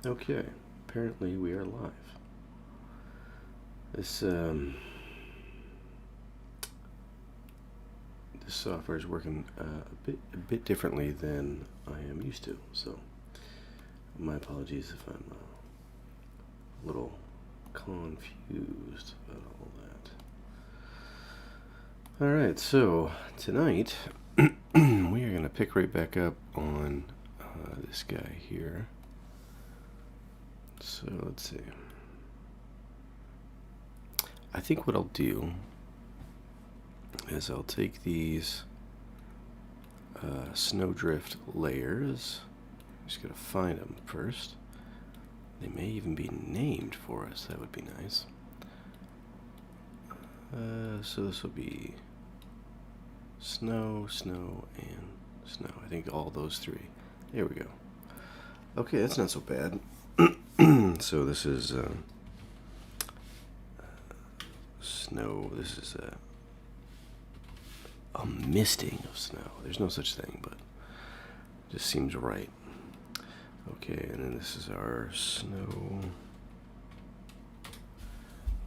Okay, apparently we are live. This software is working a bit differently than I am used to, so my apologies if I'm a little confused about all that. All right, so tonight we are going to pick right back up on this guy here. So let's see. I think what I'll do is I'll take these snowdrift layers. I'm just going to find them first. They may even be named for us. That would be nice. So this will be snow, snow, and snow. I think all those three. There we go. Okay, that's not so bad. So this is snow. This is a misting of snow. There's no such thing, but it just seems right. Okay, and then this is our snow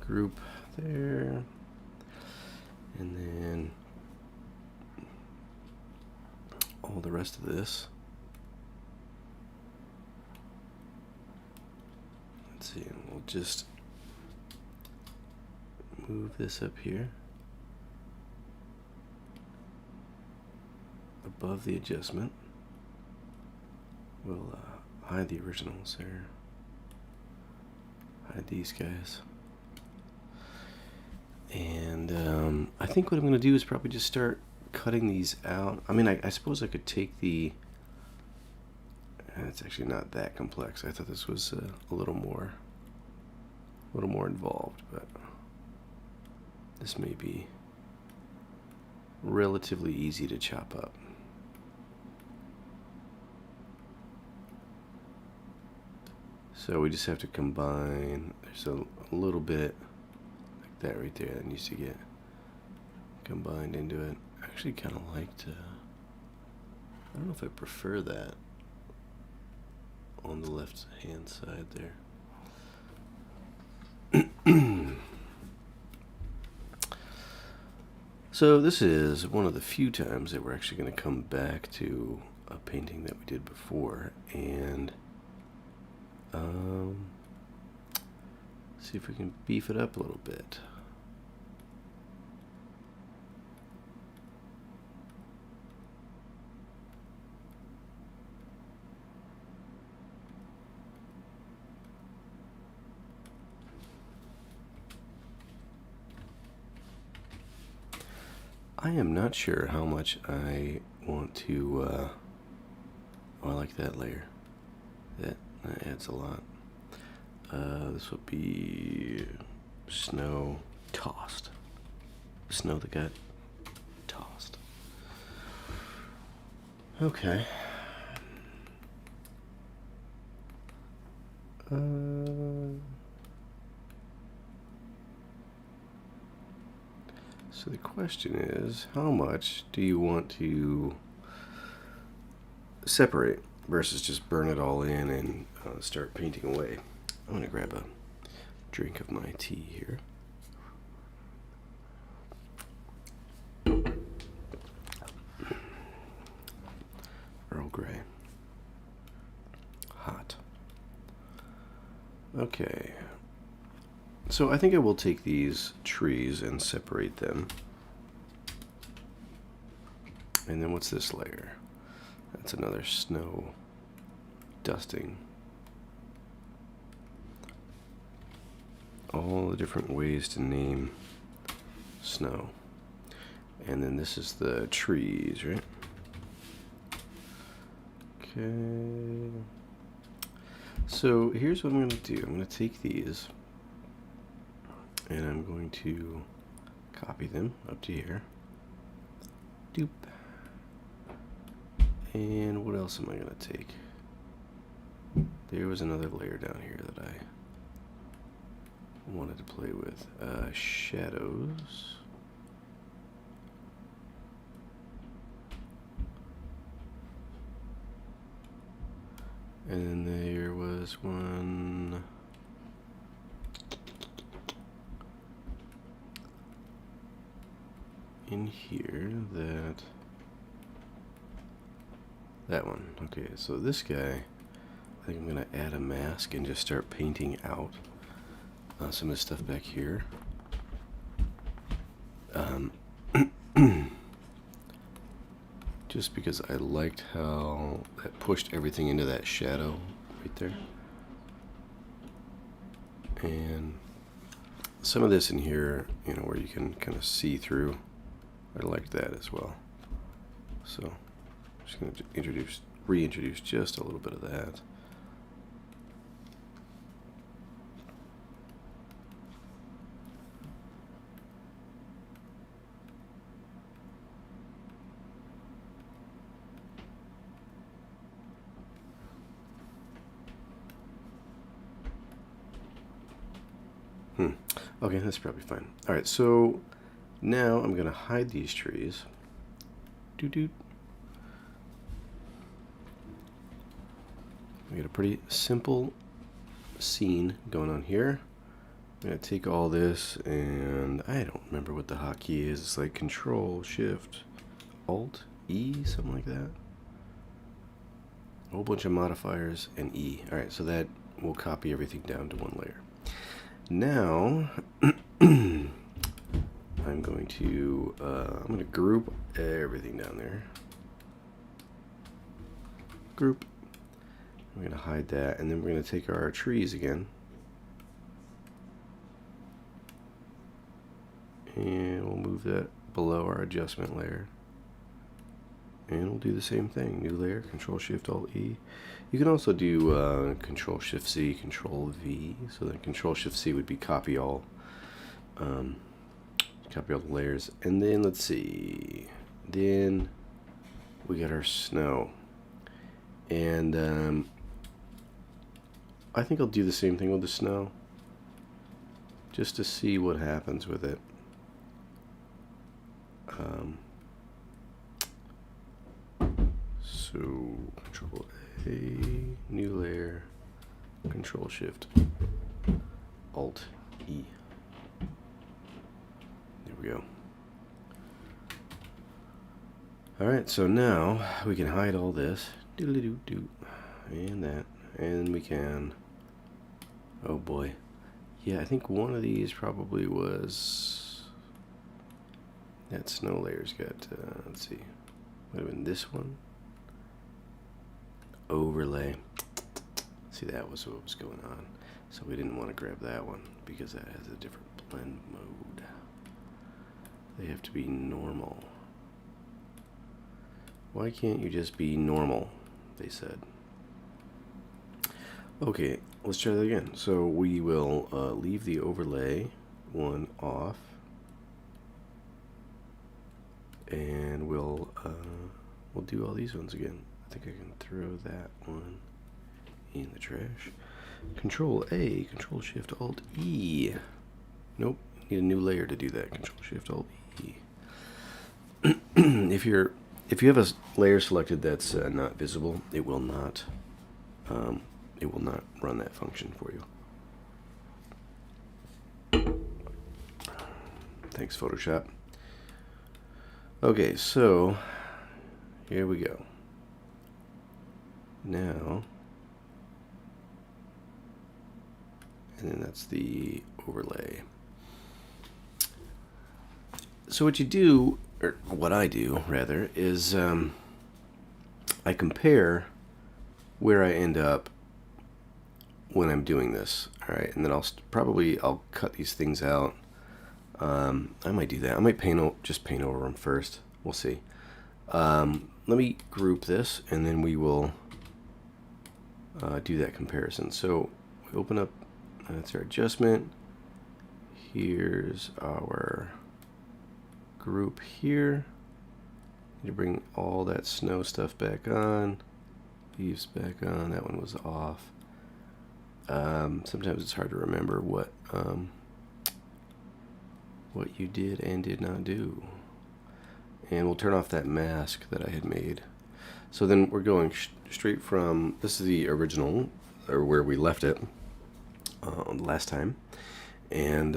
group there. And then all the rest of this. Let's see, and we'll just move this up here above the adjustment. We'll hide the originals there. Hide these guys. And I think what I'm going to do is probably just start cutting these out. I mean, I suppose I could take the... it's actually not that complex. I thought this was a little more involved, but this may be relatively easy to chop up. So we just have to combine. There's a little bit like that right there that needs to get combined into it. I actually kind of like to... I don't know if I prefer that on the left hand side there. So this is one of the few times that we're actually going to come back to a painting that we did before and see if we can beef it up a little bit. I am not sure how much I want to, oh, I like that layer. That adds a lot. This would be snow tossed. Snow that got tossed. Okay. So the question is, how much do you want to separate versus just burn it all in and start painting away? I'm going to grab a drink of my tea here. Earl Grey. Hot. Okay. So I think I will take these trees and separate them. And then what's this layer? That's another snow dusting. All the different ways to name snow. And then this is the trees, right? Okay. So here's what I'm going to do. I'm going to take these and I'm going to copy them up to here. Doop. And what else am I going to take? There was another layer down here that I wanted to play with. Shadows. And then there was this one. In here, that one. Okay, so this guy, I think I'm gonna add a mask and just start painting out some of the stuff back here. Just because I liked how that pushed everything into that shadow right there. And some of this in here, you know, where you can kind of see through, I like that as well. So I'm just going to reintroduce just a little bit of that. Okay, that's probably fine. All right, so now I'm going to hide these trees. We got a pretty simple scene going on here. I'm going to take all this, and I don't remember what the hotkey is. It's like Control, Shift, Alt, E, something like that. A whole bunch of modifiers and E. All right, so that will copy everything down to one layer. Now, I'm going to group everything down there. Group. I'm going to hide that, and then we're going to take our trees again. And we'll move that below our adjustment layer. And we'll do the same thing. New layer, Control Shift Alt E. You can also do Control Shift C, Control V. So then Control Shift C would be copy all the layers. And then let's see. Then we got our snow. And I think I'll do the same thing with the snow, just to see what happens with it. So Control A, new layer, Control Shift Alt E. There we go. Alright, so now we can hide all this. Doodly-doo-doo. And that. And we can... Oh boy. Yeah, I think one of these probably was... That snow layer's got... let's see. Would have been this one. Overlay. See, that was what was going on. So we didn't want to grab that one because that has a different blend mode. They have to be normal. Why can't you just be normal? They said. Okay, let's try that again. So we will leave the overlay one off, and we'll do all these ones again. I think I can throw that one in the trash. Control A, Control Shift Alt E. Nope, need a new layer to do that. Control Shift Alt E. If you have a layer selected that's not visible, it will not run that function for you. Thanks, Photoshop. Okay, so here we go. Now, and then that's the overlay. So what you do, or what I do rather, is I compare where I end up when I'm doing this. All right, and then I'll cut these things out. I might do that. I might just paint over them first. We'll see. Let me group this, and then we will do that comparison. So we open up. That's our adjustment. Here's our group here. Need to bring all that snow stuff back on. Leaves back on. That one was off. Sometimes it's hard to remember what you did and did not do. And we'll turn off that mask that I had made. So then we're going straight from, this is the original or where we left it last time, and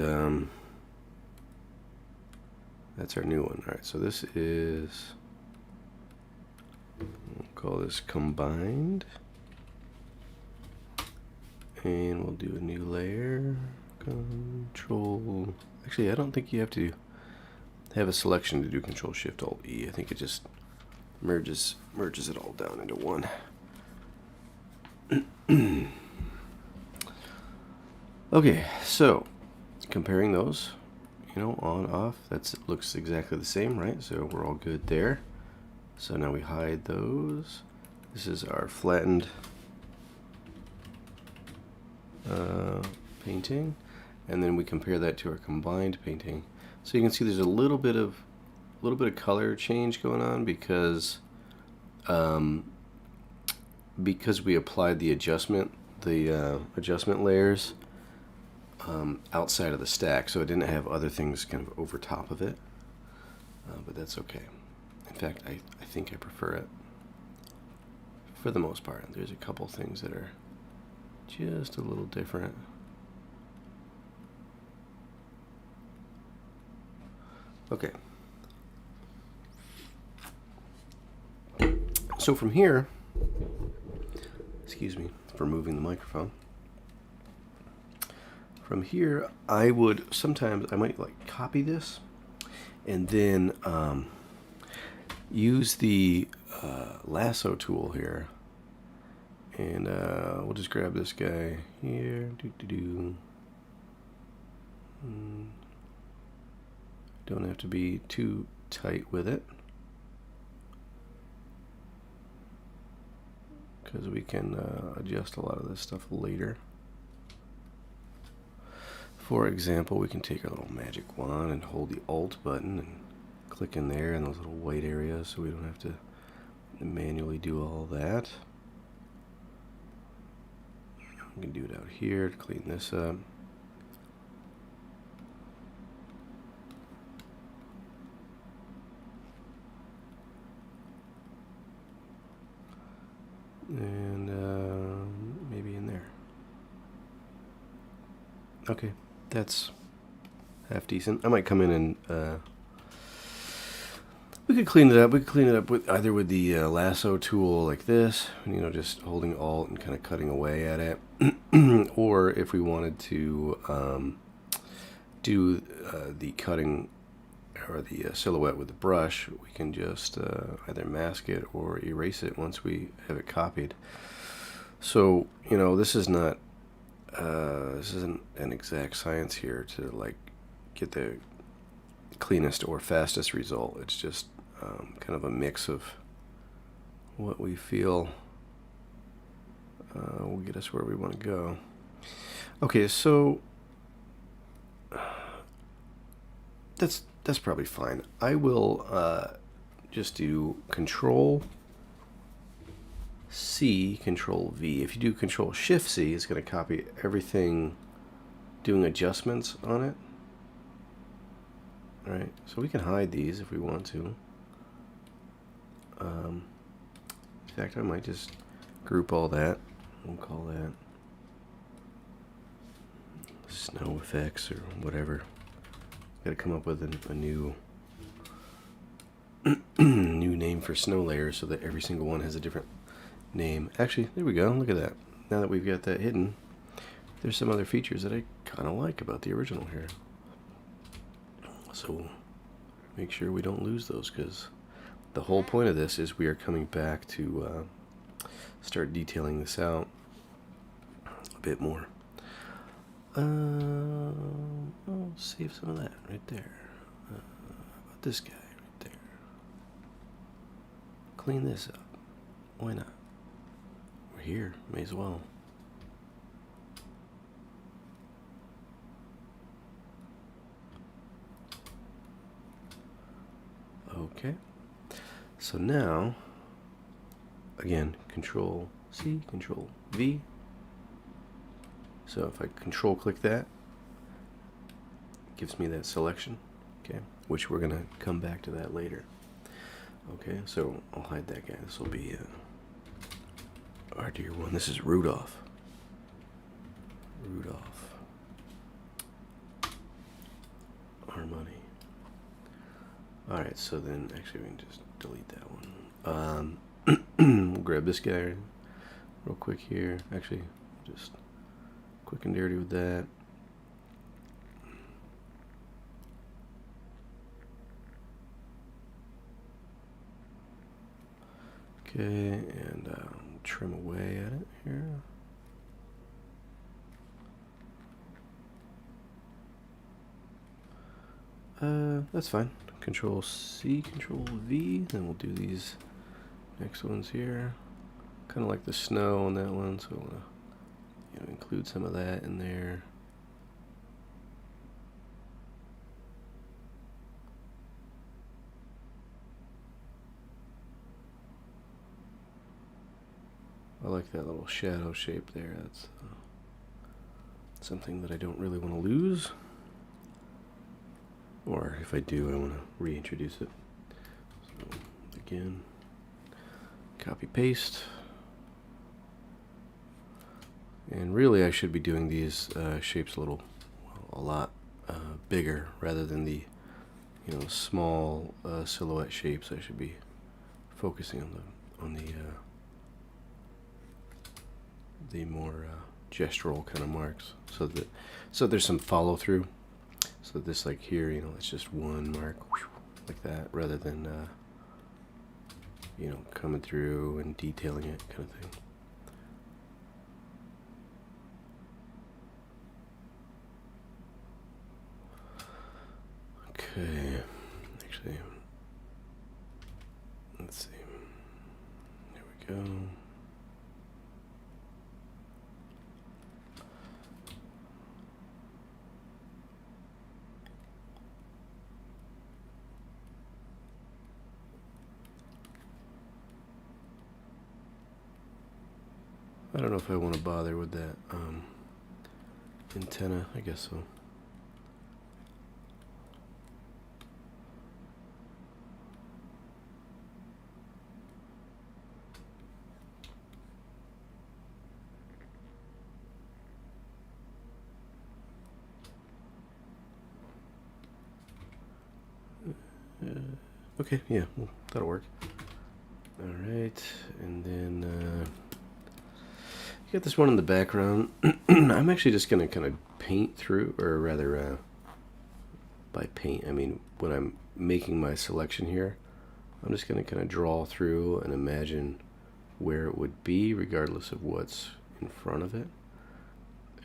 that's our new one. All right, so this is, we'll call this combined, and we'll do a new layer. Control. Actually, I don't think you have to have a selection to do Control Shift Alt E. I think it just merges it all down into one. Okay, so comparing those, you know, on, off, looks exactly the same, right? So we're all good there. So now we hide those. This is our flattened painting, and then we compare that to our combined painting. So you can see there's a little bit of color change going on because we applied the adjustment layers outside of the stack, so it didn't have other things kind of over top of it, but that's okay. In fact, I think I prefer it for the most part. There's a couple things that are just a little different. Okay. So from here, excuse me for moving the microphone. From here, I might like copy this and then use the lasso tool here, and we'll just grab this guy here. Don't have to be too tight with it, because we can adjust a lot of this stuff later. For example, we can take our little magic wand and hold the Alt button and click in there in those little white areas, so we don't have to manually do all that. We can do it out here to clean this up. And maybe in there. Okay, that's half decent. I might come in and we could clean it up. We could clean it up with either with the lasso tool like this, you know, just holding Alt and kind of cutting away at it, or if we wanted to do the cutting or the silhouette with the brush, we can just either mask it or erase it once we have it copied. So, you know, this is not this isn't an exact science here to like get the cleanest or fastest result. It's just kind of a mix of what we feel will get us where we want to go. Okay, so that's probably fine. I will just do Control C, Control V. If you do Control Shift C, it's going to copy everything doing adjustments on it. All right, so we can hide these if we want to. In fact, I might just group all that. We'll call that snow effects or whatever. Got to come up with a new new name for snow layers so that every single one has a different name. Actually, there we go. Look at that. Now that we've got that hidden, there's some other features that I kind of like about the original here. So make sure we don't lose those, because the whole point of this is we are coming back to start detailing this out a bit more. I'll save some of that right there. How about this guy right there? Clean this up. Why not? We're here. May as well. Okay. So now, again, Control C, Control V. So if I Control click that, it gives me that selection, okay, which we're gonna come back to that later. Okay, so I'll hide that guy. This will be our dear one. This is Rudolph. Rudolph. Our money. Alright, so then actually we can just delete that one. We'll grab this guy real quick here. Actually, just quick and dirty with that. Okay, and trim away at it here. That's fine. Control C, Control V, then we'll do these next ones here. Kind of like the snow on that one, so we'll include some of that in there. I like that little shadow shape there. That's something that I don't really want to lose. Or if I do, I want to reintroduce it. So again, copy paste. And really I should be doing these shapes a lot bigger rather than the small silhouette shapes. I should be focusing on the more gestural kind of marks, so there's some follow through. So this, like here, it's just one mark like that, rather than coming through and detailing it, kind of thing. Okay, actually, let's see. There we go. I don't know if I want to bother with that antenna. I guess so. Okay, yeah, well, that'll work. All right, and then you got this one in the background. I'm actually just gonna kind of paint through, or rather, by paint, I mean when I'm making my selection here, I'm just gonna kind of draw through and imagine where it would be, regardless of what's in front of it,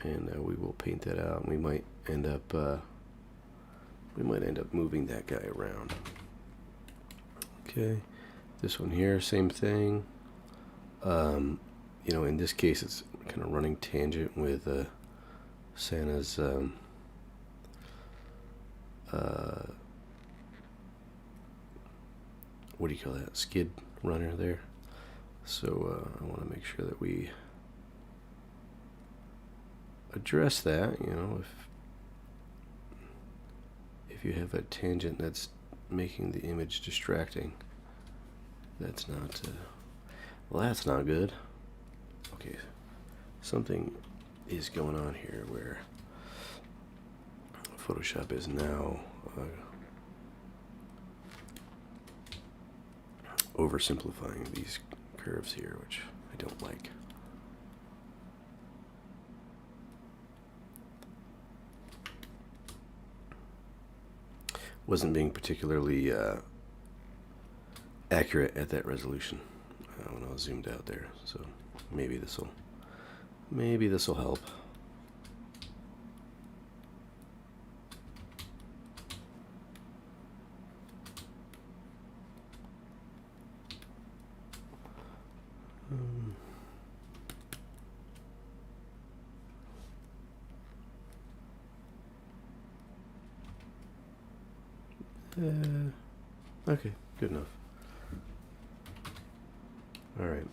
and we will paint that out. And we might end up moving that guy around. Okay, this one here, same thing. In this case, it's kind of running tangent with Santa's what do you call that? Skid runner there. So I want to make sure that we address that. If you have a tangent that's making the image distracting, that's not that's not good. Okay, something is going on here where Photoshop is now oversimplifying these curves here, which I don't like. Wasn't being particularly accurate at that resolution when I was zoomed out there, so maybe this'll help. Okay, good enough. All right.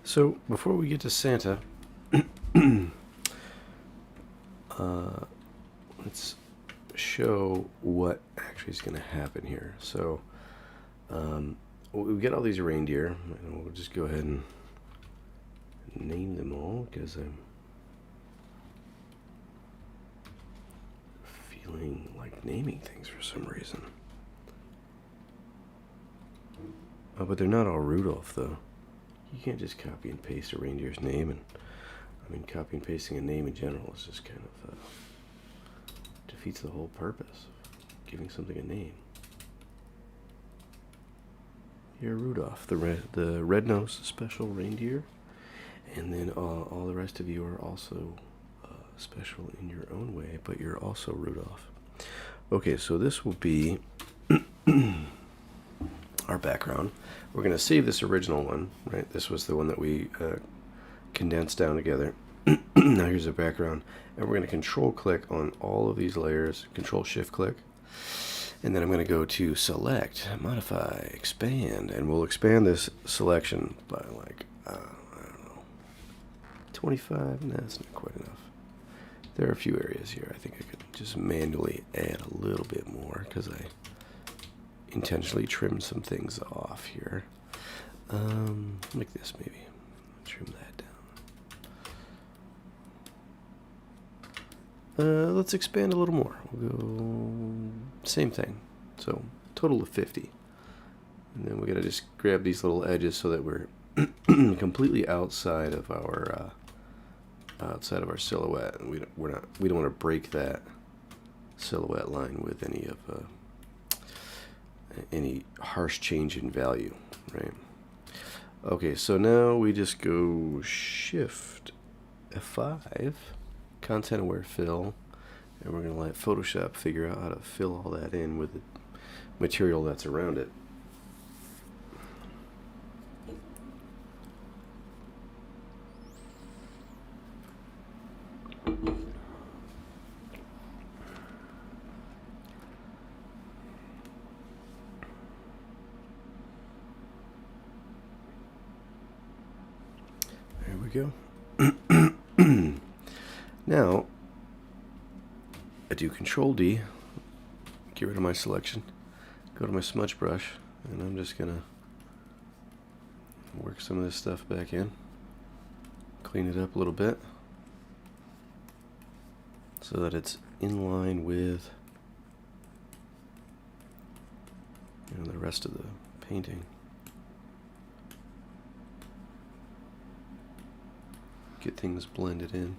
So before we get to Santa, let's show what actually is going to happen here. So we've got all these reindeer, and we'll just go ahead and name them all, because annoying, like, naming things for some reason. Oh, but they're not all Rudolph, though. You can't just copy and paste a reindeer's name, and I mean, copy and pasting a name in general is just kind of defeats the whole purpose of giving something a name. You're Rudolph, the red-nosed special reindeer, and then all the rest of you are also special in your own way, but you're also Rudolph. Okay, so this will be our background. We're going to save this original one, right? This was the one that we condensed down together. Now here's the background, and we're going to control click on all of these layers, control shift click, and then I'm going to go to select, modify, expand, and we'll expand this selection by like, I don't know, 25. No, that's not quite enough. There are a few areas here I think I could just manually add a little bit more because I intentionally trimmed some things off here. Like this maybe. Trim that down. Let's expand a little more. We'll go same thing. So total of 50. And then we gotta just grab these little edges so that we're completely outside of our silhouette, and we don't want to break that silhouette line with any harsh change in value, right? Okay, so now we just go Shift F5, Content Aware Fill, and we're going to let Photoshop figure out how to fill all that in with the material that's around it. There we go. Now, I do Control D, get rid of my selection, go to my Smudge Brush, and I'm just going to work some of this stuff back in, clean it up a little bit, so that it's in line with the rest of the painting. Get things blended in.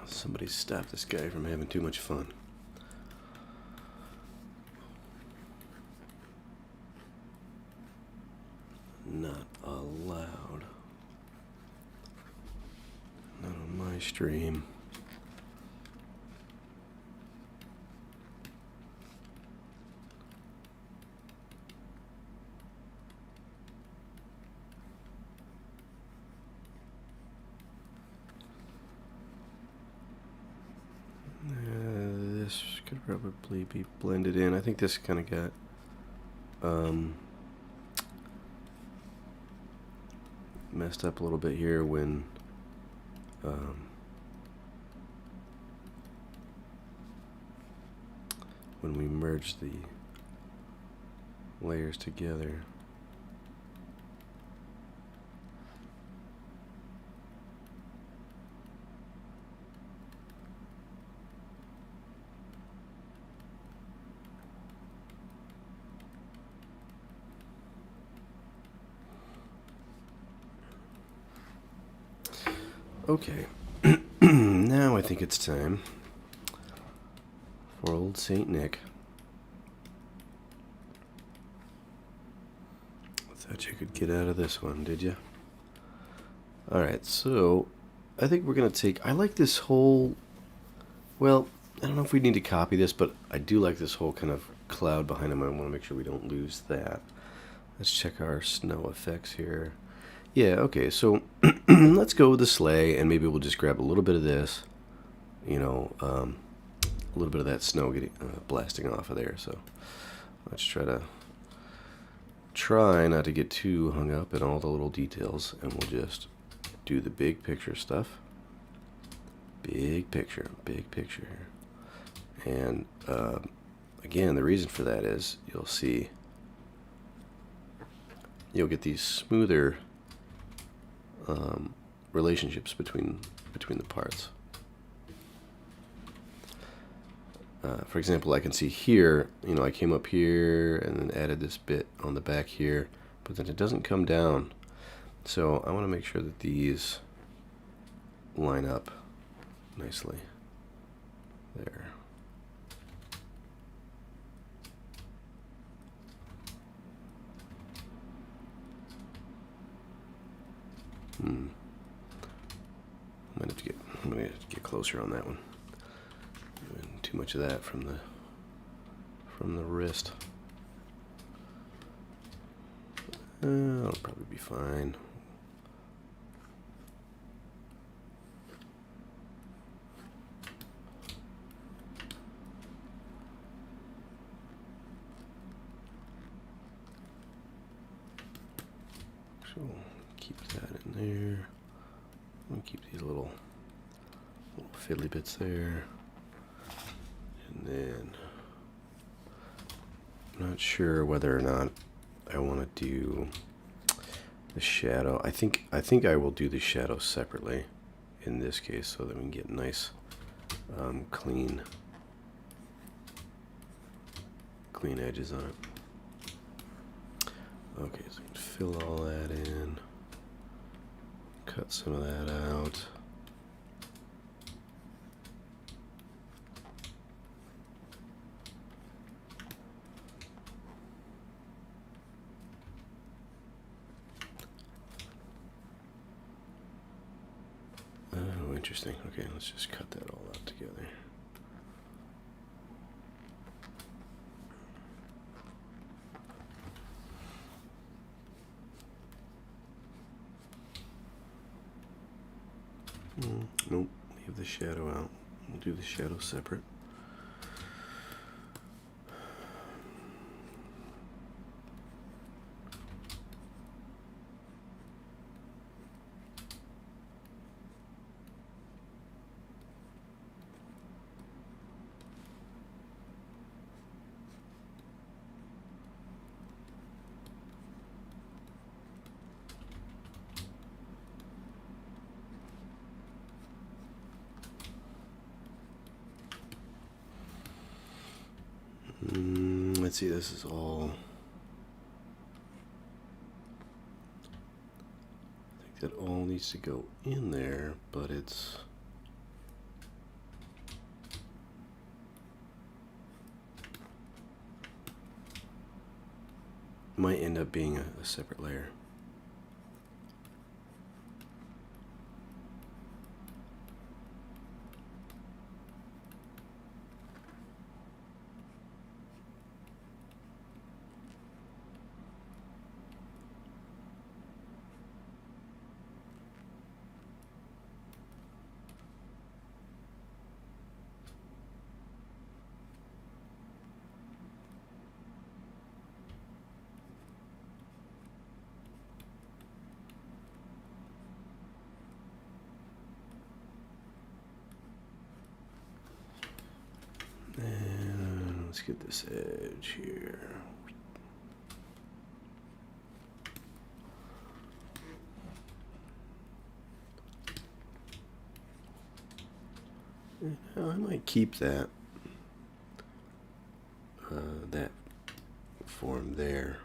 Somebody stop this guy from having too much fun. Not allowed. Not on my stream. This could probably be blended in. I think this kind of got messed up a little bit here when we merged the layers together. Okay, now I think it's time for old Saint Nick. Thought you could get out of this one, did you? Alright, so I think we're going to take... I like this whole... Well, I don't know if we need to copy this, but I do like this whole kind of cloud behind him. I want to make sure we don't lose that. Let's check our snow effects here. Yeah, okay, so let's go with the sleigh, and maybe we'll just grab a little bit of this, a little bit of that snow getting blasting off of there. So let's try not to get too hung up in all the little details, and we'll just do the big picture stuff. Big picture here. And again, the reason for that is you'll get these smoother relationships between the parts. For example, I can see here, I came up here and then added this bit on the back here, but then it doesn't come down. So I want to make sure that these line up nicely. There. I'm gonna have to get closer on that one. Too much of that from the wrist. That'll probably be fine. So keep that in there. I'll keep these little fiddly bits there. And then I'm not sure whether or not I want to do the shadow. I think I will do the shadow separately in this case, so that we can get nice clean edges on it. Okay, so we can fill all that in, cut some of that out. Oh, interesting. Okay, let's just cut that all out together. Nope, leave the shadow out. We'll do the shadow separate. Let's see, this is all... I think that all needs to go in there, but it's... might end up being a separate layer. And let's get this edge here. Now I might keep that form there.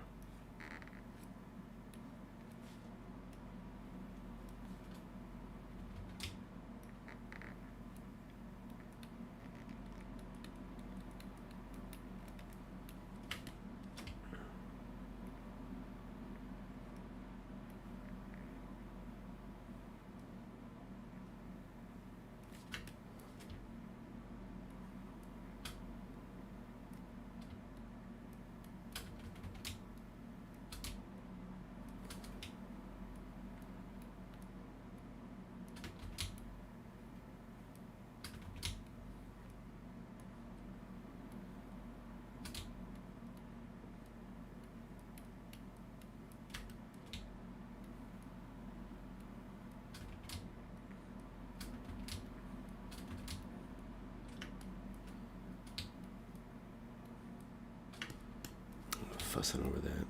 fussing over that.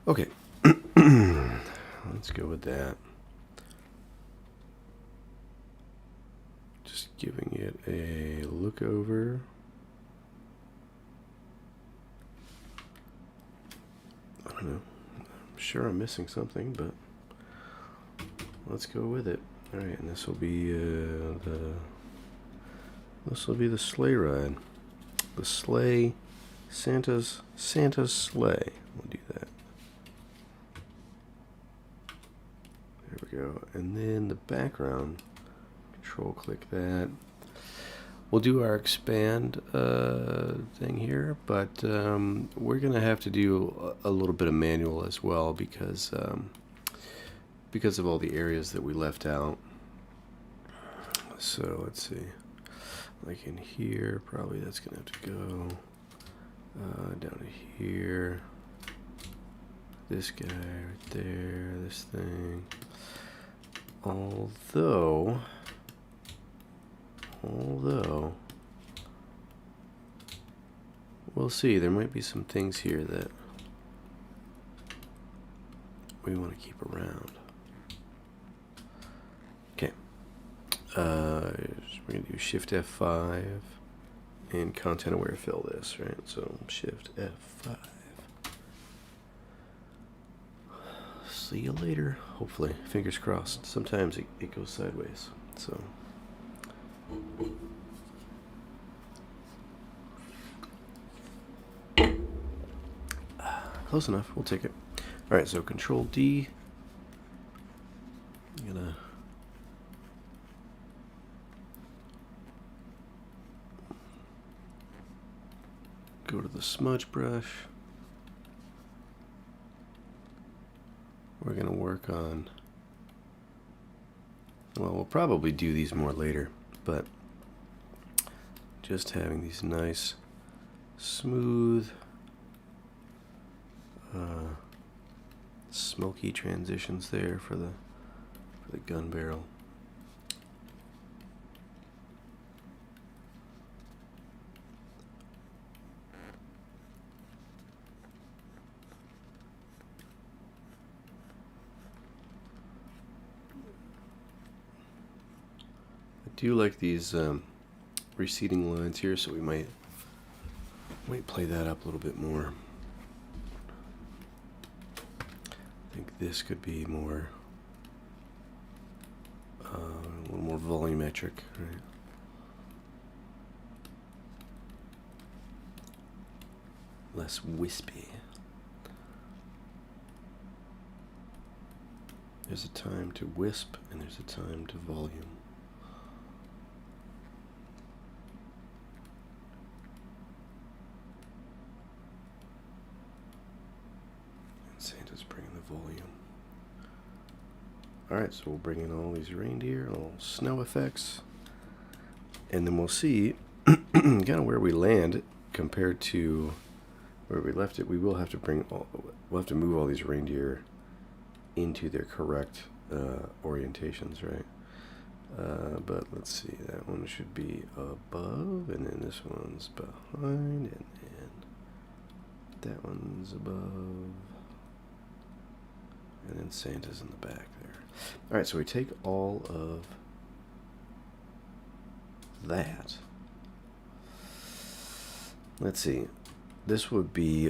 Okay, let's go with that. Just giving it a look over. I don't know. I'm sure I'm missing something, but let's go with it. All right, and this will be the sleigh ride. The sleigh, Santa's sleigh. We'll do that. There we go. And then the background, control click that. We'll do our expand thing here, but we're going to have to do a little bit of manual as well because of all the areas that we left out. So let's see. Like in here, probably that's going to have to go down to here. This guy right there, this thing. Although, we'll see. There might be some things here that we want to keep around. Okay. We're going to do Shift F5 and content aware fill this, right? So Shift F5. See you later. Hopefully, fingers crossed. Sometimes it goes sideways. So. Close enough. We'll take it. All right. So Control D. I'm gonna go to the Smudge Brush. We're going to work on, well, we'll probably do these more later, but just having these nice, smooth, smoky transitions there for the gun barrel. I do like these receding lines here, so we might play that up a little bit more. I think this could be more a little more volumetric, right? Less wispy. There's a time to wisp and there's a time to volume. Santa's bringing the volume. Alright, so we'll bring in all these reindeer, little snow effects, and then we'll see kind of where we land compared to where we left it. We will have to we'll have to move all these reindeer into their correct orientations, right? But let's see, that one should be above, and then this one's behind, and then that one's above. And then Santa's in the back there. All right, so we take all of that. Let's see. This would be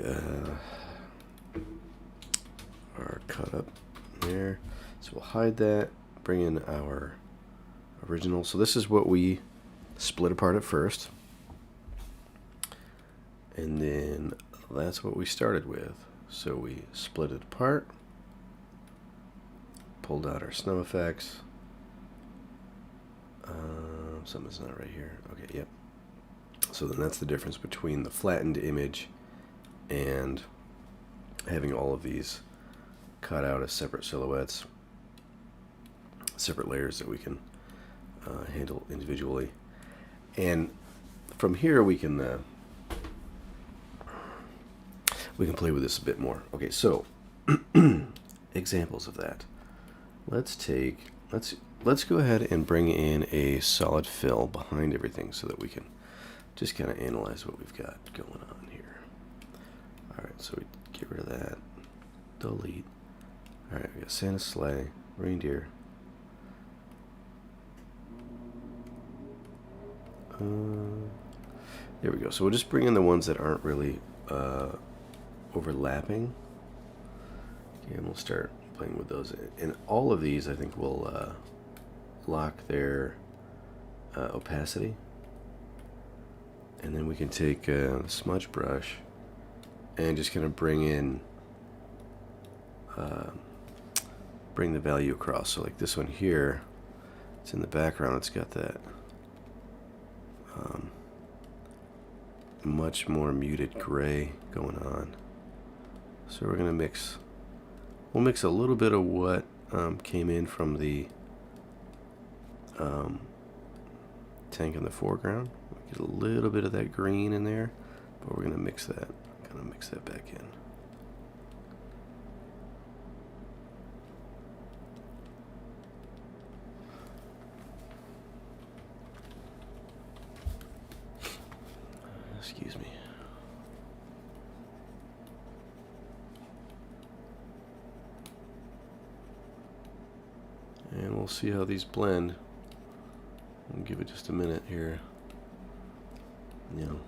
our cut up there. So we'll hide that, bring in our original. So this is what we split apart at first. And then that's what we started with. So we split it apart. Pulled out our snow effects. Something's not right here. Okay, yep. So then that's the difference between the flattened image and having all of these cut out as separate silhouettes, separate layers that we can handle individually. And from here we can we can play with this a bit more. Okay, so examples of that. Let's go ahead and bring in a solid fill behind everything so that we can just kind of analyze what we've got going on here. All right, so we get rid of that. Delete. All right, we got Santa sleigh, reindeer. There we go. So we'll just bring in the ones that aren't really overlapping. Okay, and we'll start playing with those. And all of these, I think, will lock their opacity. And then we can take the smudge brush and just kind of bring in, bring the value across. So like this one here, it's in the background, it's got that much more muted gray going on. So we're gonna we'll mix a little bit of what came in from the tank in the foreground. Get a little bit of that green in there, but we're gonna mix that back in. Excuse me. And we'll see how these blend. We'll give it just a minute here. You know,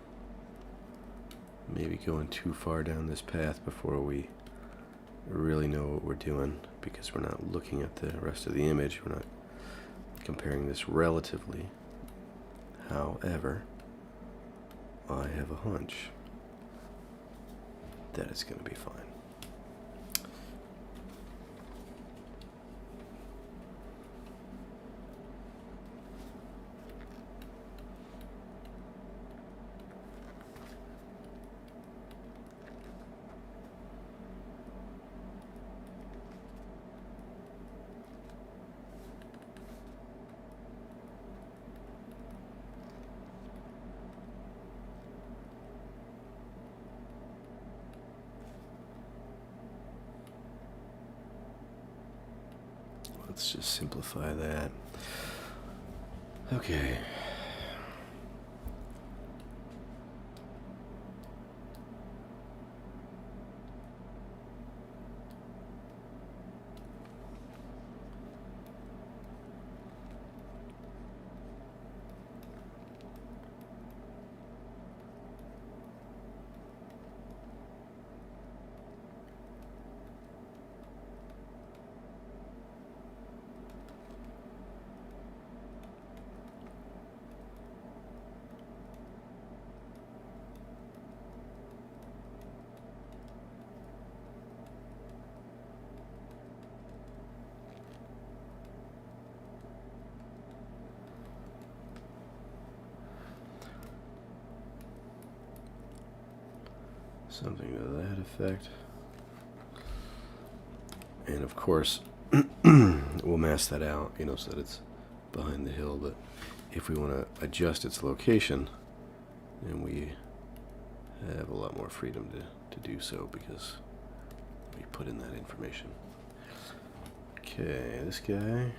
maybe going too far down this path before we really know what we're doing, because we're not looking at the rest of the image. We're not comparing this relatively. However, I have a hunch that it's going to be fine. Let's just simplify that. Okay. Something to that effect. And of course, we'll mask that out, you know, so that it's behind the hill. But if we want to adjust its location, then we have a lot more freedom to do so, because we put in that information. Okay, this guy.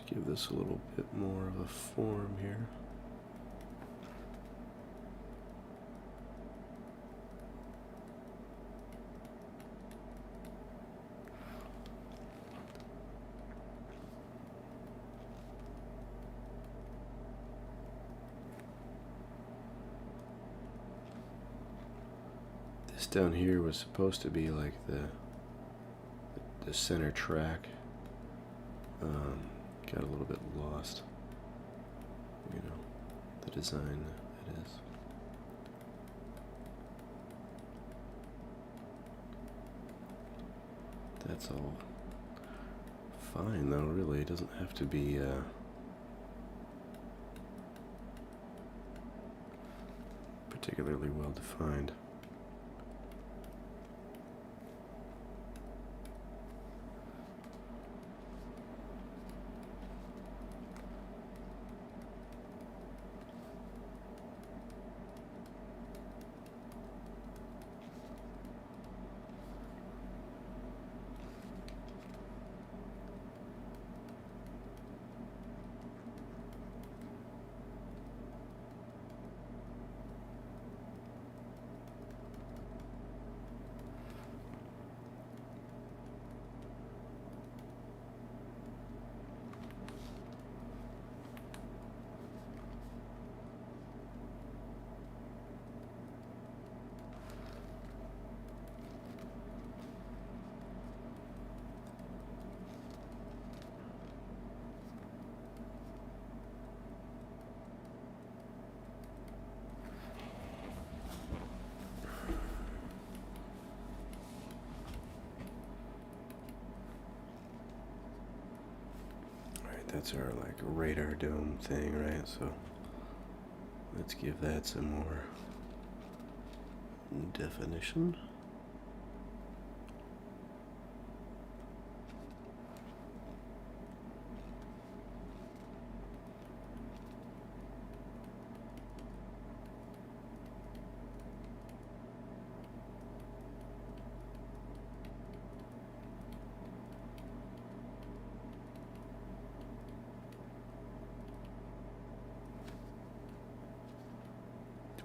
Give this a little bit more of a form here. This down here was supposed to be like the center track. Got a little bit lost, you know, the design it is. That's all fine though, really. It doesn't have to be particularly well defined. That's our like radar dome thing, right? So let's give that some more definition.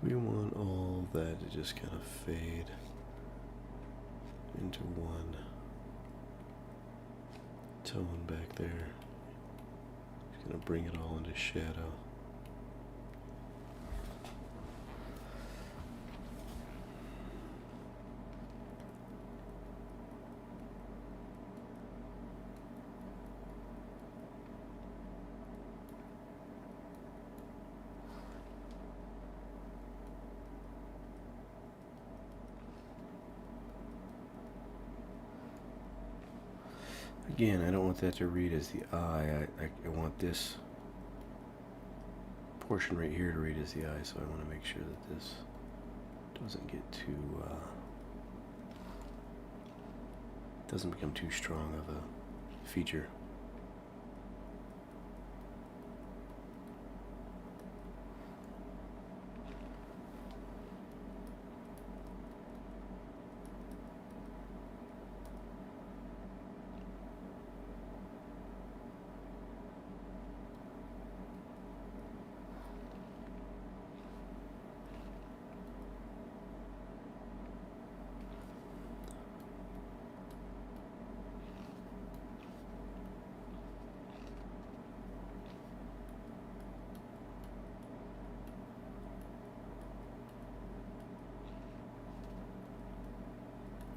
We want all that to just kind of fade into one tone back there. Just gonna bring it all into shadow. Again, I don't want that to read as the eye. I want this portion right here to read as the eye, so I want to make sure that this doesn't get too, doesn't become too strong of a feature.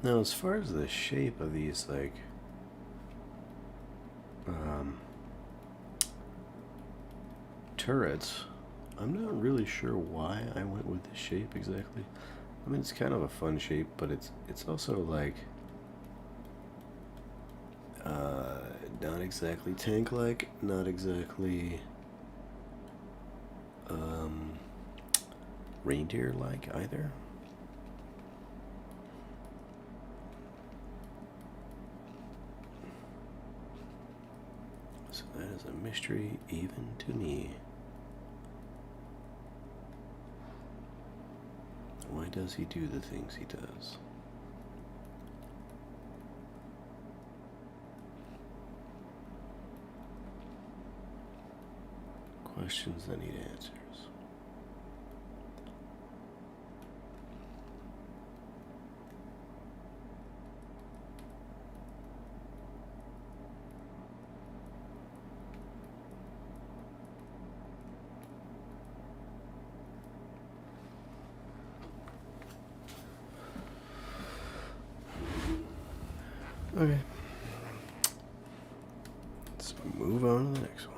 Now, as far as the shape of these, like, turrets, I'm not really sure why I went with the shape exactly. I mean, it's kind of a fun shape, but it's also like not exactly tank-like, not exactly reindeer-like either. So that is a mystery even to me. Why does he do the things he does? Questions that need answers. Okay. Let's move on to the next one.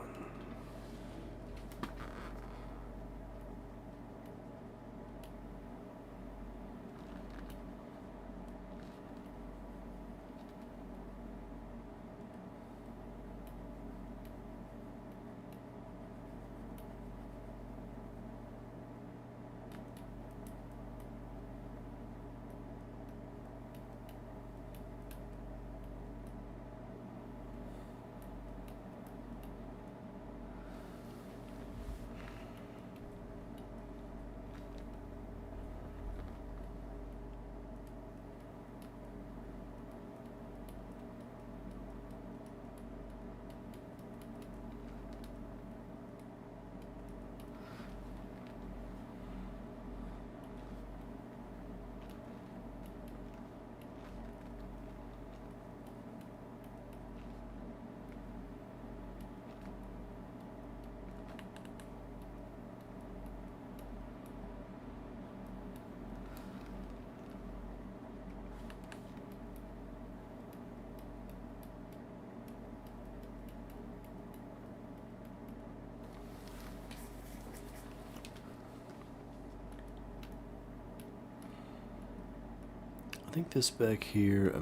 I think this back here, I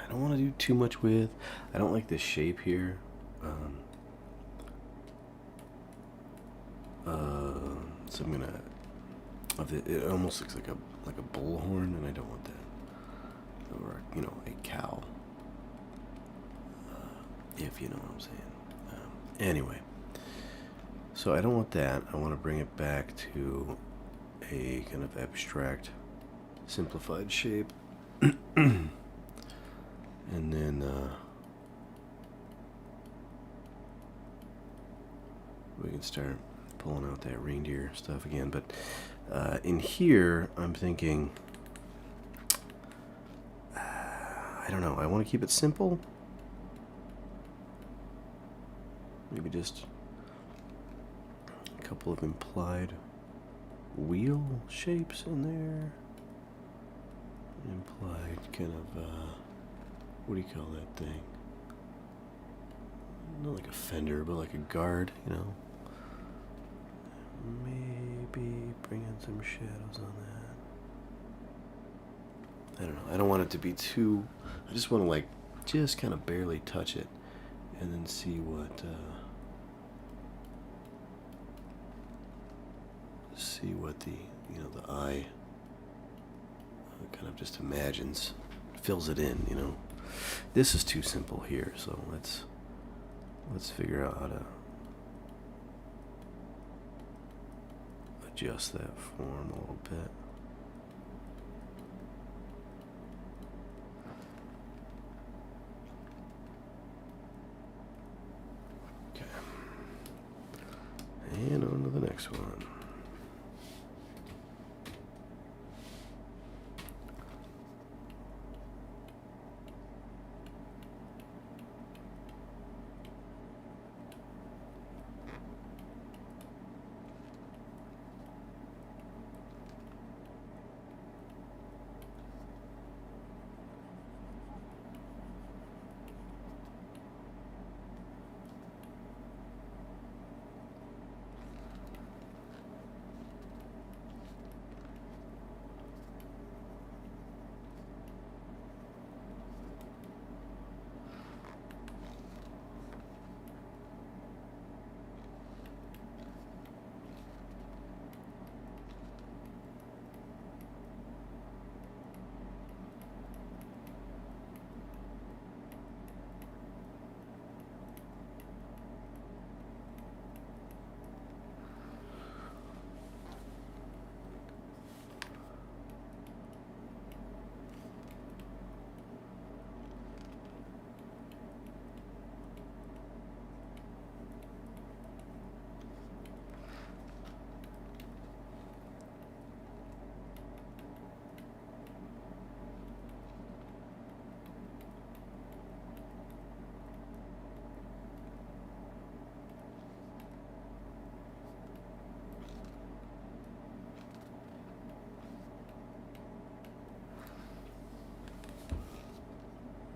don't want to do too much with. I don't like this shape here. So I'm gonna. It almost looks like a bullhorn, and I don't want that. Or a cow. If you know what I'm saying. Anyway, so I don't want that. I want to bring it back to a kind of abstract, simplified shape. And then we can start pulling out that reindeer stuff again. But in here, I'm thinking, I don't know, I want to keep it simple. Maybe just a couple of implied wheel shapes in there. Implied kind of, what do you call that thing? Not like a fender, but like a guard, Maybe bring in some shadows on that. I don't know. I don't want it to be too, I just want to just kind of barely touch it and then see what, the eye kind of just imagines, fills it in, This is too simple here, so let's figure out how to adjust that form a little bit. Okay. And on to the next one.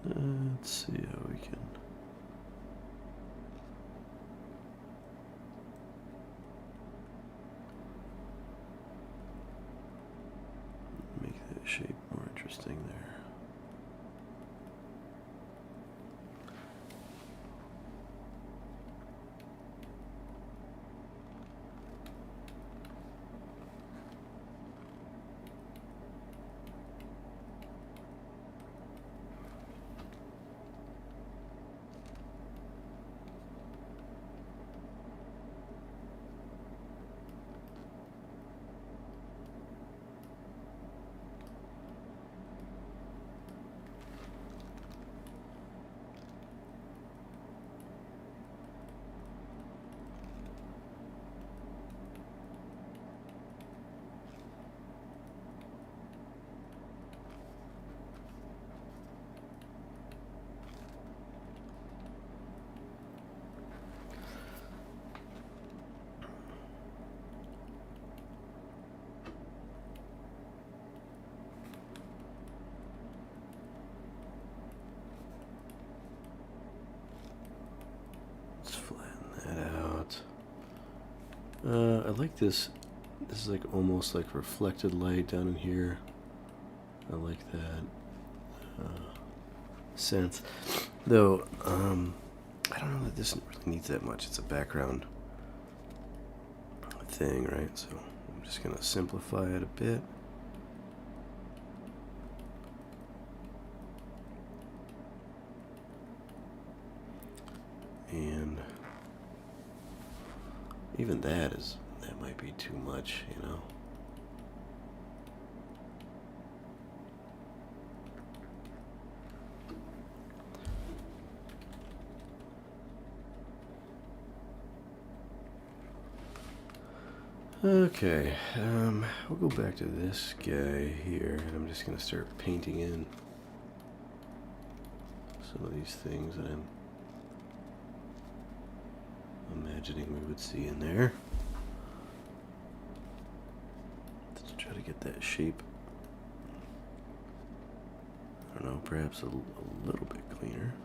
Let's see how we can make that shape more interesting there. I like this. This is like almost like reflected light down in here. I like that sense. Though, I don't know that this really needs that much. It's a background thing, right? So I'm just going to simplify it a bit. And even that might be too much, you know? Okay, we'll go back to this guy here, and I'm just going to start painting in some of these things that I'm imagining we would see in there. Let's try to get that shape, I don't know, perhaps a little bit cleaner.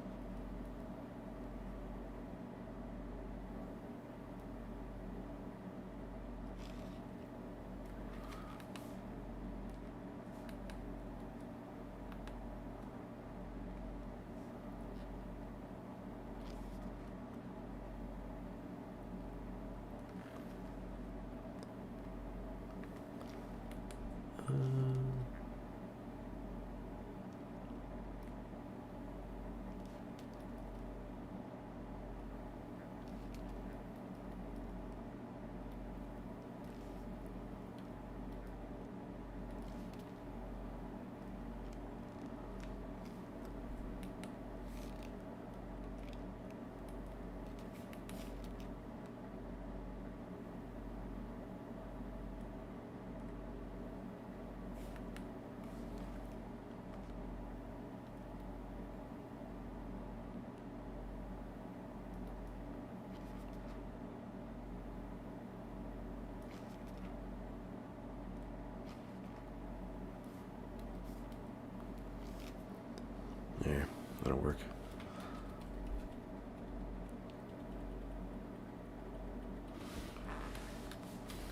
There, that'll work.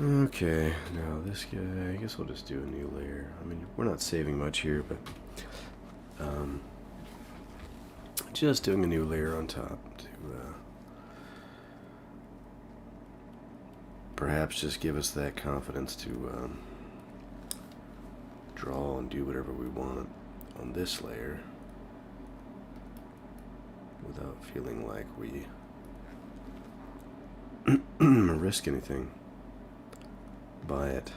Okay, now this guy, I guess we'll just do a new layer. I mean, we're not saving much here, but just doing a new layer on top to perhaps just give us that confidence to draw and do whatever we want on this layer without feeling like we risk anything by it.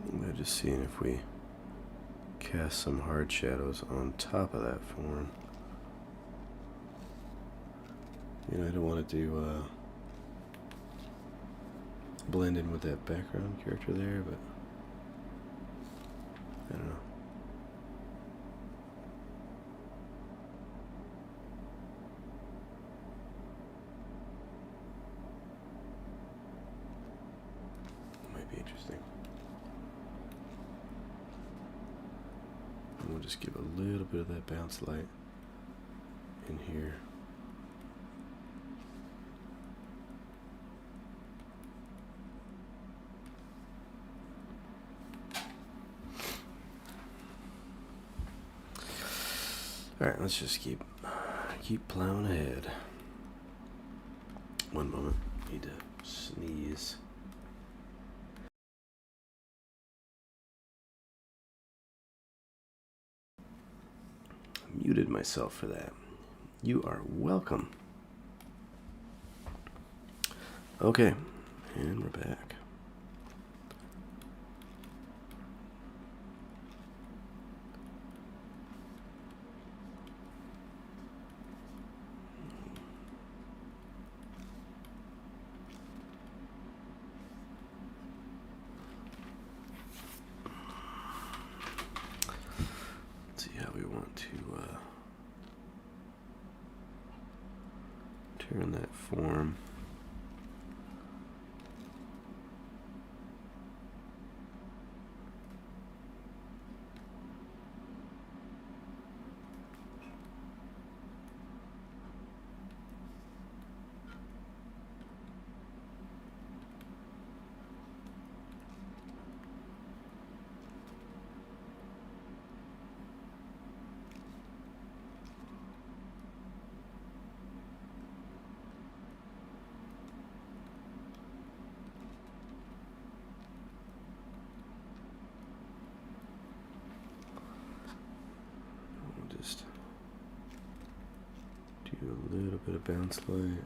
I'm just seeing if we cast some hard shadows on top of that form. You know, I don't want to do blend in with that background character there, but I don't know. Might be interesting. And we'll just give a little bit of that bounce light in here. All right, let's just keep keep plowing ahead. One moment. Need to sneeze. Muted myself for that. You are welcome. Okay, and we're back. Let's see how we want to turn that form. Just do a little bit of bounce light.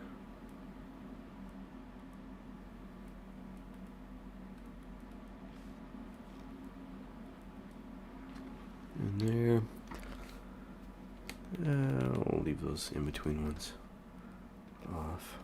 And there. I'll leave those in between ones off.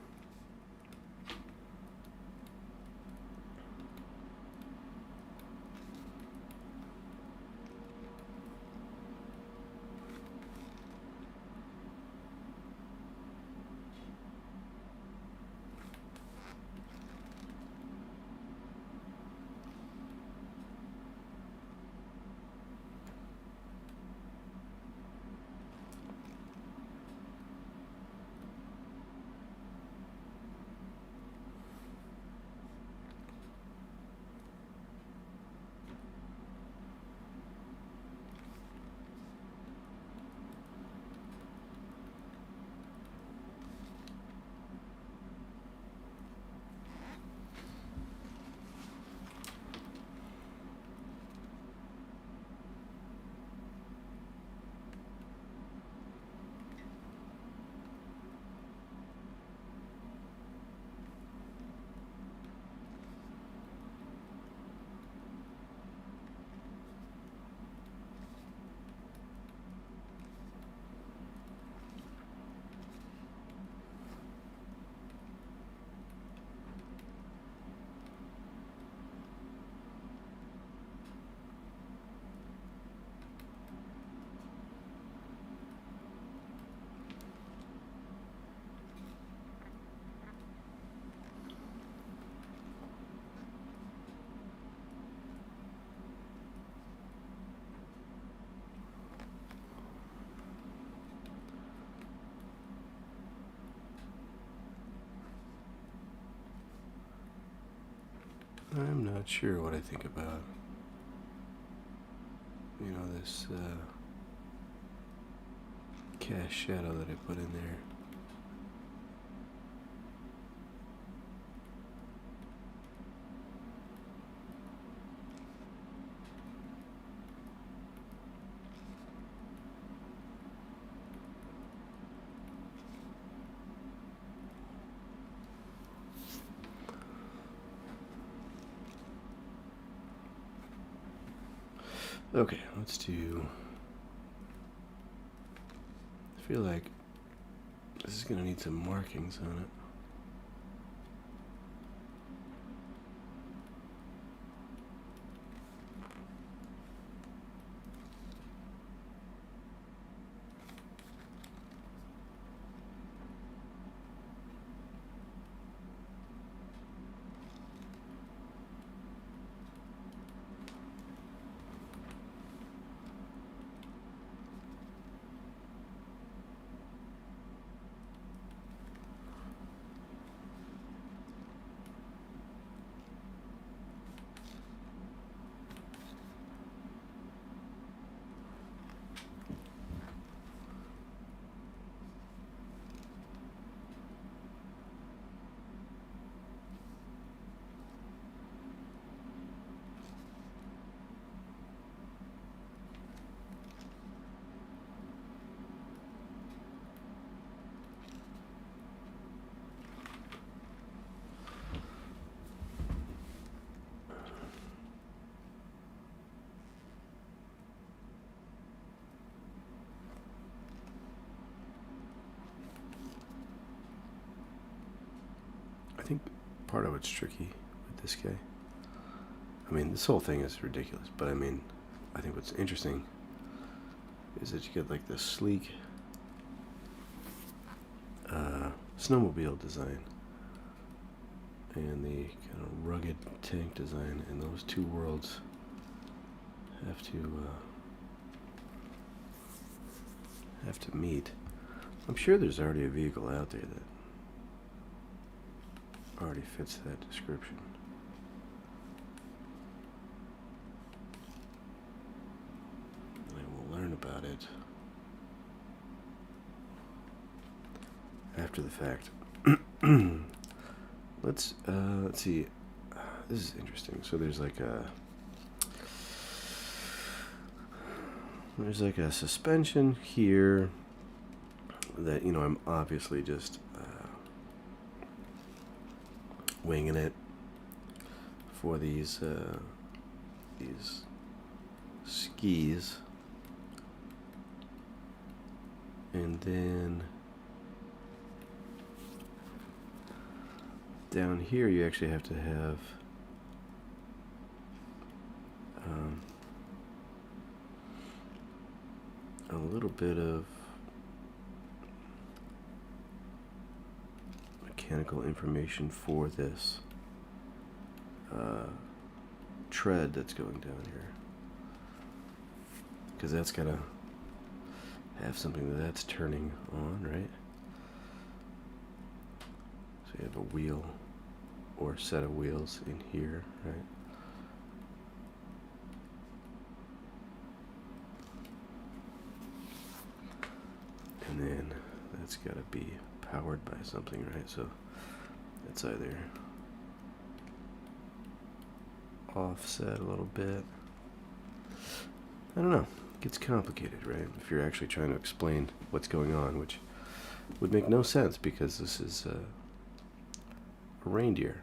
I'm not sure what I think about, this cast shadow that I put in there. Okay, let's do. I feel like this is gonna need some markings on it. think part of what's tricky with this guy, I mean, this whole thing is ridiculous, but I mean, I think what's interesting is that you get like the sleek snowmobile design and the kind of rugged tank design, and those two worlds have to meet. I'm sure there's already a vehicle out there that already fits that description. And I will learn about it after the fact. Let's see. This is interesting. So there's like a suspension here that, you know, I'm obviously just winging it for these skis, and then down here you actually have to have a little bit of mechanical information for this tread that's going down here, because that's got to have something that's turning on, right? So you have a wheel or set of wheels in here, right? And then that's got to be powered by something, right? So it's either offset a little bit. I don't know. It gets complicated, right? If you're actually trying to explain what's going on, which would make no sense because this is a reindeer.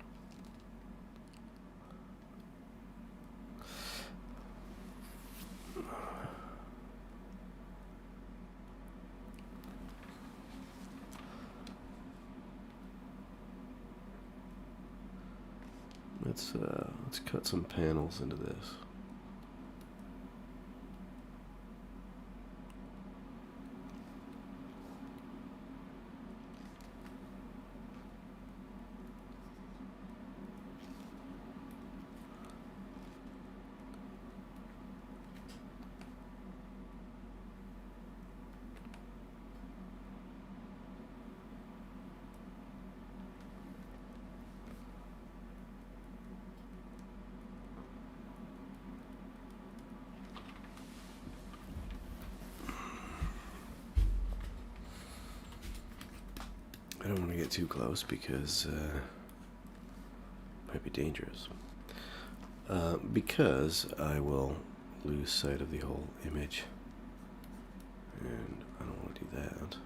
Let's cut some panels into this. I don't want to get too close because it might be dangerous. Because I will lose sight of the whole image, and I don't want to do that.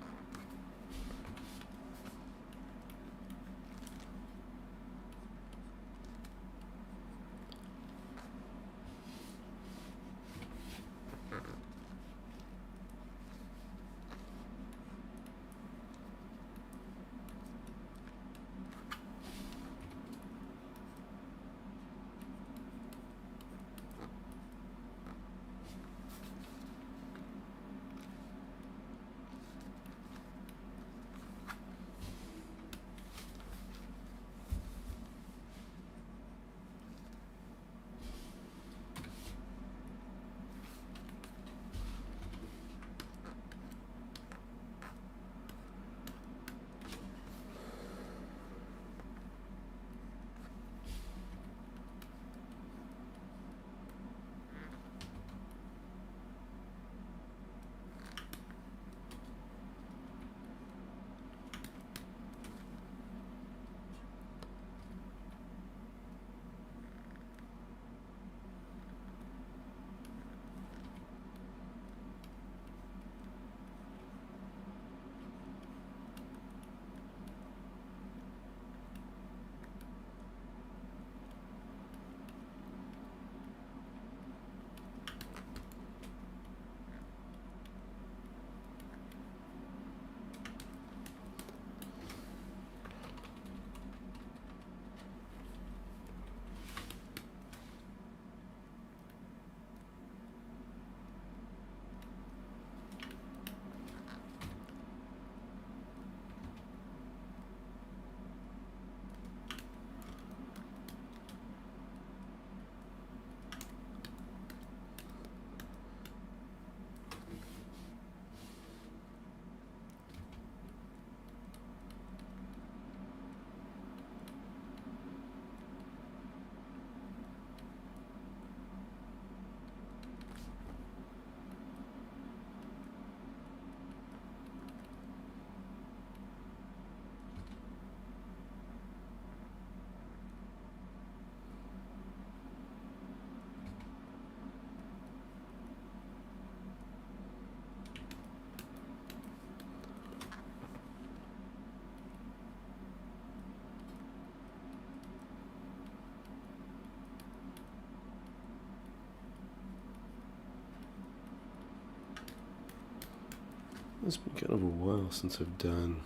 It's been kind of a while since I've done,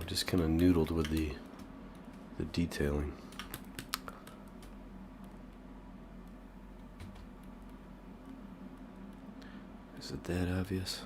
just kind of noodled with the detailing. Is it that obvious?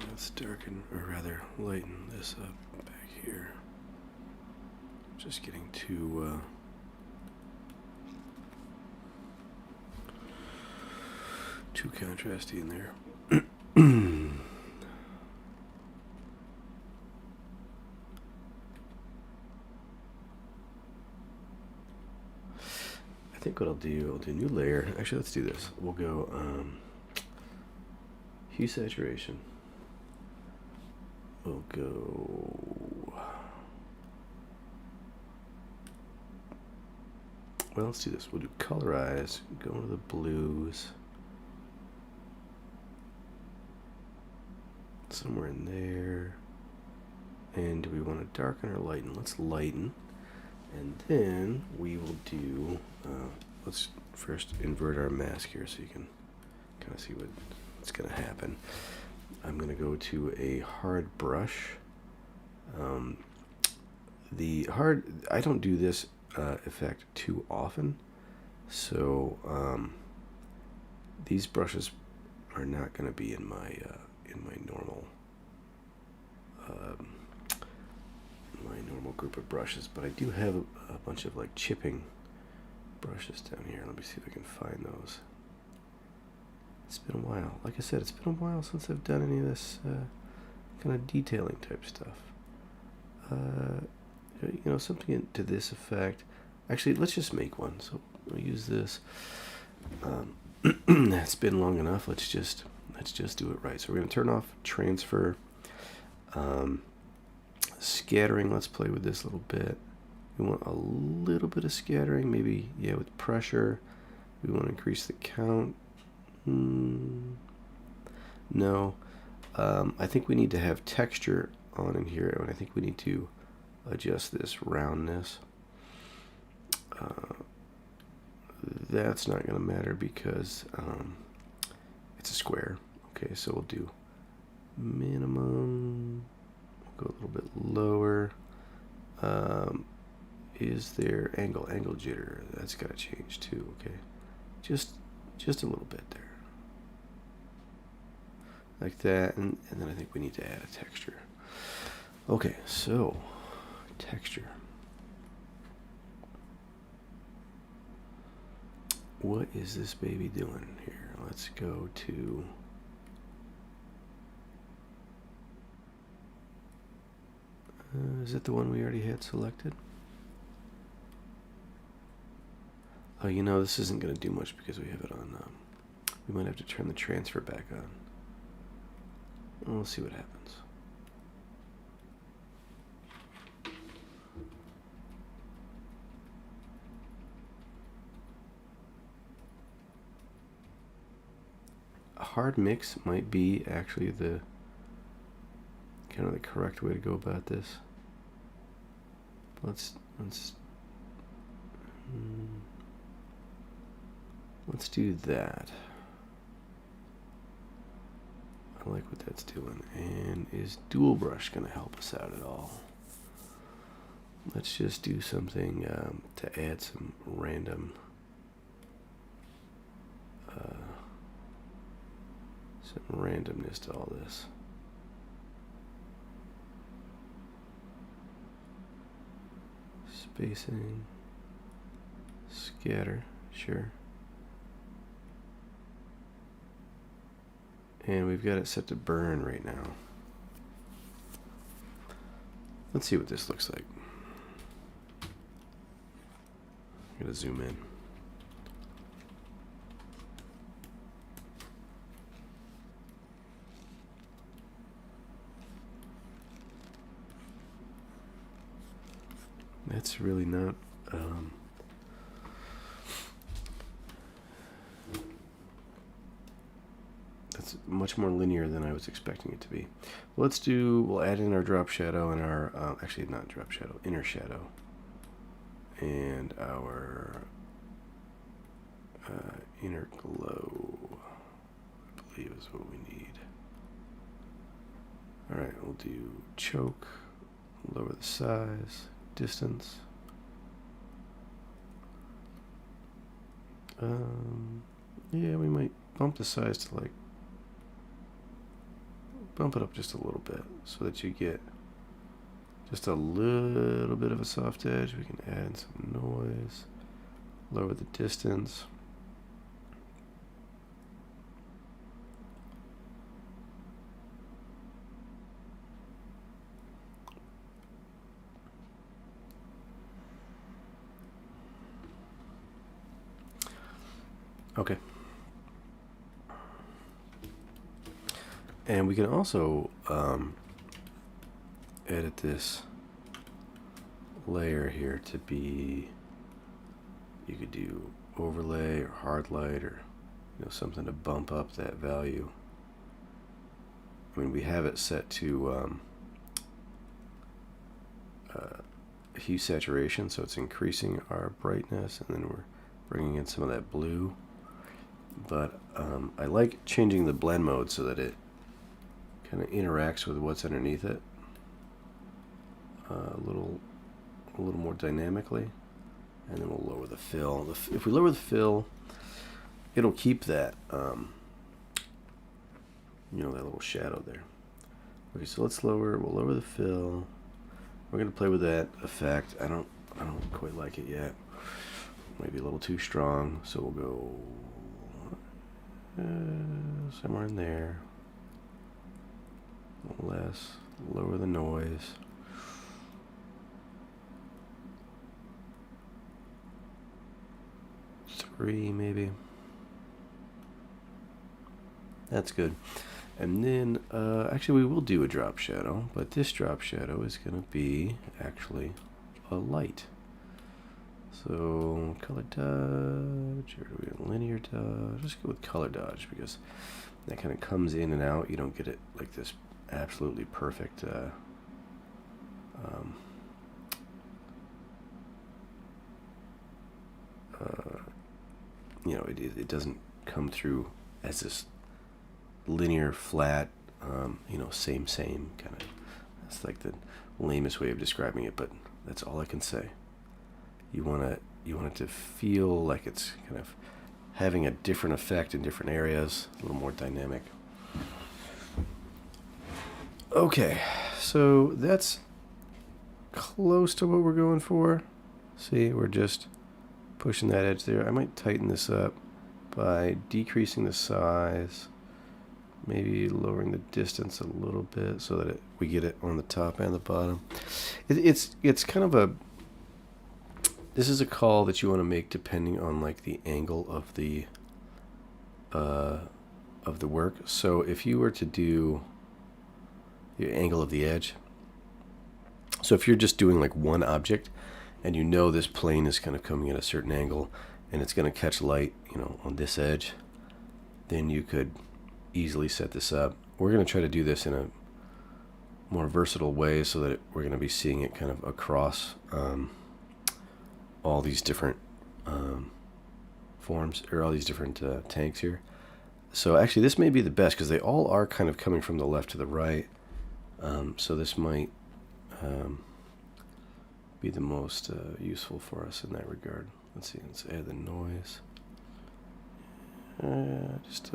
Let's darken, or rather lighten this up back here. Just getting too contrasty in there. I think what I'll do a new layer. Actually, let's do this. We'll go hue saturation. We'll go Well, let's do this. We'll do colorize, go to the blues. Somewhere in there. And do we want to darken or lighten? Let's lighten. And then we will do, let's first invert our mask here so you can kind of see what's going to happen. I'm going to go to a hard brush. I don't do this effect too often, so these brushes are not going to be in my normal group of brushes, but I do have a bunch of like chipping brushes down here. Let me see if I can find those. It's been a while. Like I said, it's been a while since I've done any of this kind of detailing type stuff. Something to this effect. Actually, let's just make one. So we'll use this. It's been long enough. Let's just do it right. So we're going to turn off transfer. Scattering, let's play with this a little bit. We want a little bit of scattering, maybe, yeah, with pressure. We want to increase the count. No. I think we need to have texture on in here, and I think we need to adjust this roundness. That's not going to matter because it's a square. Okay, so we'll do minimum. We'll go a little bit lower. Is there angle jitter? That's got to change too. Okay, just a little bit there, like that, and then I think we need to add a texture. Okay, so texture. What is this baby doing here? Let's go to is it the one we already had selected? Oh, this isn't going to do much because we have it on. We might have to turn the transfer back on. We'll see what happens. A hard mix might be actually the kind of the correct way to go about this. Let's do that. I like what that's doing. And is dual brush going to help us out at all? Let's just do something to add some randomness to all this. Spacing, scatter, sure. And we've got it set to burn right now. Let's see what this looks like. I'm gonna zoom in. That's really not that's much more linear than I was expecting it to be. We'll add in our drop shadow and our actually not drop shadow, inner shadow, and our inner glow, I believe is what we need. Alright, we'll do choke, lower the size, distance. Yeah, we might bump the size to bump it up just a little bit so that you get just a little bit of a soft edge. We can add some noise, lower the distance. Okay. And we can also edit this layer here to be you could do overlay or hard light, or something to bump up that value. I mean, we have it set to hue saturation, so it's increasing our brightness, and then we're bringing in some of that blue. But I like changing the blend mode so that it kind of interacts with what's underneath it a little more dynamically. And then we'll lower the fill. If we lower the fill, it'll keep that that little shadow there. Okay, so we'll lower the fill. We're gonna play with that effect. I don't quite like it yet. Maybe a little too strong, so we'll go somewhere in there. A little less. Lower the noise. Three, maybe. That's good. And then, actually, we will do a drop shadow, but this drop shadow is going to be actually a light. So, color dodge, or do we have linear dodge? Let's go with color dodge, because that kind of comes in and out. You don't get it like this absolutely perfect it doesn't come through as this linear, flat, same kind of. That's like the lamest way of describing it, but that's all I can say. You want it to feel like it's kind of having a different effect in different areas, a little more dynamic. Okay, so that's close to what we're going for. See, we're just pushing that edge there. I might tighten this up by decreasing the size, maybe lowering the distance a little bit so that we get it on the top and the bottom. It's kind of this is a call that you want to make depending on like the angle of the work. So if you were to do the angle of the edge, so if you're just doing like one object and this plane is kind of coming at a certain angle and it's going to catch light, on this edge, then you could easily set this up. We're going to try to do this in a more versatile way so that we're going to be seeing it kind of across all these different forms, or all these different tanks here. So actually this may be the best because they all are kind of coming from the left to the right. So this might be the most useful for us in that regard. Let's see, let's add the noise. Just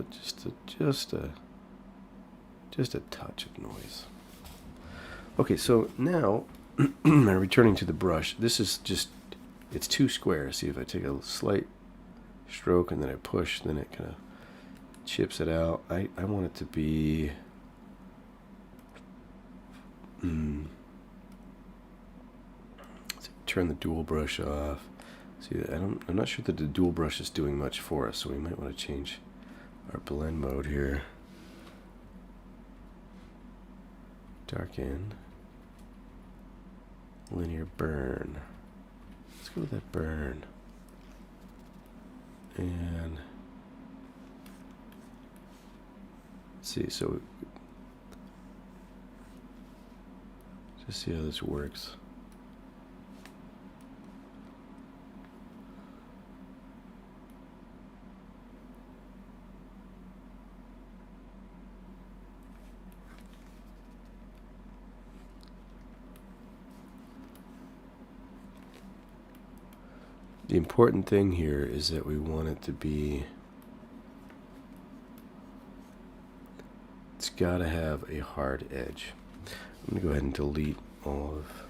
a touch of noise. Okay, so now returning to the brush, this is just, it's too square. See, if I take a slight stroke and then I push, then it kind of chips it out. I want it to be turn the dual brush off. See, I'm not sure that the dual brush is doing much for us, so we might want to change our blend mode here. Darken. Linear burn. Let's go with that burn. And let's see, so just see how this works. The important thing here is that we want it to be, it's got to have a hard edge. I'm going to go ahead and delete all of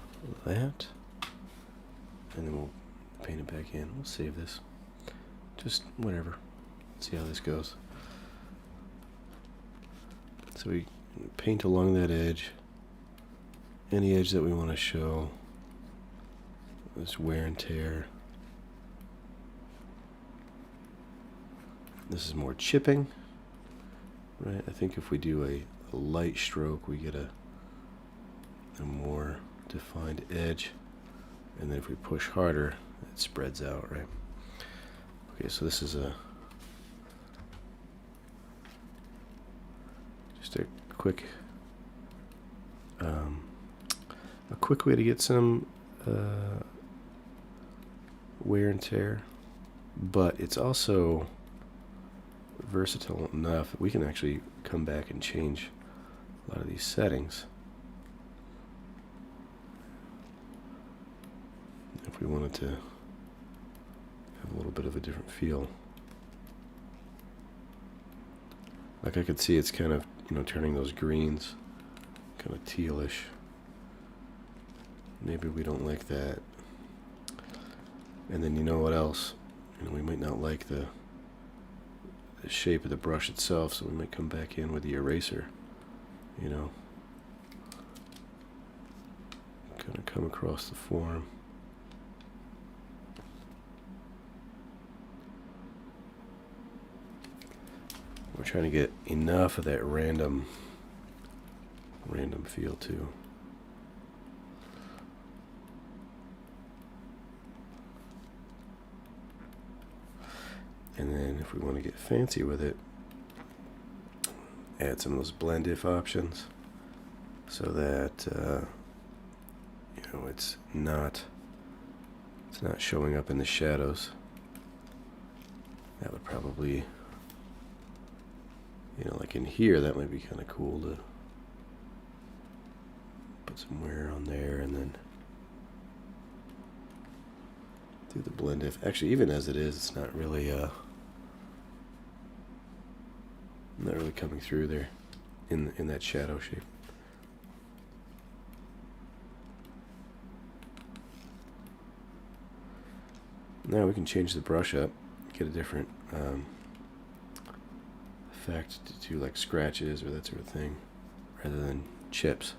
that, and then we'll paint it back in. We'll save this. Just whatever. See how this goes. So we paint along that edge, any edge that we want to show, this wear and tear. This is more chipping, right? I think if we do a light stroke, we get a more defined edge. And then if we push harder, it spreads out, right? Okay, so this is just a quick way to get some wear and tear, but it's also versatile enough that we can actually come back and change a lot of these settings if we wanted to have a little bit of a different feel. Like I could see it's kind of, turning those greens kind of tealish. Maybe we don't like that. And then you know what else? We might not like the shape of the brush itself, so we might come back in with the eraser, kind of come across the form. We're trying to get enough of that random feel too. And then if we want to get fancy with it, add some of those blend if options so that it's not showing up in the shadows. That would probably, like in here, that might be kind of cool to put some wear on there and then do the blend if. Actually, even as it is, it's not really coming through there in that shadow shape. Now we can change the brush up, get a different effect to do like scratches or that sort of thing, rather than chips.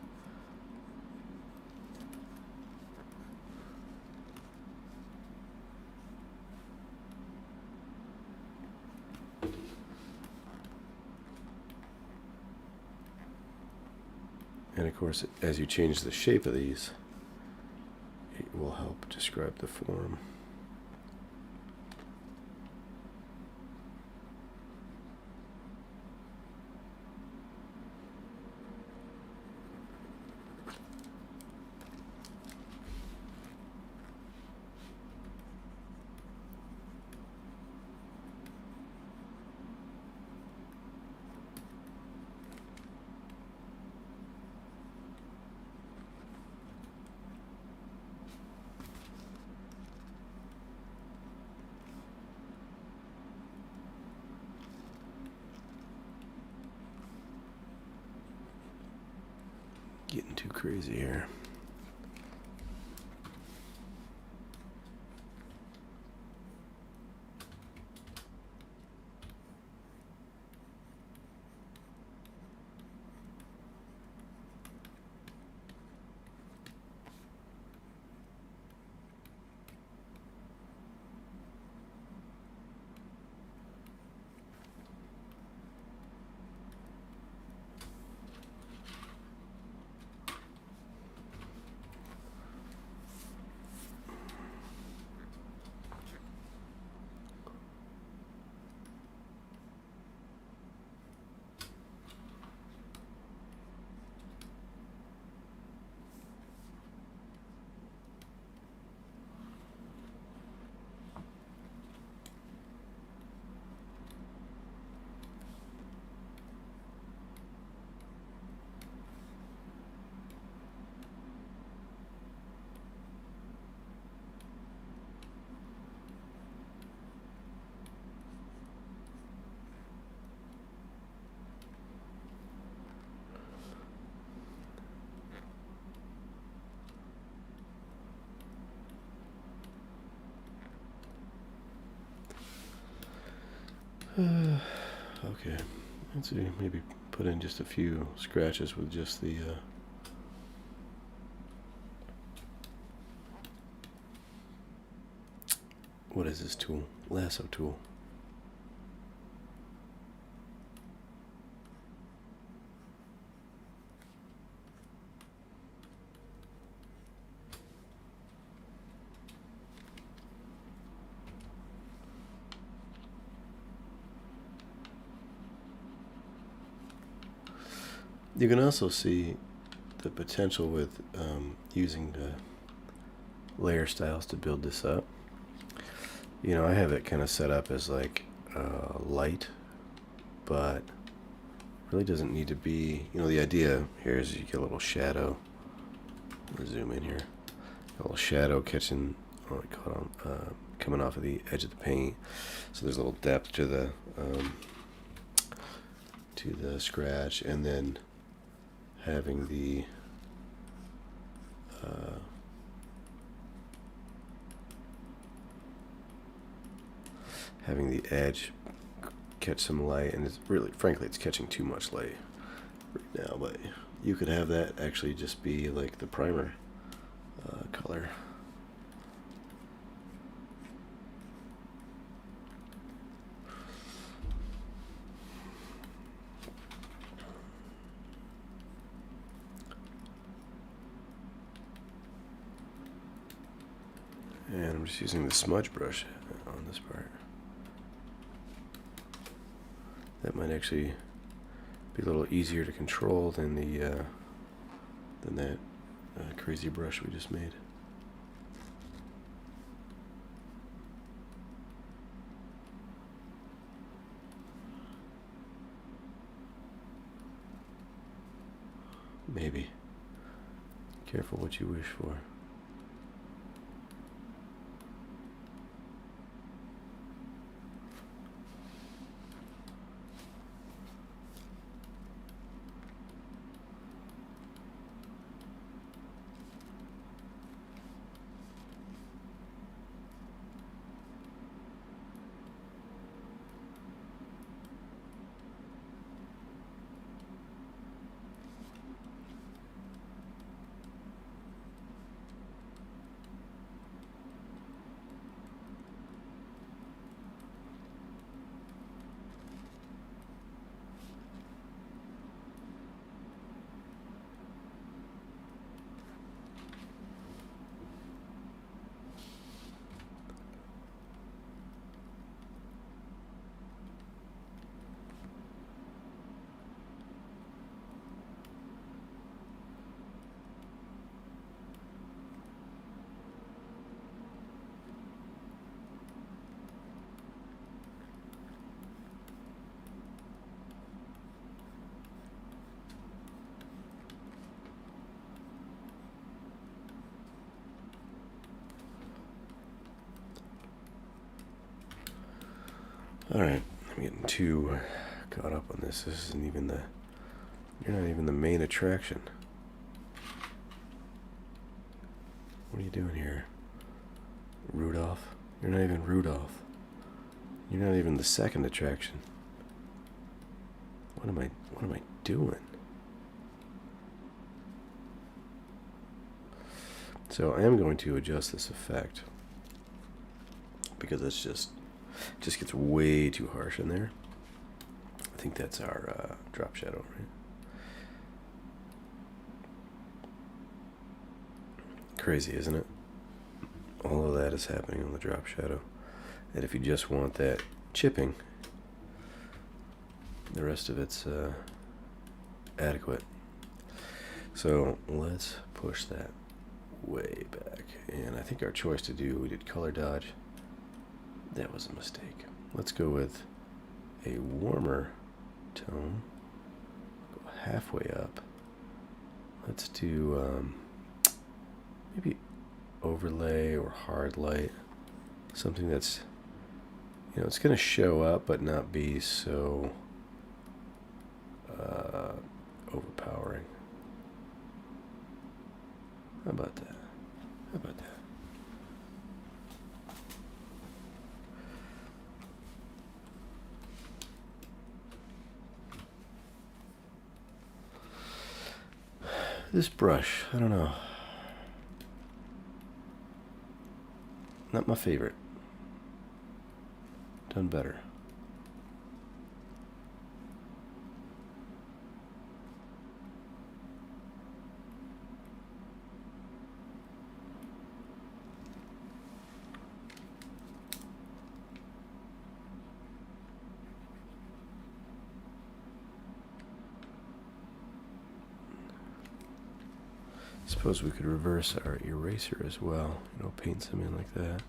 And of course, as you change the shape of these, it will help describe the form. Getting too crazy here. Okay, let's see, maybe put in just a few scratches with just the what is this tool? Lasso tool. You can also see the potential with using layer styles to build this up. You know, I have it kind of set up as like light, but really doesn't need to be. You know, the idea here is you get a little shadow. I'll zoom in here. A little shadow catching, coming off of the edge of the paint. So there's a little depth to the scratch, and then having the edge catch some light, and it's really, frankly, it's catching too much light right now, but you could have that actually just be like the primer color. And I'm just using the smudge brush on this part. That might actually be a little easier to control than that crazy brush we just made. Maybe. Careful what you wish for. Alright, I'm getting too caught up on this. This isn't even you're not even the main attraction. What are you doing here? Rudolph? You're not even Rudolph. You're not even the second attraction. What am I doing? So I am going to adjust this effect because it's just gets way too harsh in there. I think that's our drop shadow, right? Crazy, isn't it? All of that is happening on the drop shadow. And if you just want that chipping, the rest of it's adequate. So let's push that way back. And I think our choice to do, we did color dodge. That was a mistake. Let's go with a warmer tone. Go halfway up. Let's do maybe overlay or hard light. Something that's, you know, it's going to show up but not be so overpowering. How about that? How about that? This brush, I don't know. Not my favorite. Done better. Suppose we could reverse our eraser as well. You know, paint some in like that.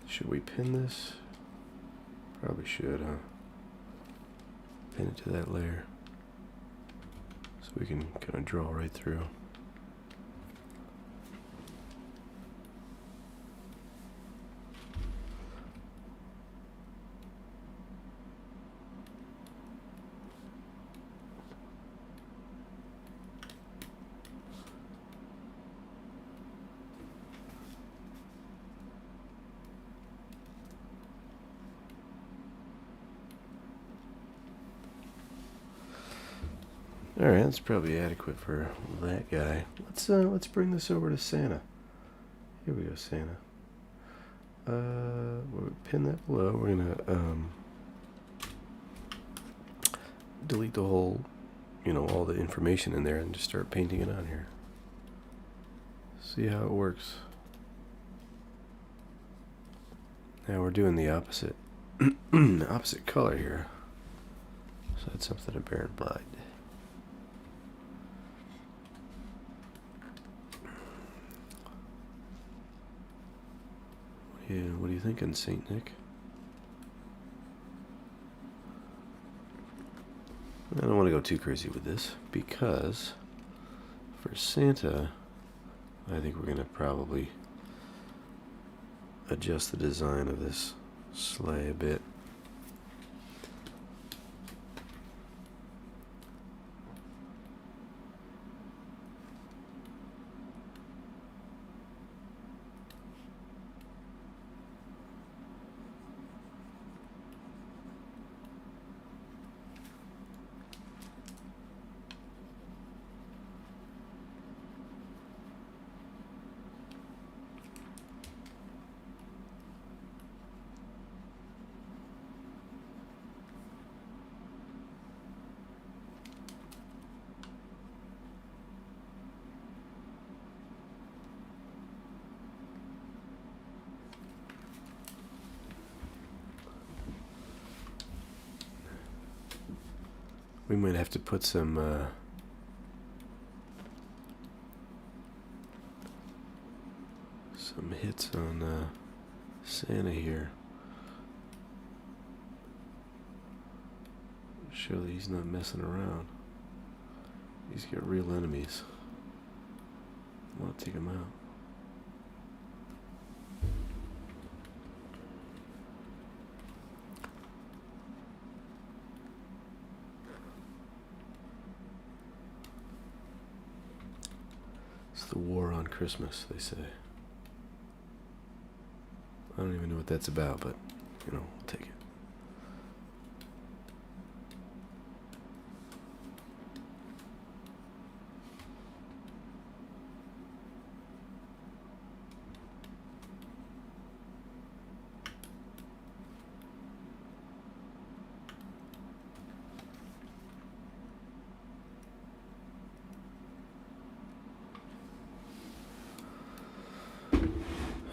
Should we pin this? Probably should, huh? Pin it to that layer so we can kind of draw right through. All right, that's probably adequate for that guy. Let's bring this over to Santa. Here we go, Santa. We'll pin that below. We're gonna delete the whole, all the information in there and just start painting it on here. See how it works. Now we're doing the opposite, opposite color here. So that's something to bear in mind. Yeah, what are you thinking, Saint Nick? I don't want to go too crazy with this because for Santa, I think we're going to probably adjust the design of this sleigh a bit. We might have to put some hits on Santa here. Show that he's not messing around. He's got real enemies. I want to take him out. It's the war on Christmas, they say. I don't even know what that's about, but, we'll take it.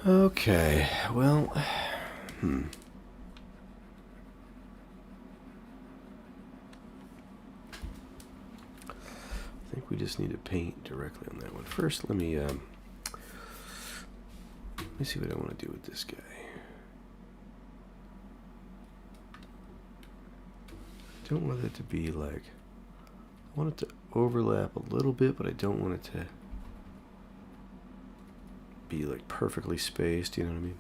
Okay, well, I think we just need to paint directly on that one. First, let me see what I want to do with this guy. don't want it to be like, I want it to overlap a little bit, but I don't want it to be like perfectly spaced, you know what I mean?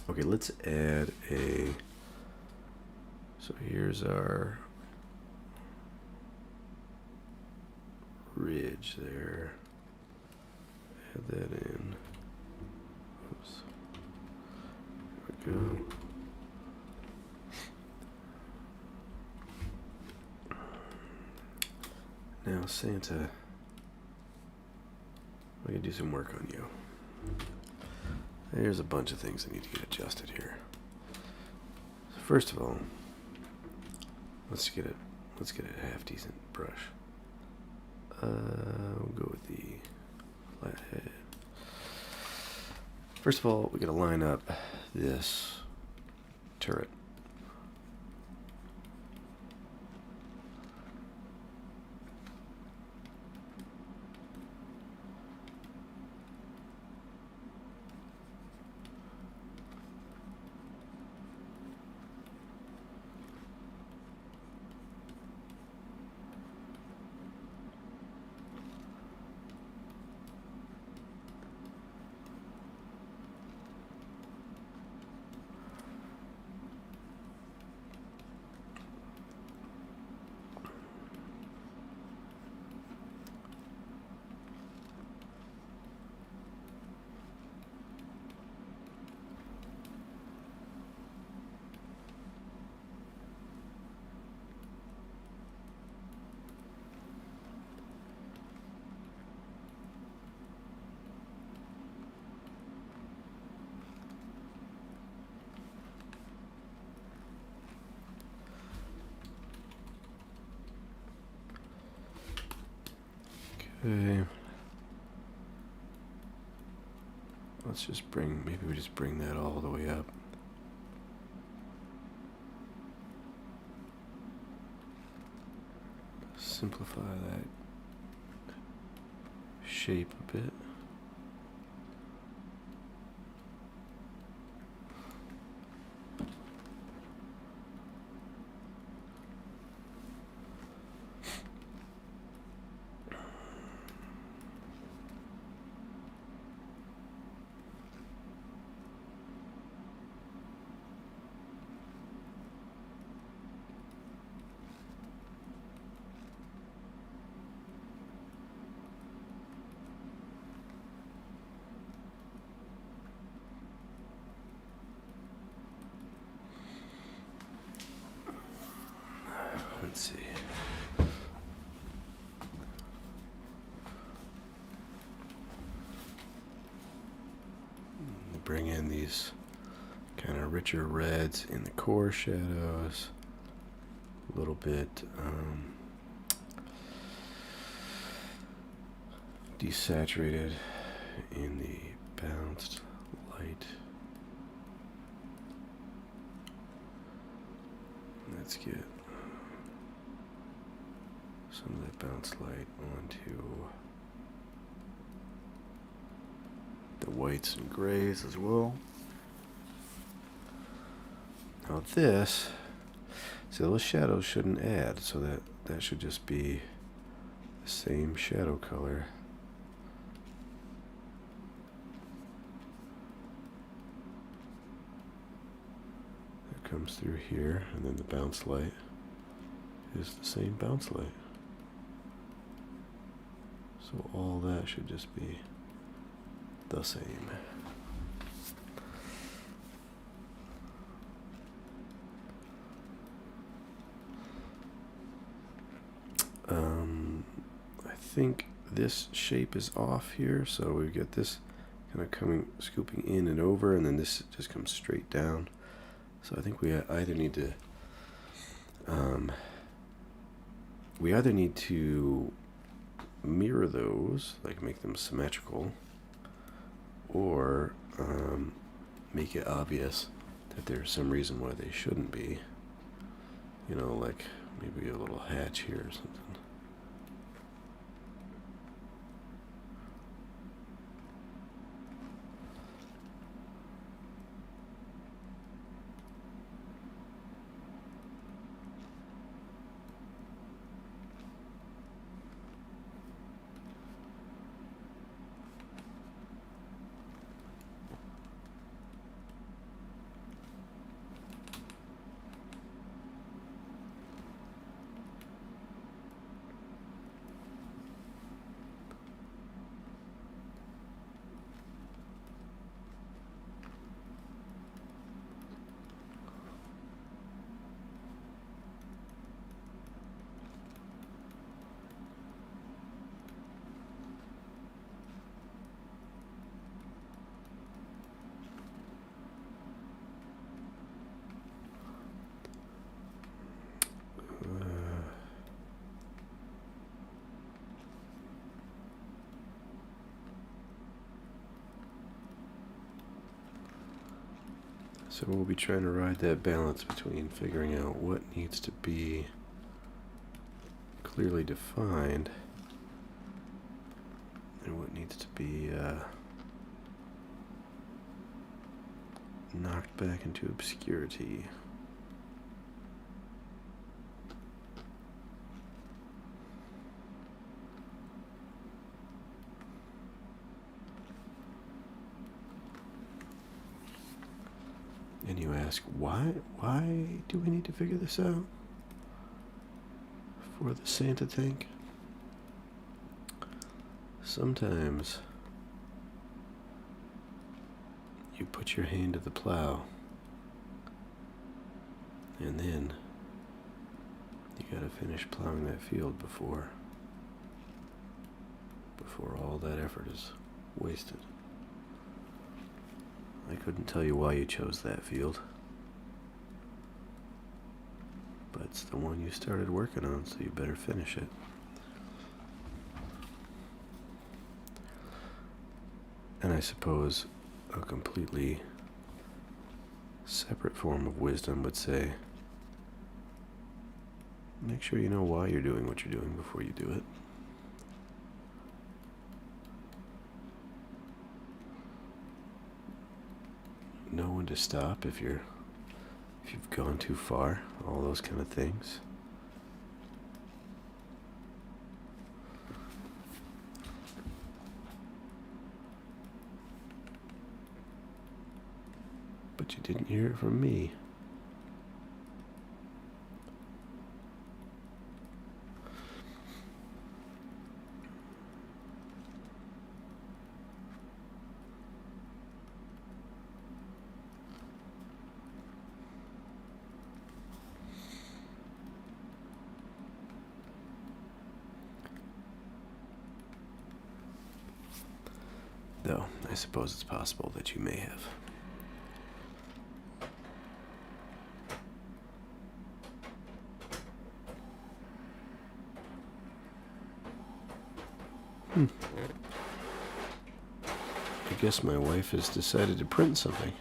Okay, let's add a, so here's our ridge there. Add that in. Oops. There we go. Now, Santa, we can do some work on you. There's a bunch of things that need to get adjusted here. So first of all, let's get a half decent brush. We'll go with the flathead. First of all, we gotta line up this turret. Okay. Let's just maybe we just bring that all the way up. Simplify that shape a bit. Let's see. Bring in these kind of richer reds in the core shadows. A little bit desaturated in the bounced light. Let's get some of that bounce light onto the whites and grays as well. Now this, see, those shadows shouldn't add, so that should just be the same shadow color. That comes through here, and then the bounce light is the same bounce light. So all that should just be the same. I think this shape is off here, so we get this kind of scooping in and over, and then this just comes straight down. So I think we either need to mirror those, like make them symmetrical, or make it obvious that there's some reason why they shouldn't be. You know, like maybe a little hatch here or something. So we'll be trying to ride that balance between figuring out what needs to be clearly defined and what needs to be knocked back into obscurity. And you ask, why do we need to figure this out for the Santa tank? Sometimes you put your hand to the plow and then you gotta finish plowing that field before all that effort is wasted. I couldn't tell you why you chose that field, but it's the one you started working on, so you better finish it. And I suppose a completely separate form of wisdom would say, make sure you know why you're doing what you're doing before you do it. Know when to stop if you've gone too far, all those kind of things. But you didn't hear it from me. Though, I suppose it's possible that you may have. I guess my wife has decided to print something.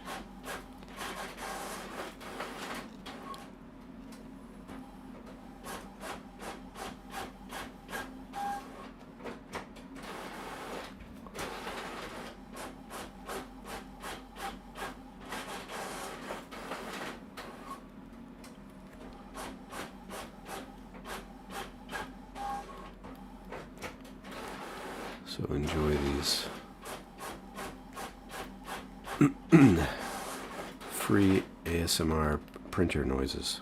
So enjoy these free ASMR printer noises.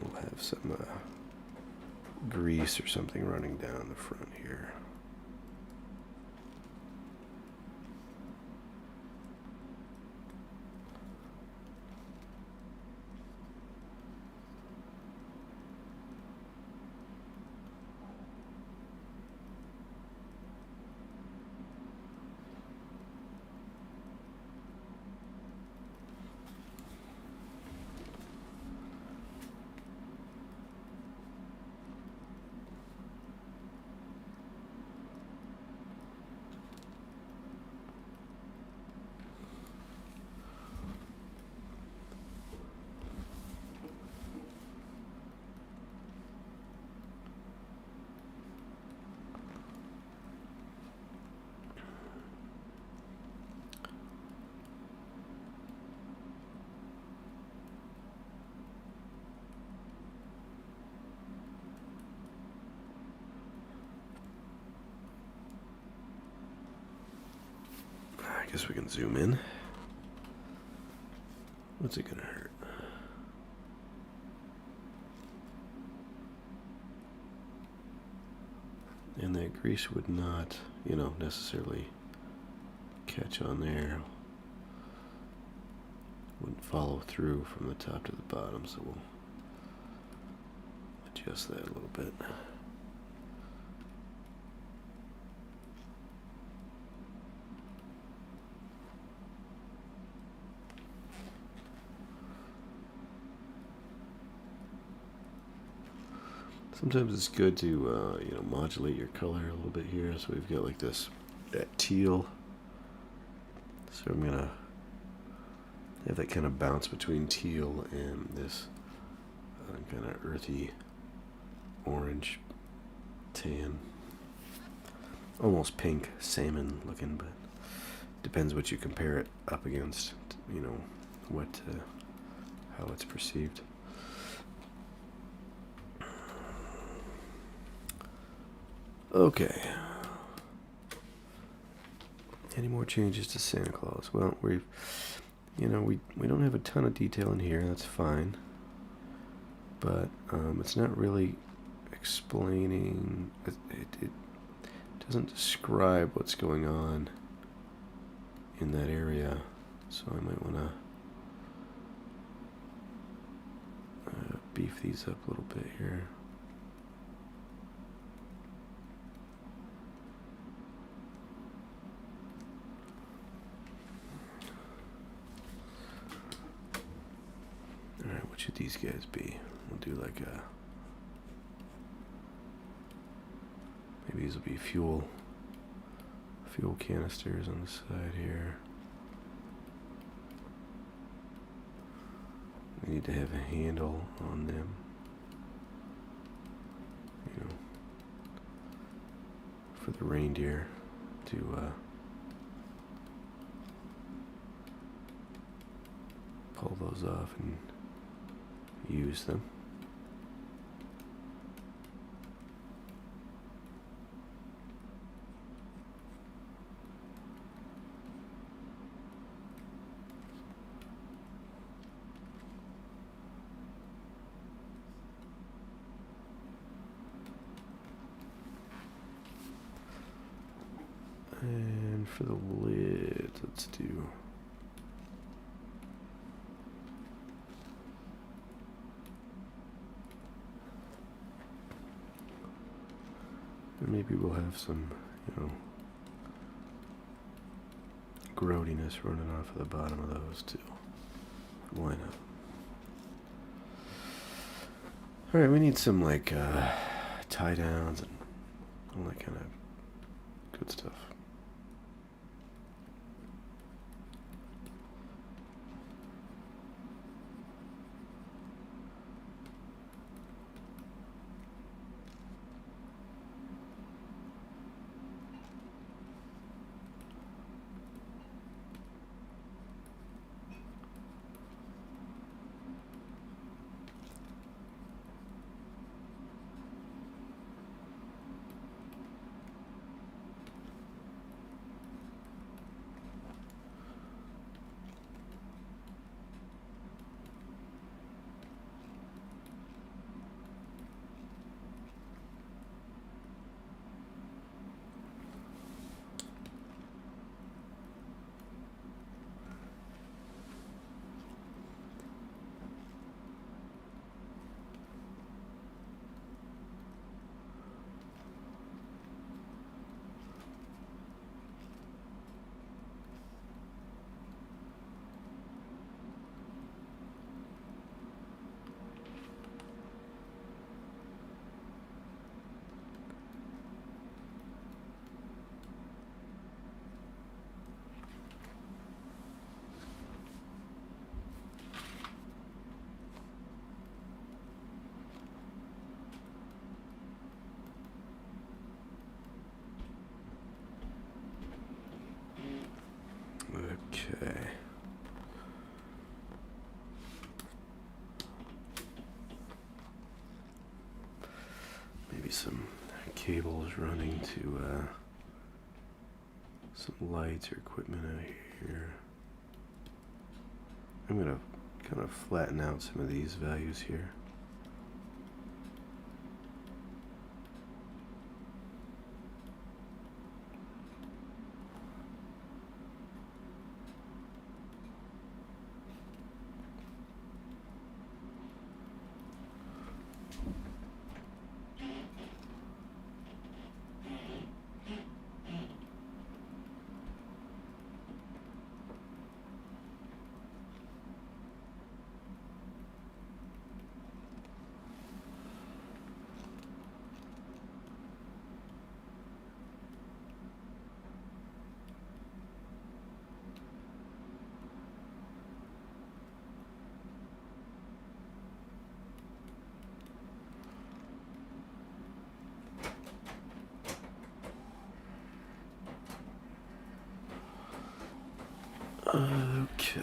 We'll have some grease or something running down the front here. I guess we can zoom in. What's it gonna hurt? And that grease would not, necessarily catch on there. Wouldn't follow through from the top to the bottom, so we'll adjust that a little bit. Sometimes it's good to modulate your color a little bit here. So we've got like that teal. So I'm gonna have that kind of bounce between teal and this kind of earthy orange tan, almost pink salmon looking, but depends what you compare it up against. What how it's perceived. Okay. Any more changes to Santa Claus? Well, we don't have a ton of detail in here. That's fine, but it's not really explaining. It doesn't describe what's going on in that area, so I might want to beef these up a little bit here. Alright, what should these guys be? We'll do like maybe these will be fuel canisters on the side here. We need to have a handle on them. For the reindeer to pull those off and use them. And for the lid, let's do maybe we'll have some, growtiness running off of the bottom of those too. Why not? Alright, we need some like tie downs and all that kind of good stuff. Okay. Maybe some cables running to some lights or equipment out here. I'm going to kind of flatten out some of these values here. Okay.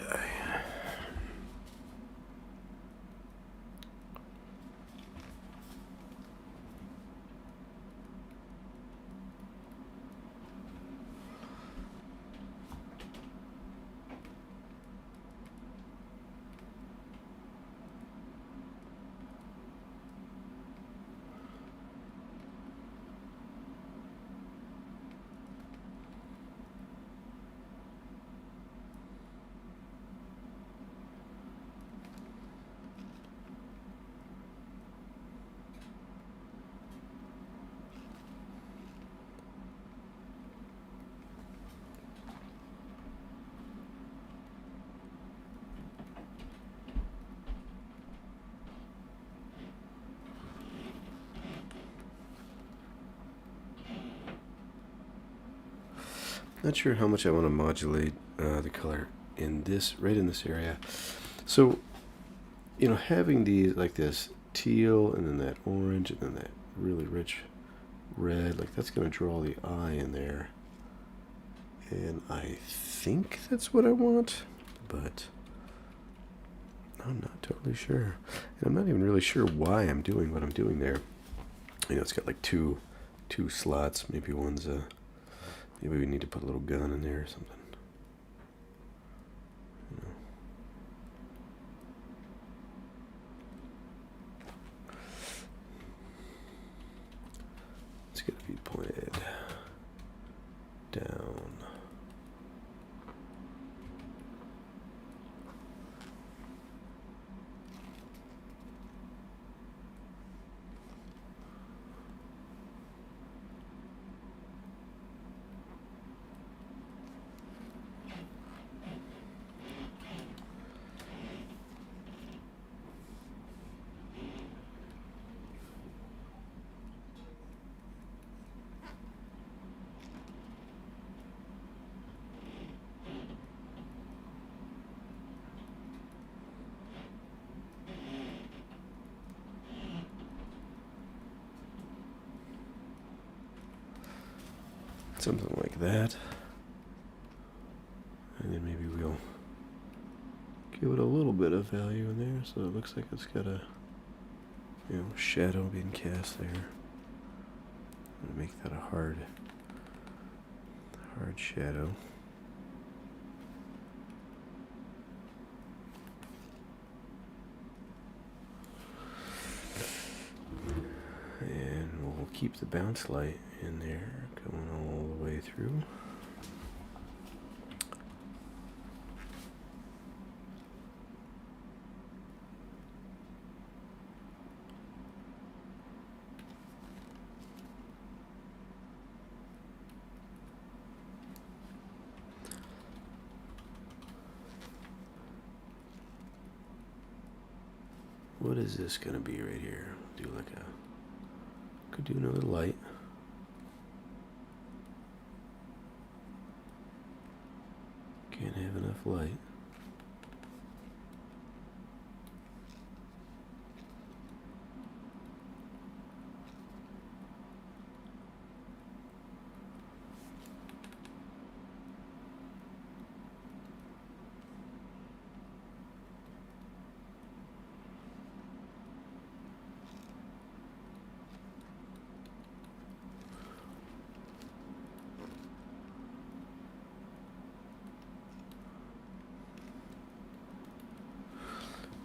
Not sure how much I want to modulate the color in this, right in this area. So, you know, having these like this teal and then that orange and then that really rich red, like that's going to draw the eye in there. And I think that's what I want, but I'm not totally sure. And I'm not even really sure why I'm doing what I'm doing there. You know, it's got like two slots. Maybe one's maybe we need to put a little gun in there or something. You know. It's gonna be pointed down. Something like that. And then maybe we'll give it a little bit of value in there so it looks like it's got a, you know, shadow being cast there. I'm gonna make that a hard shadow. And we'll keep the bounce light in there going all the way through. What is this gonna be right here? Do like a, could do another light. Can't have enough light.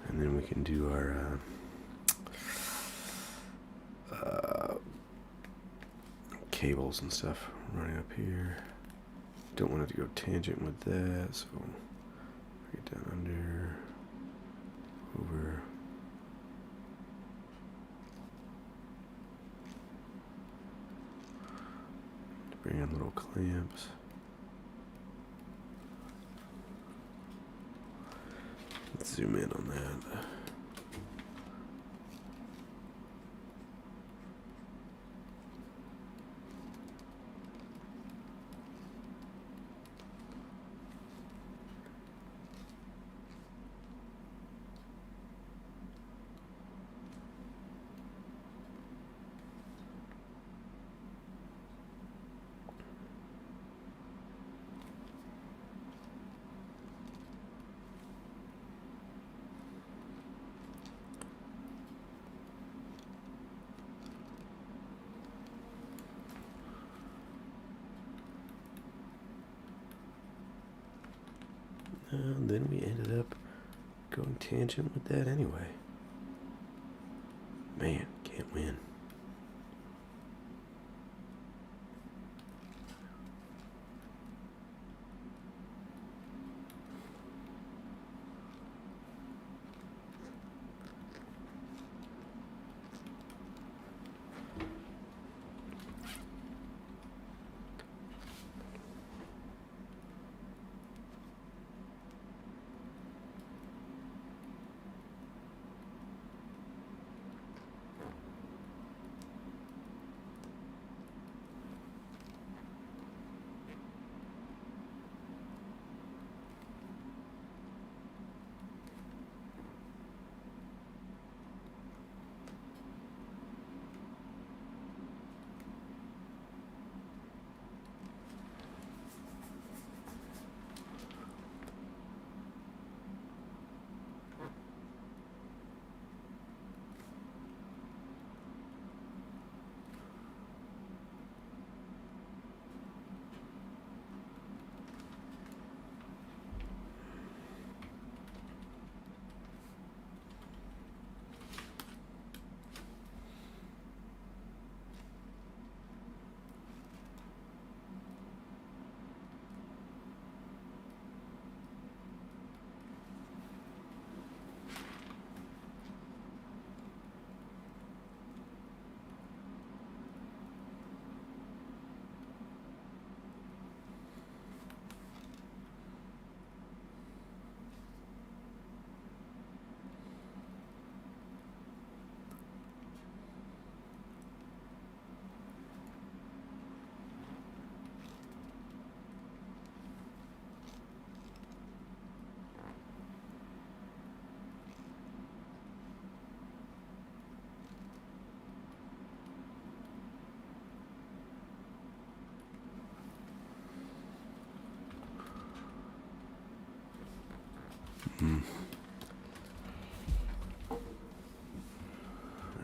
And then we can do our cables and stuff running up here. Don't want it to go tangent with that, so bring it down under, over. Bring in little clamps. Let's zoom in on that. And then we ended up going tangent with that anyway. Man, can't win.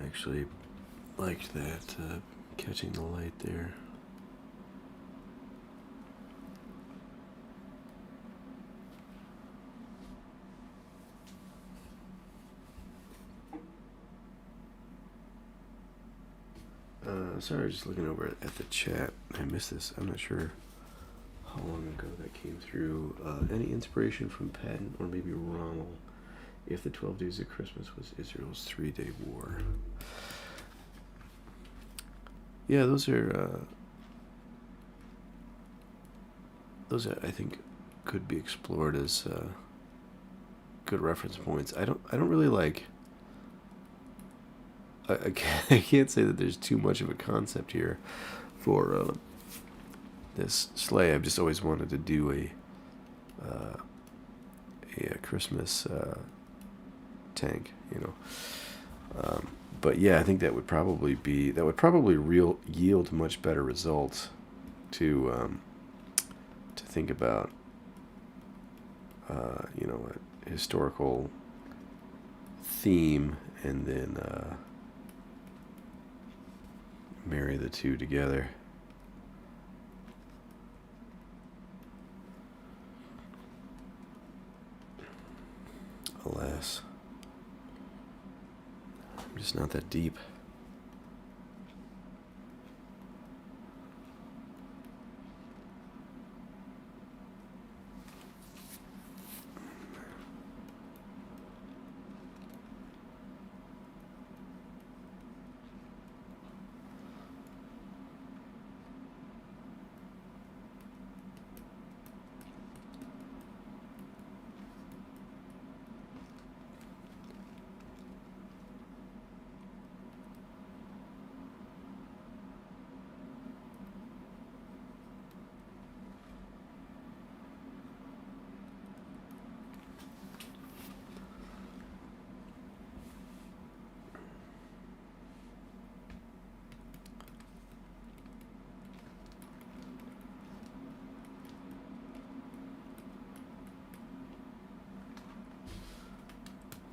I actually liked that, catching the light there. Sorry, just looking over at the chat. I missed this. I'm not sure how long ago that came through. Any inspiration from Patton or maybe Rommel if the 12 Days of Christmas was Israel's 3-day war? Yeah, those are I think could be explored as good reference points. I don't really like. I can't say that there's too much of a concept here for this sleigh. I've just always wanted to do a Christmas tank, you know. But yeah, I think that would probably yield much better results to think about, you know, a historical theme and then marry the two together. Alas, I'm just not that deep.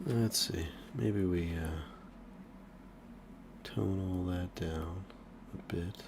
Let's see, maybe we tone all that down a bit.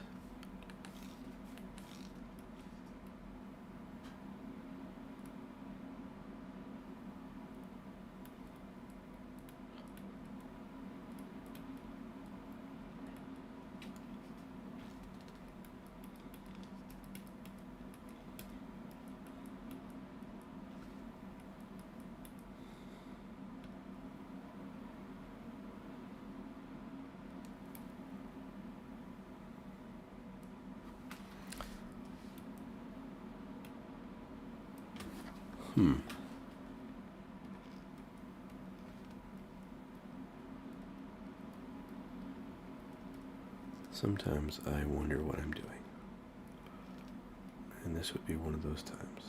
Sometimes I wonder what I'm doing. And this would be one of those times.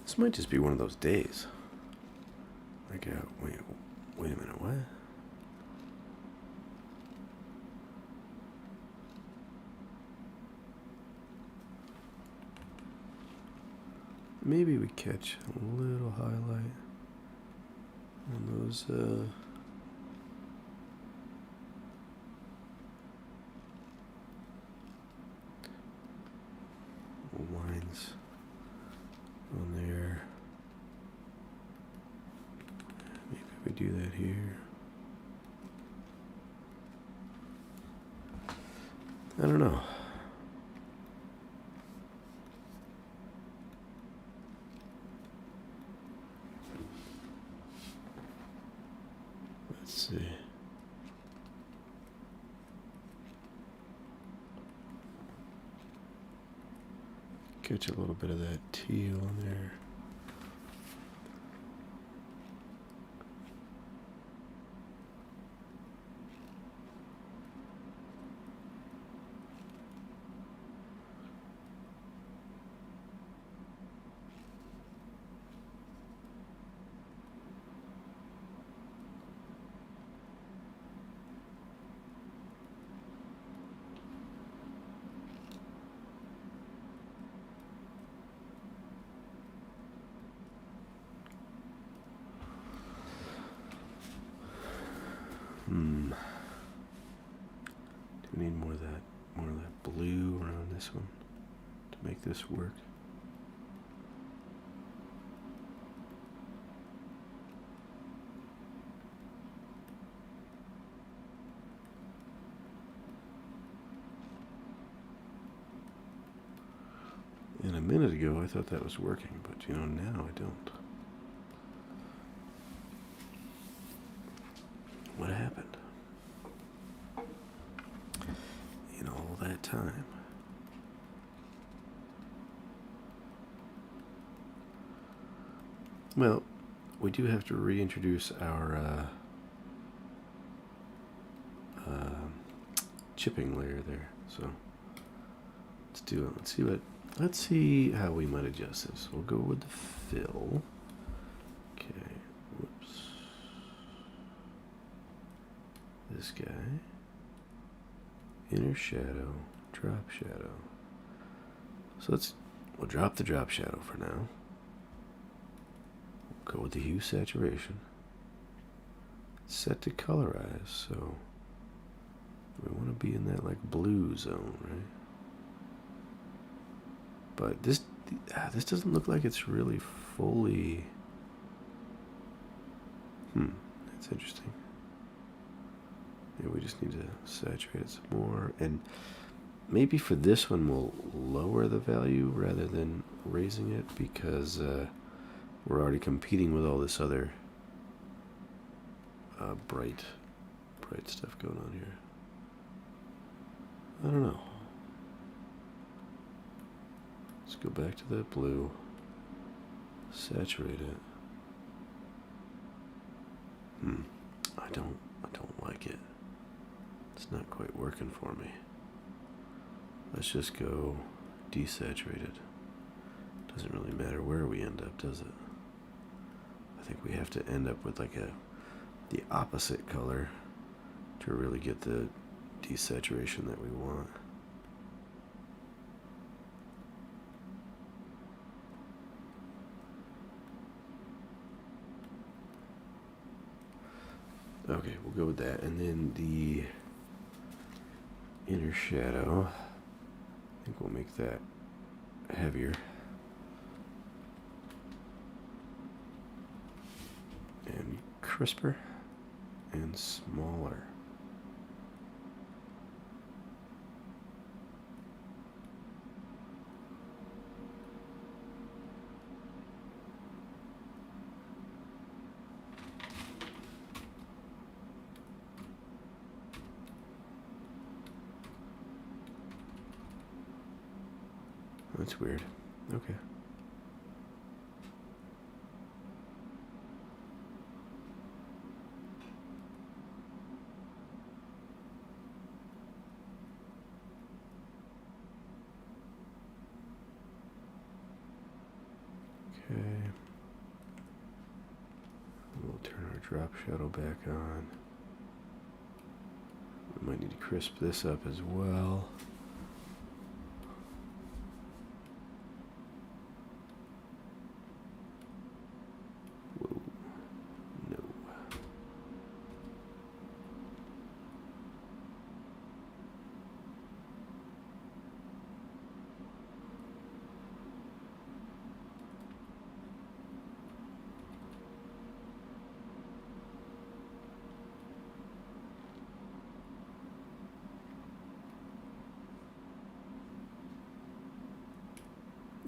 This might just be one of those days. Like, wait a minute, what? Maybe we catch a little highlight on those, lines on there. Maybe we do that here. I don't know. Let's see. Catch a little bit of that teal in there. Do we need more of that blue around this one to make this work? And a minute ago I thought that was working, but now I don't. What happened? In all that time. Well, we do have to reintroduce our chipping layer there. So let's do it. Let's see how we might adjust this. We'll go with the fill. Okay. Whoops. This guy. Inner shadow. Drop shadow. So we'll drop the drop shadow for now. We'll go with the hue saturation. Set to colorize, so we want to be in that like blue zone, right? But this doesn't look like it's really fully. That's interesting. Maybe we just need to saturate it some more, and maybe for this one we'll lower the value rather than raising it, because we're already competing with all this other bright stuff going on here. I don't know. Let's go back to that blue. Saturate it. I don't like it. It's not quite working for me. Let's just go desaturated. Doesn't really matter where we end up, does it? I think we have to end up with like the opposite color to really get the desaturation that we want. Okay, we'll go with that. And then the inner shadow, I think we'll make that heavier. And crisper and smaller. That's weird. Okay. Okay. We'll turn our drop shadow back on. We might need to crisp this up as well. Whoa. No.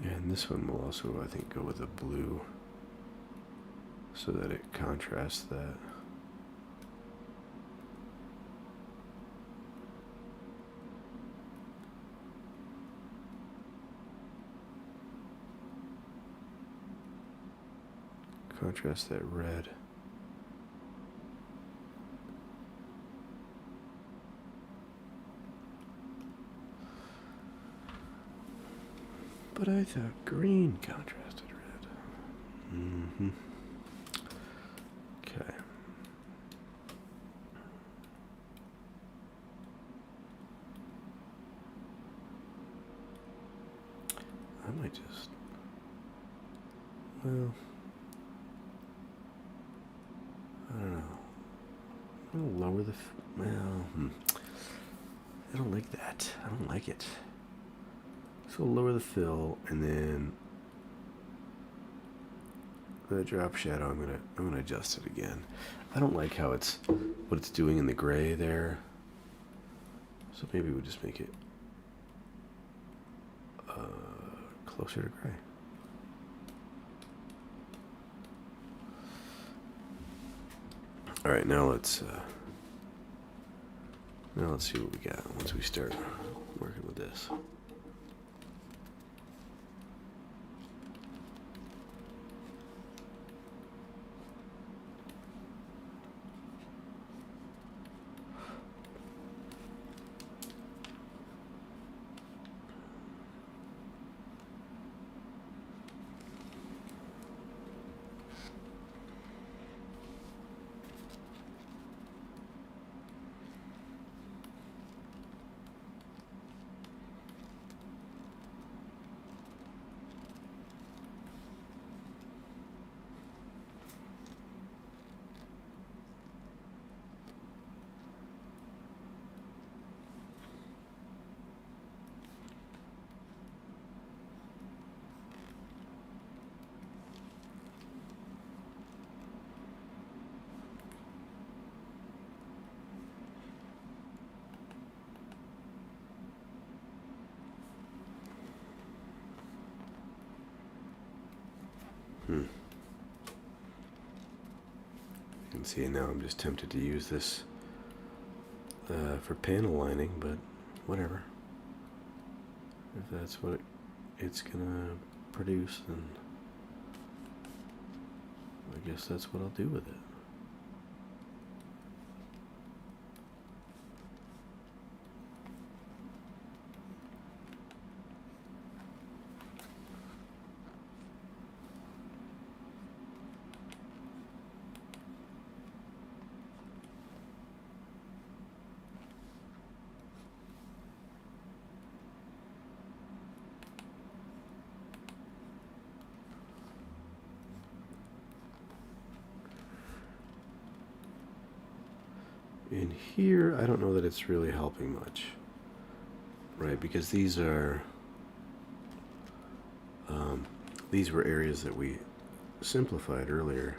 And this one will also, I think, go with a blue so that it contrasts that. Contrast that red. But I thought green contrasted red. Mm-hmm. Okay. I might just, well, I don't know. I'm gonna lower the, I don't like that. I don't like it. So lower the fill, and then the drop shadow, I'm gonna adjust it again. I don't like how what it's doing in the gray there. So maybe we'll just make it closer to gray. All right, now let's see what we got once we start working with this. You can see now I'm just tempted to use this for panel lining, but whatever. If that's what it's gonna produce, then I guess that's what I'll do with it. In here, I don't know that it's really helping much, right? Because these were areas that we simplified earlier.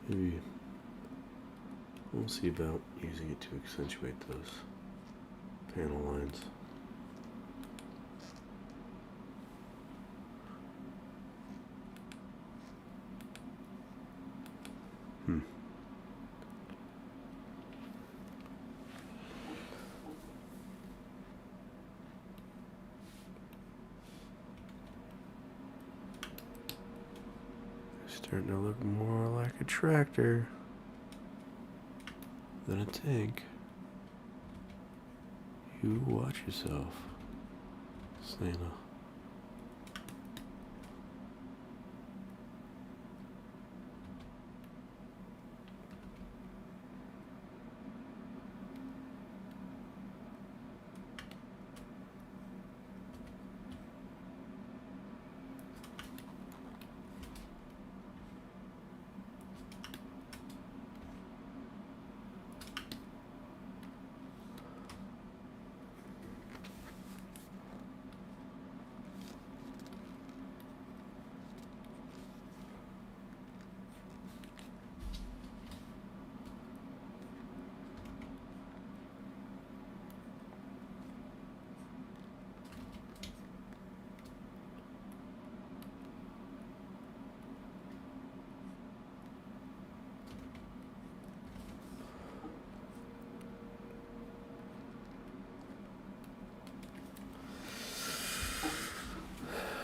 Maybe we'll see about using it to accentuate those panel lines. Starting to look more like a tractor than a tank. You watch yourself, Santa.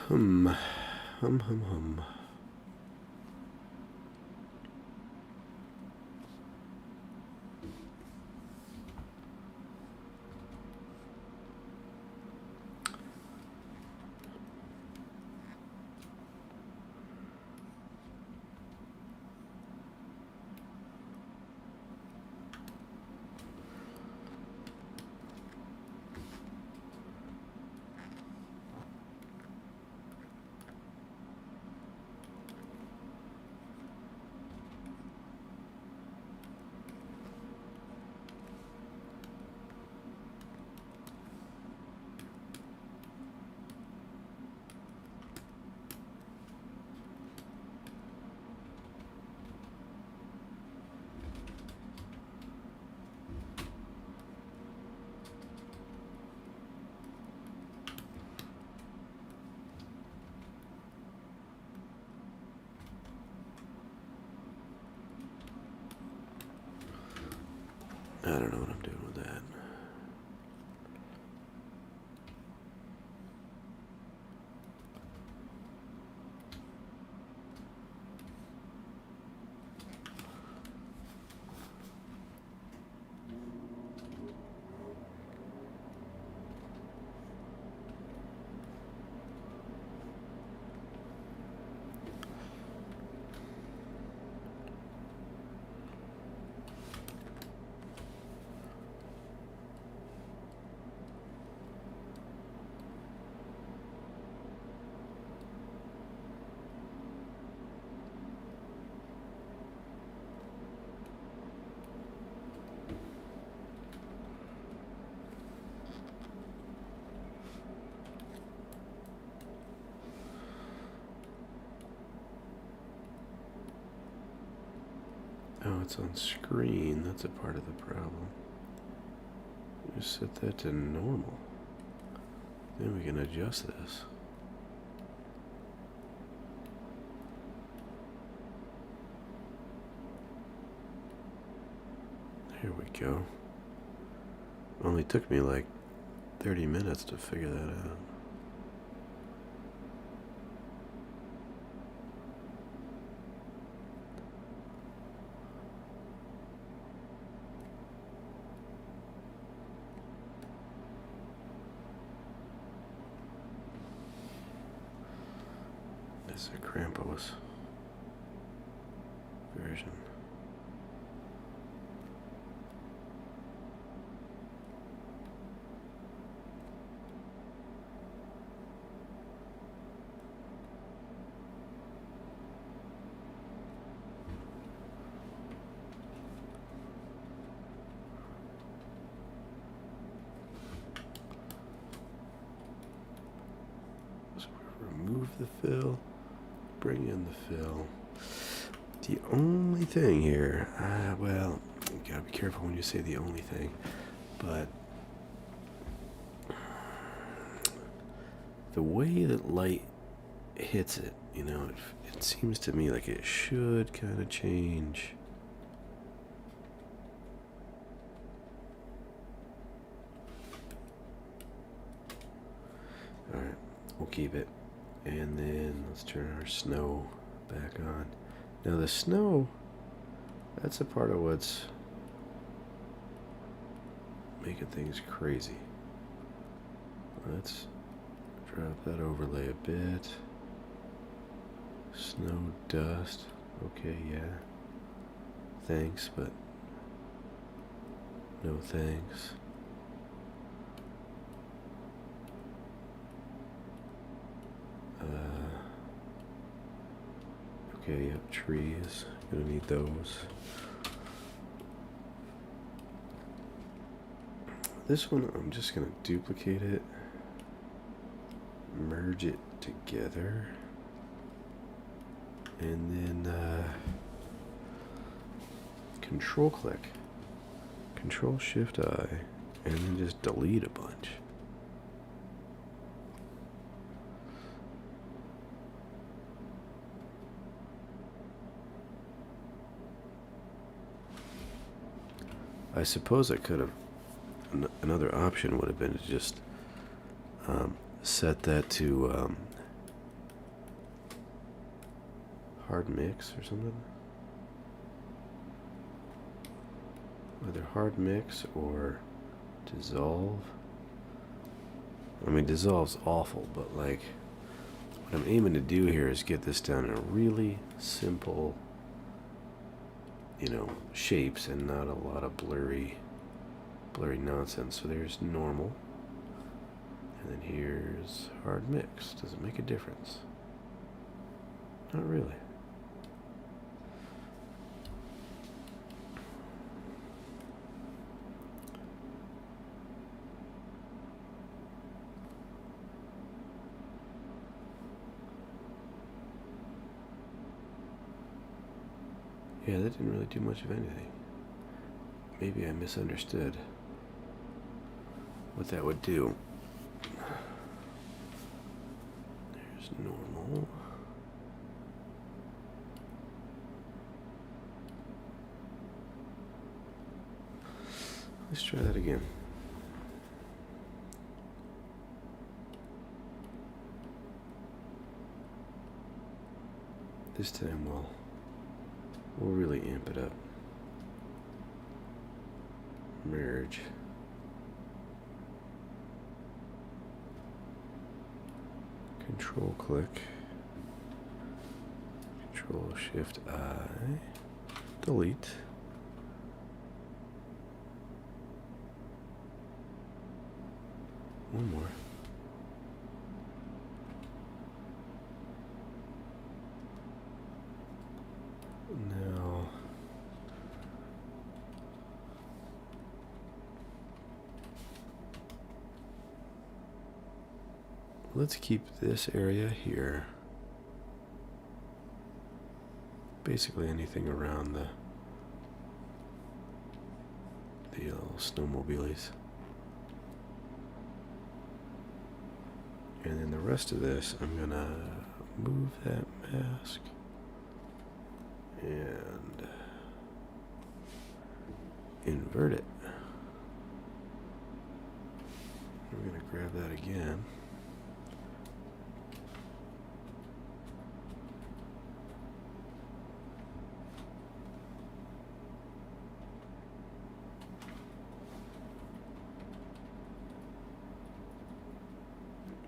Hum. I don't know what I'm doing with that. Oh, it's on screen. That's a part of the problem. Just set that to normal. Then we can adjust this. There we go. Only took me like 30 minutes to figure that out. This is a Krampus version. So we remove the fill. Bring in the fill. The only thing here, well, you gotta be careful when you say the only thing, but the way that light hits it, you know, it seems to me like it should kind of change keep it. And then let's turn our snow back on. Now the snow, that's a part of what's making things crazy. Let's drop that overlay a bit. Snow, dust. Okay, yeah. Thanks, but no thanks. Okay, yep, trees. Gonna need those. This one, I'm just gonna duplicate it, merge it together, and then control click, control shift I, and then just delete a bunch. I suppose I could have, another option would have been to just set that to hard mix or something. Either hard mix or dissolve. I mean, dissolve's awful, but like, what I'm aiming to do here is get this down in a really simple, you know, shapes and not a lot of blurry nonsense. So there's normal, and then here's hard mix. Does it make a difference? Not really. Yeah, that didn't really do much of anything. Maybe I misunderstood what that would do. There's normal. Let's try that again. This time we'll really amp it up. Merge. Control click. Control shift I. Delete. One more. Now, let's keep this area here. Basically anything around the little snowmobiles. And then the rest of this, I'm gonna move that mask and invert it. We're gonna grab that again.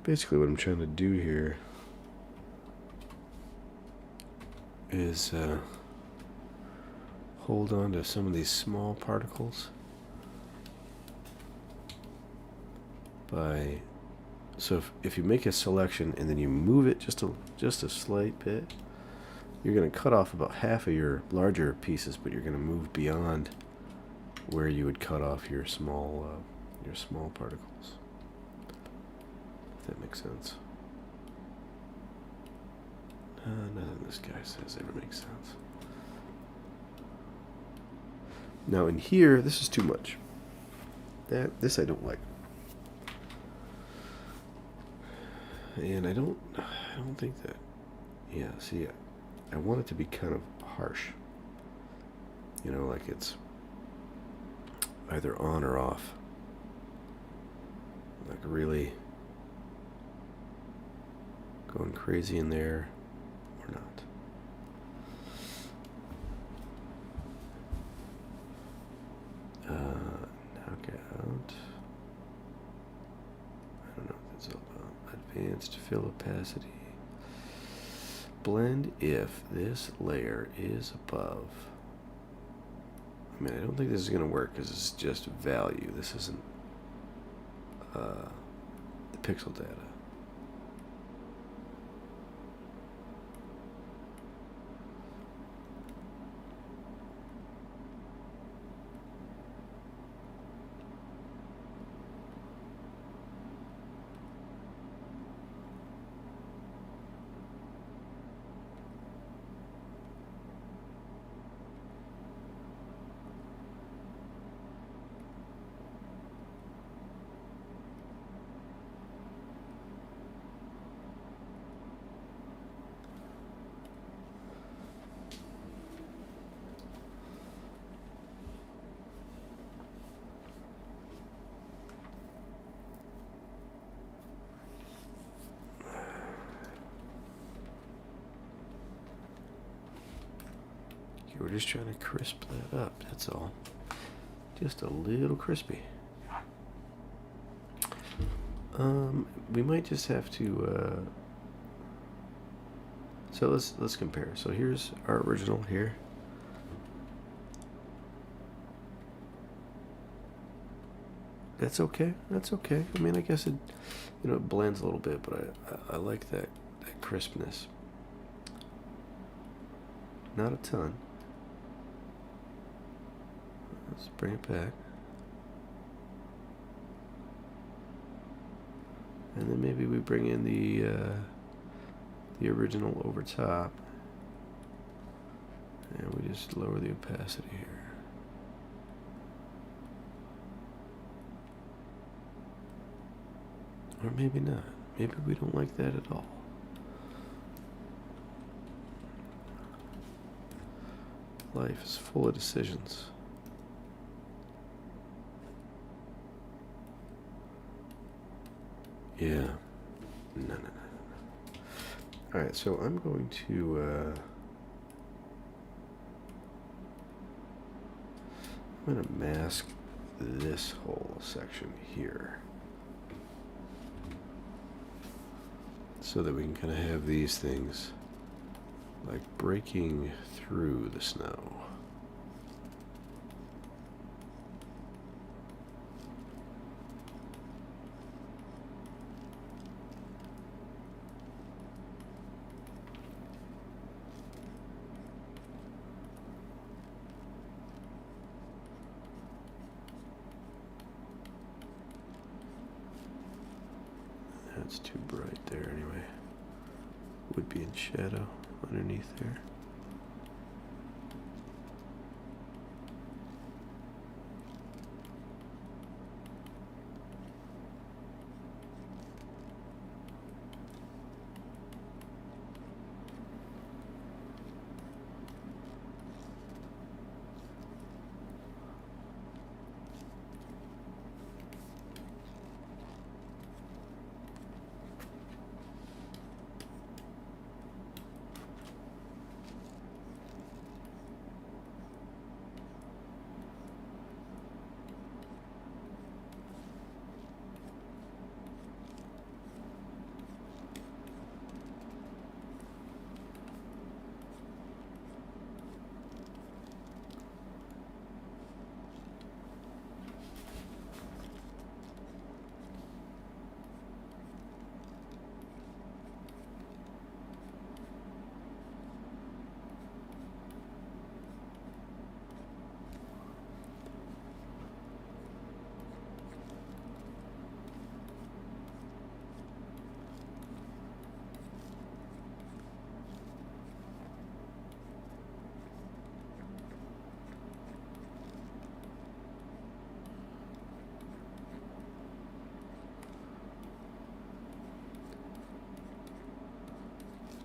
Basically what I'm trying to do here is hold on to some of these small particles by, so if you make a selection and then you move it just a slight bit, you're going to cut off about half of your larger pieces, but you're going to move beyond where you would cut off your small particles. If that makes sense. Nothing this guy says ever makes sense. Now in here, this is too much. This I don't like. And I don't think that, yeah, see, I want it to be kind of harsh. You know, like it's either on or off. Like really going crazy in there or not. Knockout. I don't know what that's all about. Advanced fill opacity. Blend if this layer is above. I mean, I don't think this is going to work because it's just value. This isn't the pixel data. We're just trying to crisp that up, that's all. Just a little crispy. We might just have to, so let's compare. So here's our original here. That's okay, that's okay. I mean, I guess it, it blends a little bit, but I like that crispness. Not a ton. Let's bring it back. And then maybe we bring in the original over top. And we just lower the opacity here. Or maybe not. Maybe we don't like that at all. Life is full of decisions. Yeah. No. Alright, so I'm going to, I'm going to mask this whole section here. So that we can kind of have these things like breaking through the snow. That's too bright there anyway. Would be in shadow underneath there.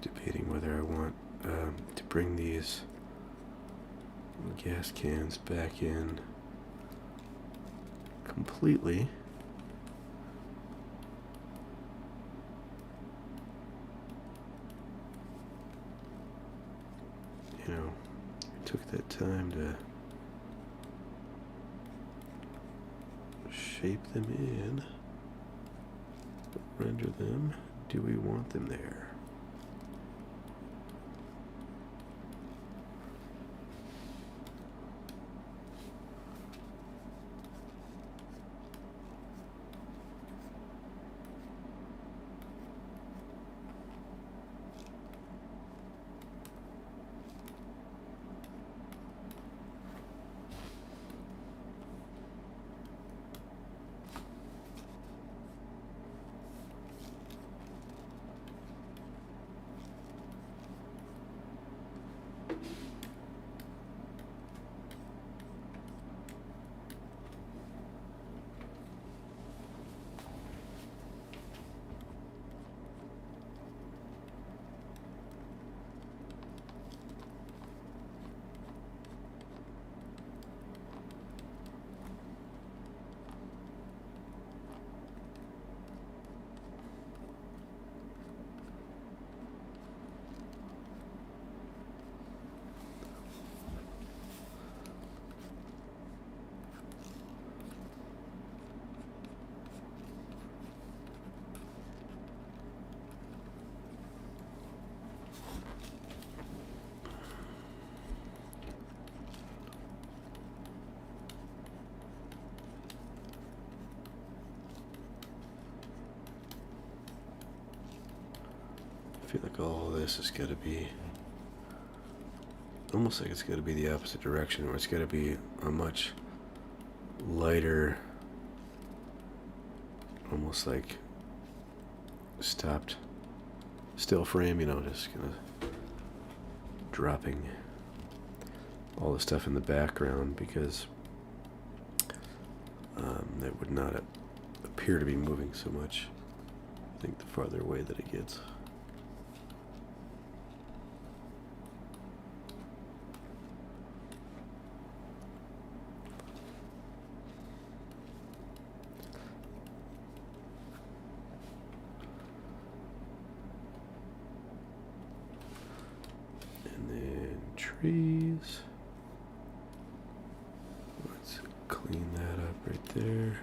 Debating whether I want to bring these gas cans back in completely. you know, took that time to shape them in, render them. Do we want them there? I feel like all this has got to be almost like it's got to be the opposite direction, or it's got to be a much lighter, almost like stopped still frame, you know, just kind of dropping all the stuff in the background, because that would not appear to be moving so much, I think, the farther away that it gets. Trees. Let's clean that up right there.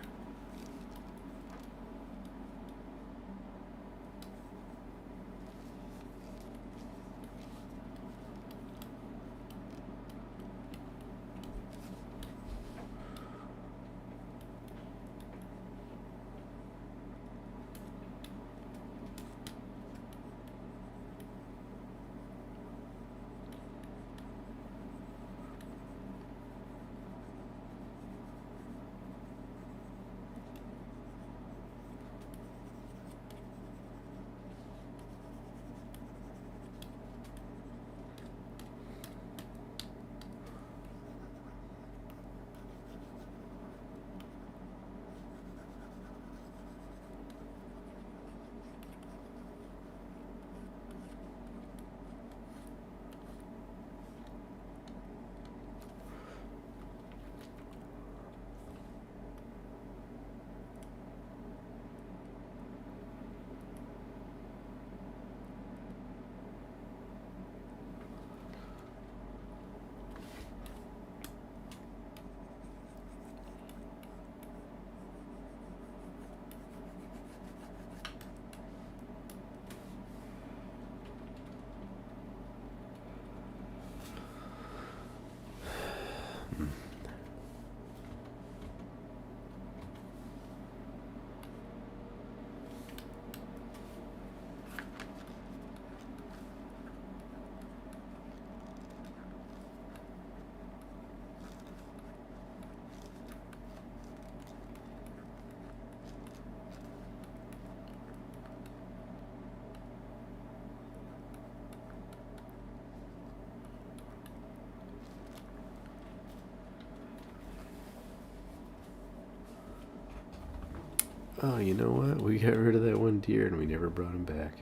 Oh, you know what? We got rid of that one deer and we never brought him back.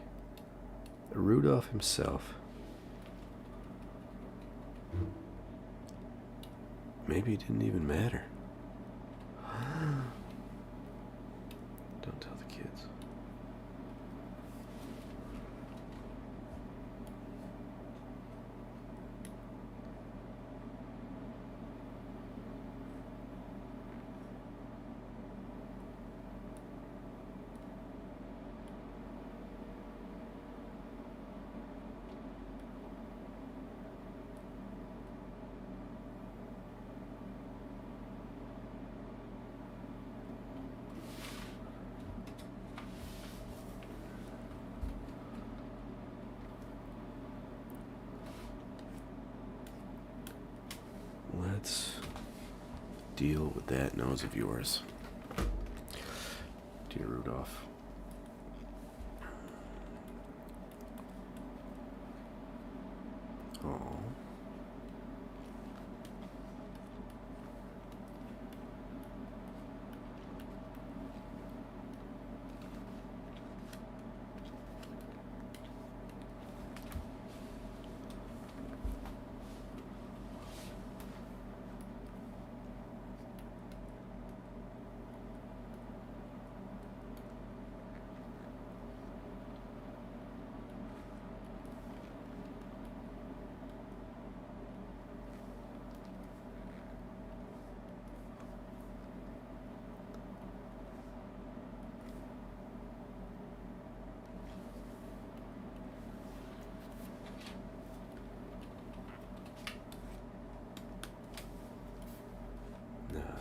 Rudolph himself. Maybe it didn't even matter. Don't tell the kids. let's deal with that nose of yours. Dear Rudolph. Oh.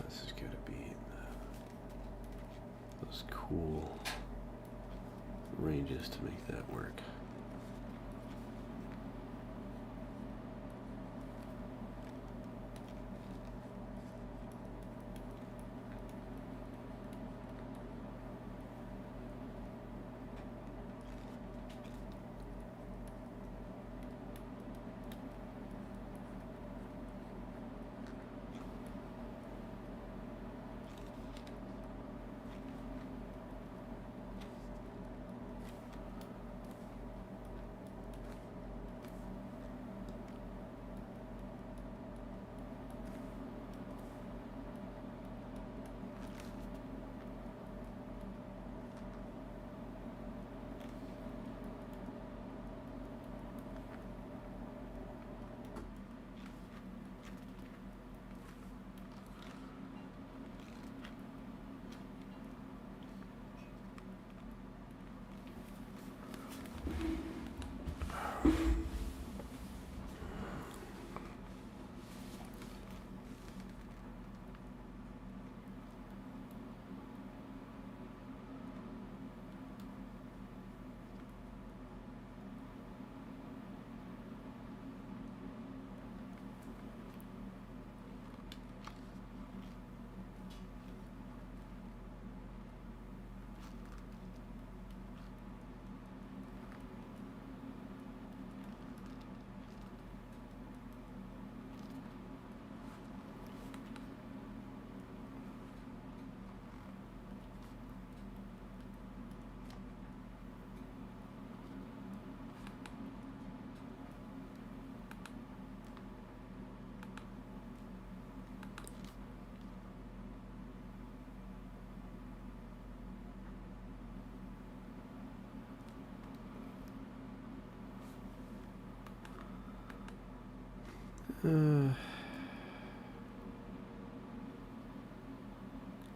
This is going to be in those cool ranges to make that work.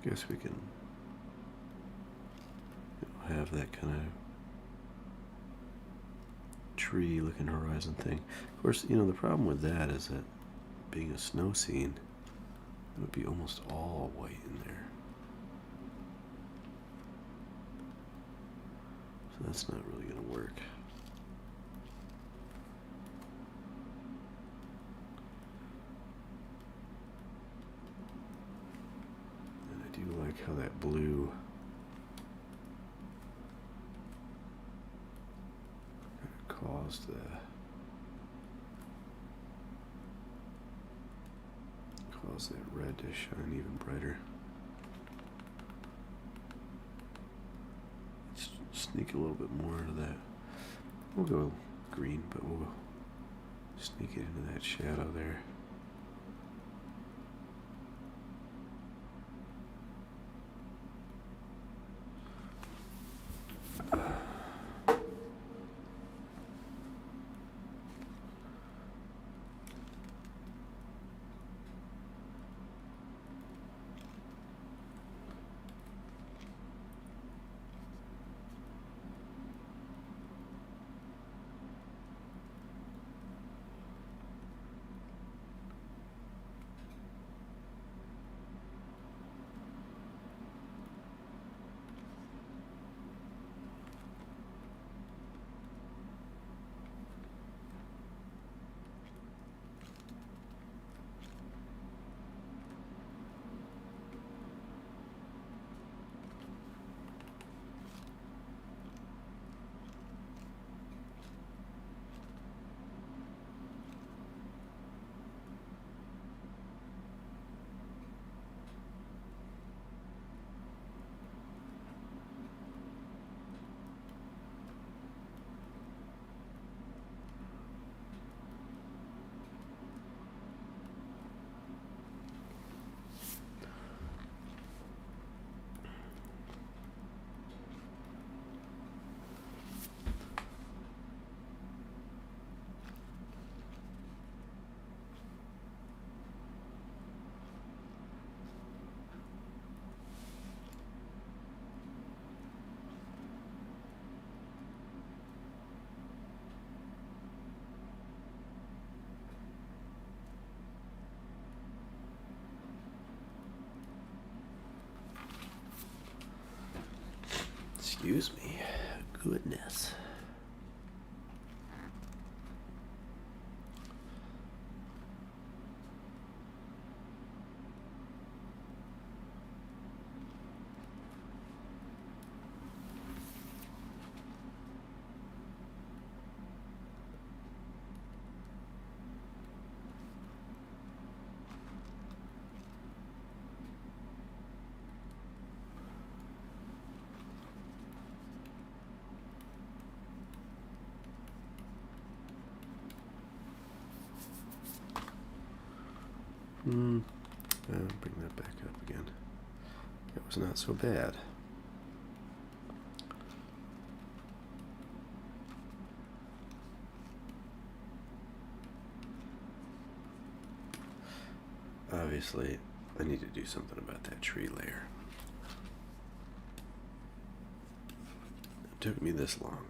Guess we can have that kind of tree looking horizon thing. Of course, the problem with that is that being a snow scene, it would be almost all white in there. So that's not really going to work. I like how that blue caused that red to shine even brighter. Let's sneak a little bit more into that. We'll go green, but we'll sneak it into that shadow there. Excuse me. Goodness. Bring that back up again. It was not so bad. Obviously, I need to do something about that tree layer. It took me this long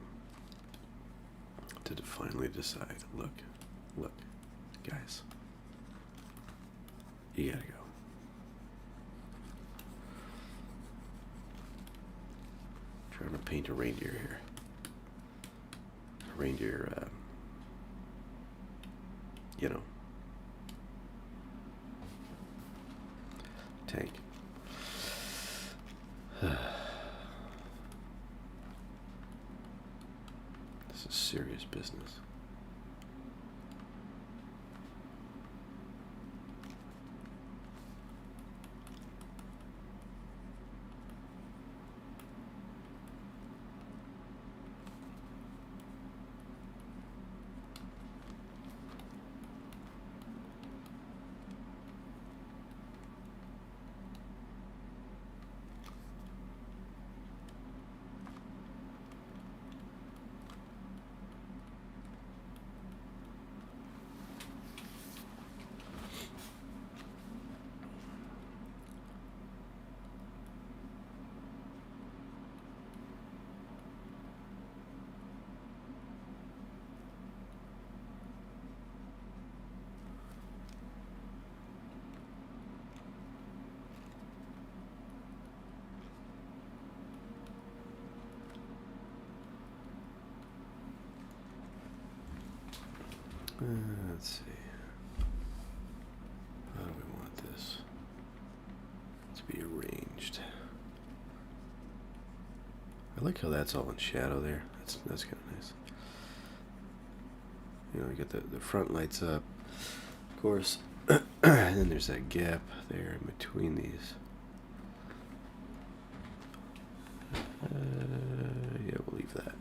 to finally decide. Look, guys. You gotta go. I'm trying to paint a reindeer here. A reindeer, tank. This is serious business. Let's see. How do we want this to be arranged? I like how that's all in shadow there. That's kind of nice. You know, you get the front lights up, of course, and then there's that gap there in between these. Yeah, we'll leave that.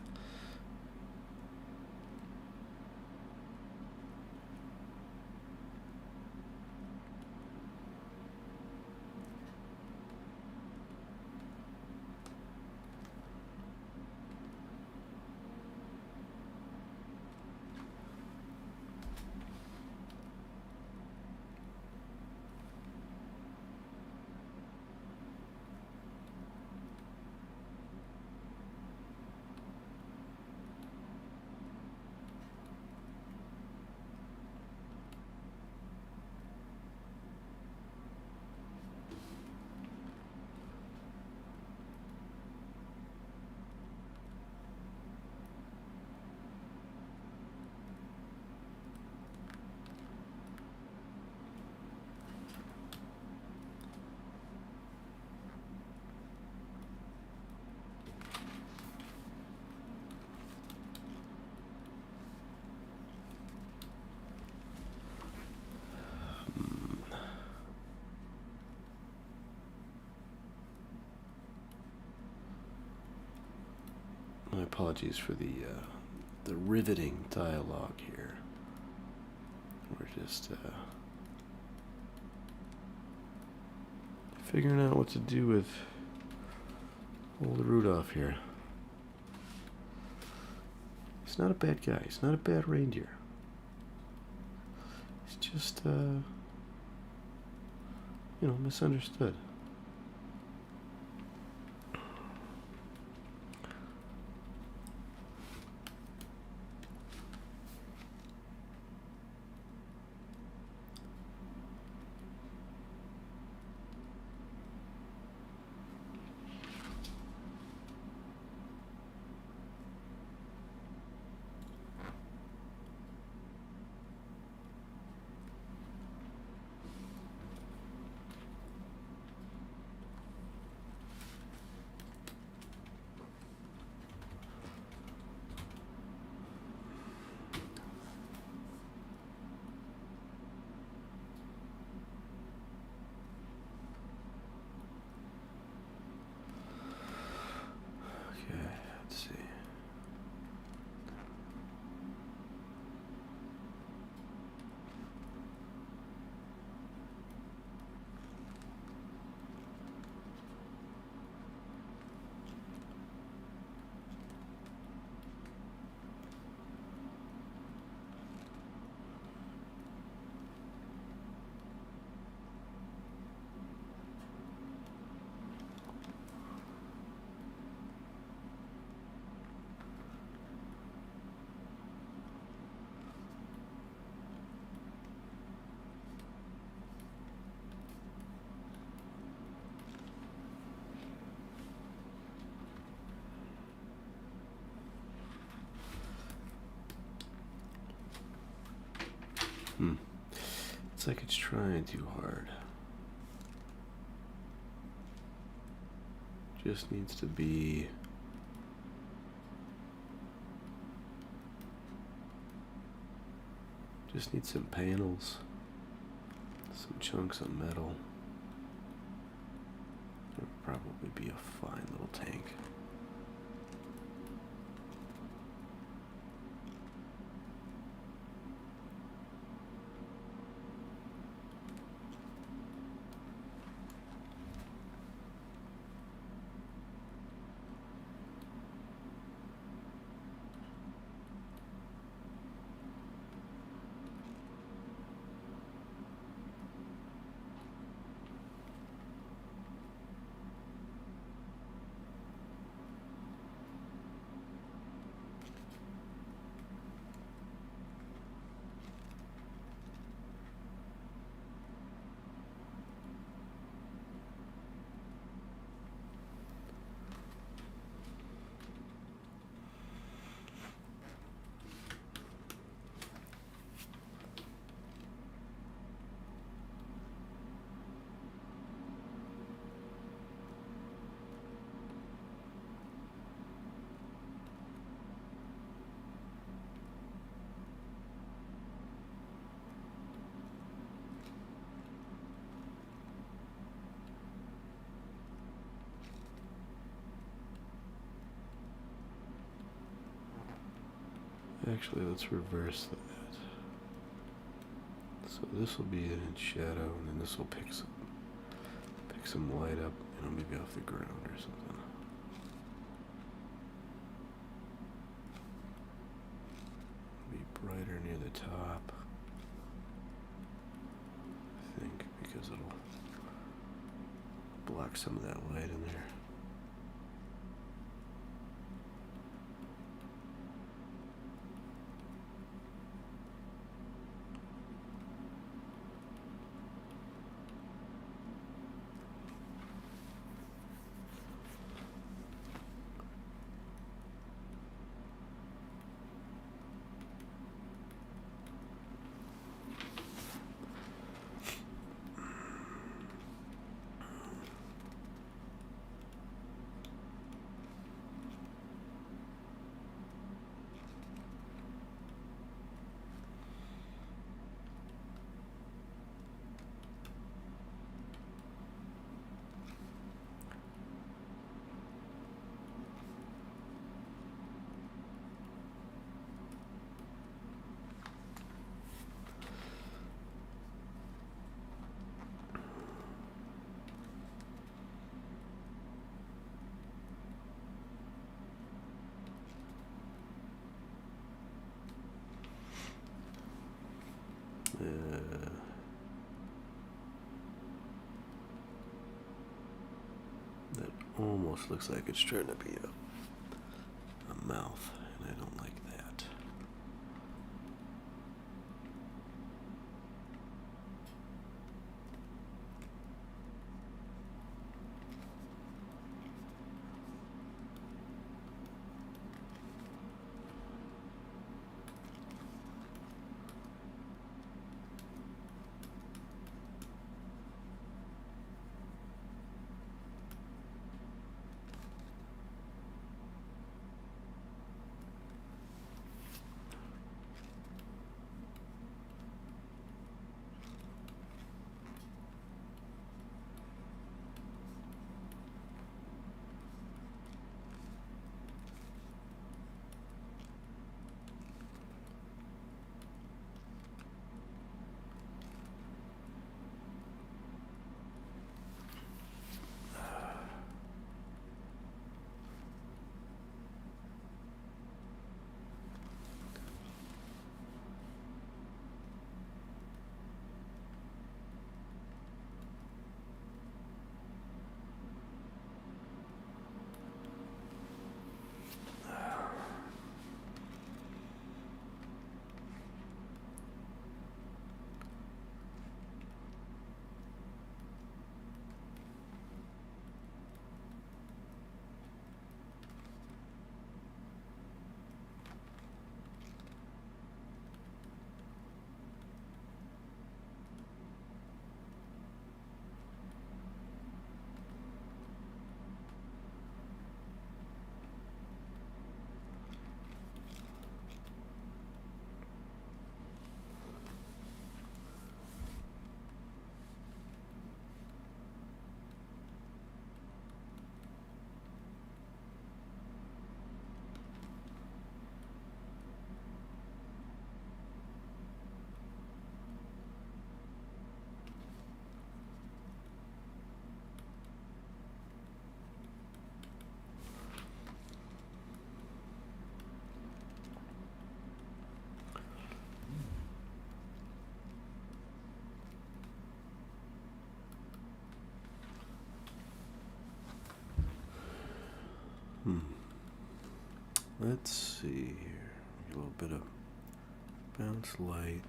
My apologies for the riveting dialogue here. We're just figuring out what to do with old Rudolph here. He's not a bad guy. He's not a bad reindeer. He's just, misunderstood. It's like it's trying too hard. Just needs to be... Just need some panels, some chunks of metal. That would probably be a fine little tank. Actually, let's reverse that. So this will be in shadow, and then this will pick some light up, maybe off the ground or something. Be brighter near the top, I think, because it'll block some of that light in there. That almost looks like it's trying to be a mouth, and I don't like that. Let's see here. A little bit of bounce light.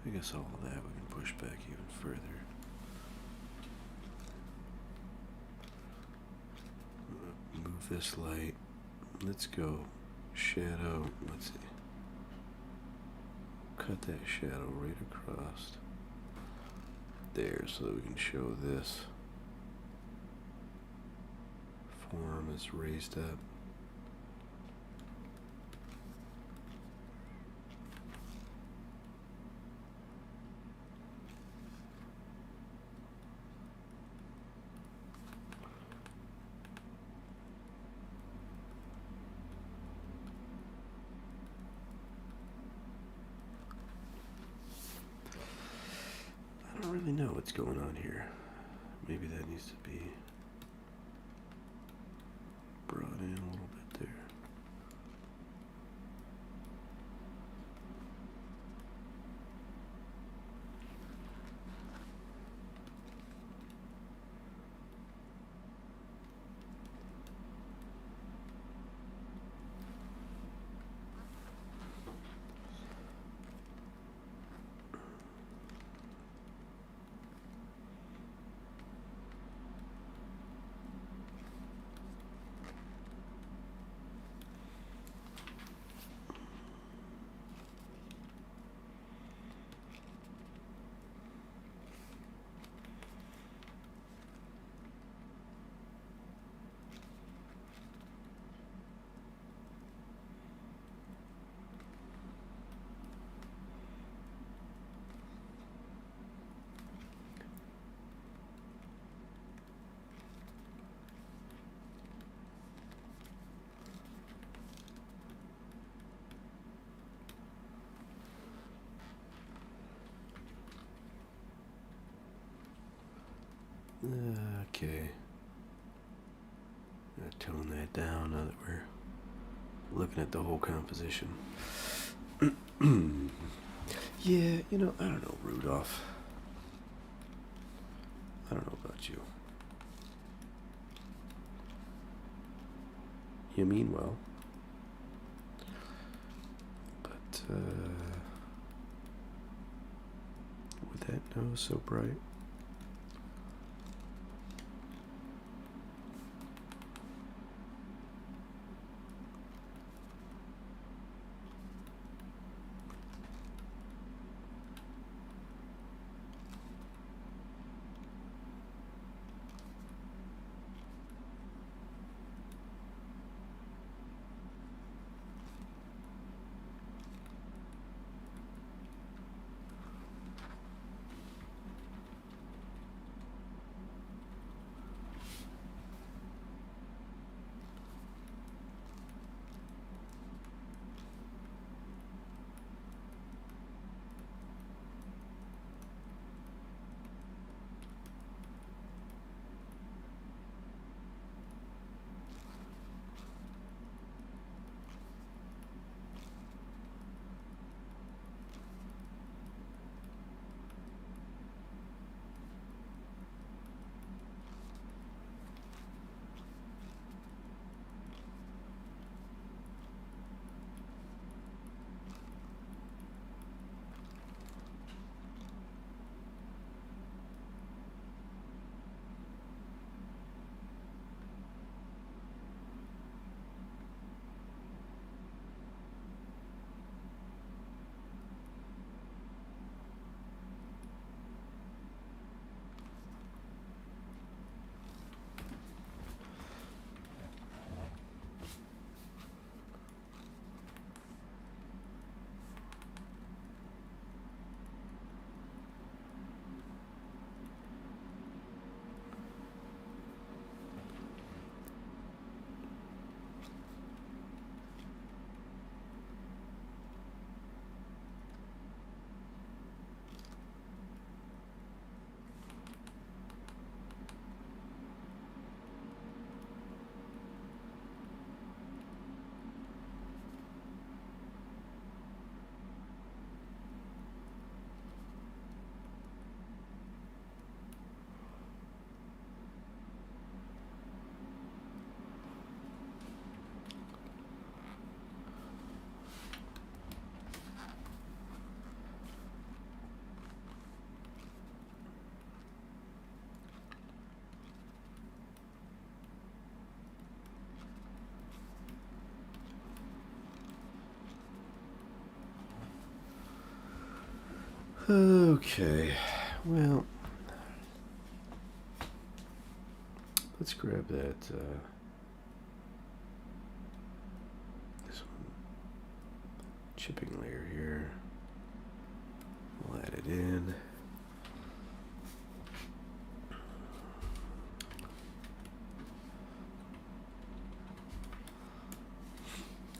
I guess all of that we can push back even further. Move this light. Let's go shadow. Let's see. Cut that shadow right across there so that we can show this form is raised up. I don't really know what's going on here. Maybe that needs to be brought in a little bit there. Okay. Gonna tone that down now that we're looking at the whole composition. Yeah, I don't know, Rudolph. I don't know about you. You mean well. But, with that nose so bright. Okay, well, let's grab that, this one, chipping layer here. We'll add it in.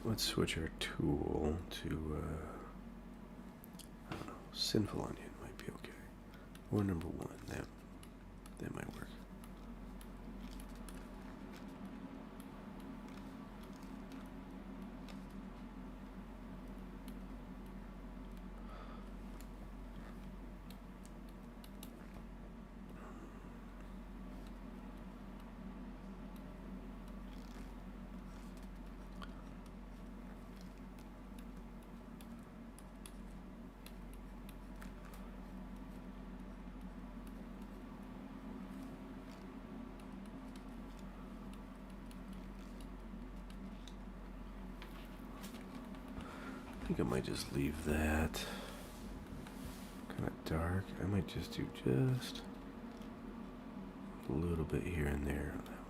Let's switch our tool to, I don't know, Sinful Onion might be okay. Or number 1, that might work. I think I might just leave that kind of dark. I might just do just a little bit here and there on that one.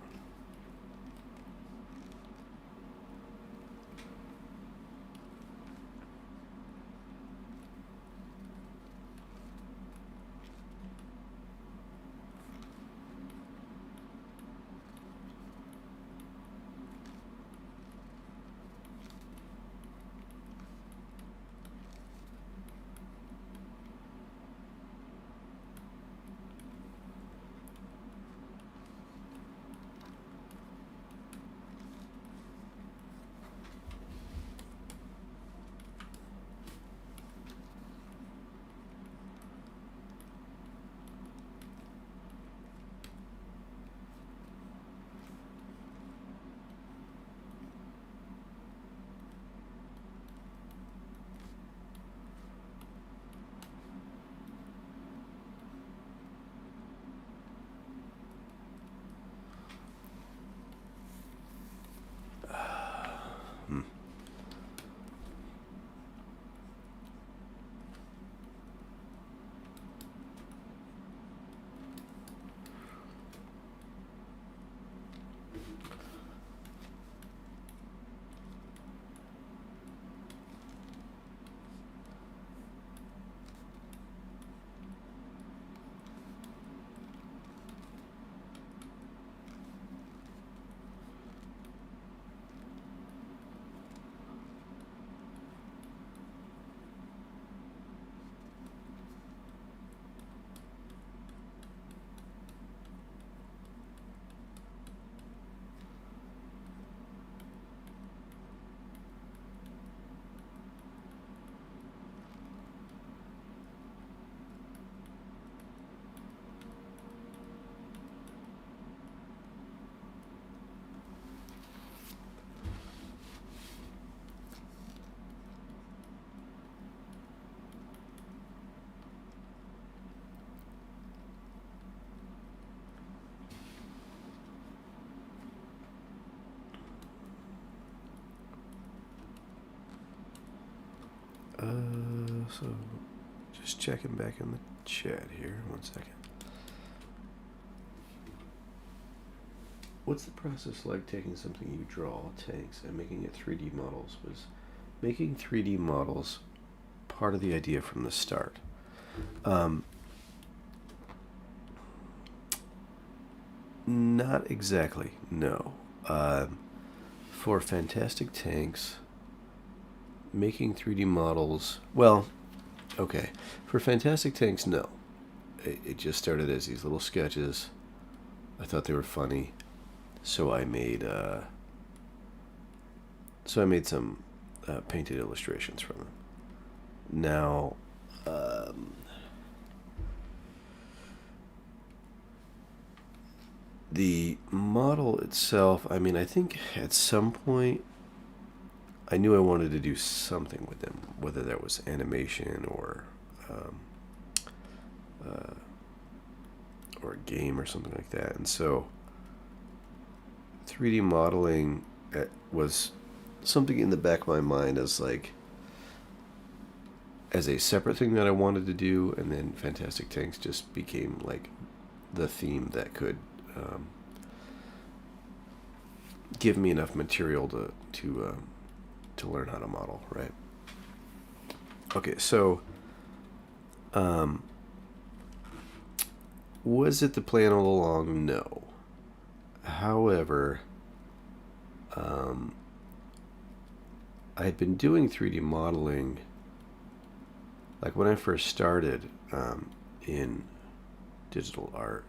So just checking back in the chat here. 1 second. What's the process like taking something you draw, tanks, and making it 3D models? Was making 3D models part of the idea from the start? Not exactly, no. For Fantastic Tanks, making 3D models, well, okay. For Fantastic Tanks, no. It just started as these little sketches. I thought they were funny, so I made some painted illustrations from them. Now, the model itself, I mean, I think at some point I knew I wanted to do something with them, whether that was animation or a game or something like that. And so 3D modeling was something in the back of my mind as like, as a separate thing that I wanted to do, and then Fantastic Tanks just became like the theme that could give me enough material to learn how to model, right? Okay, so was it the plan all along? No. However, I had been doing 3D modeling, like when I first started in digital art.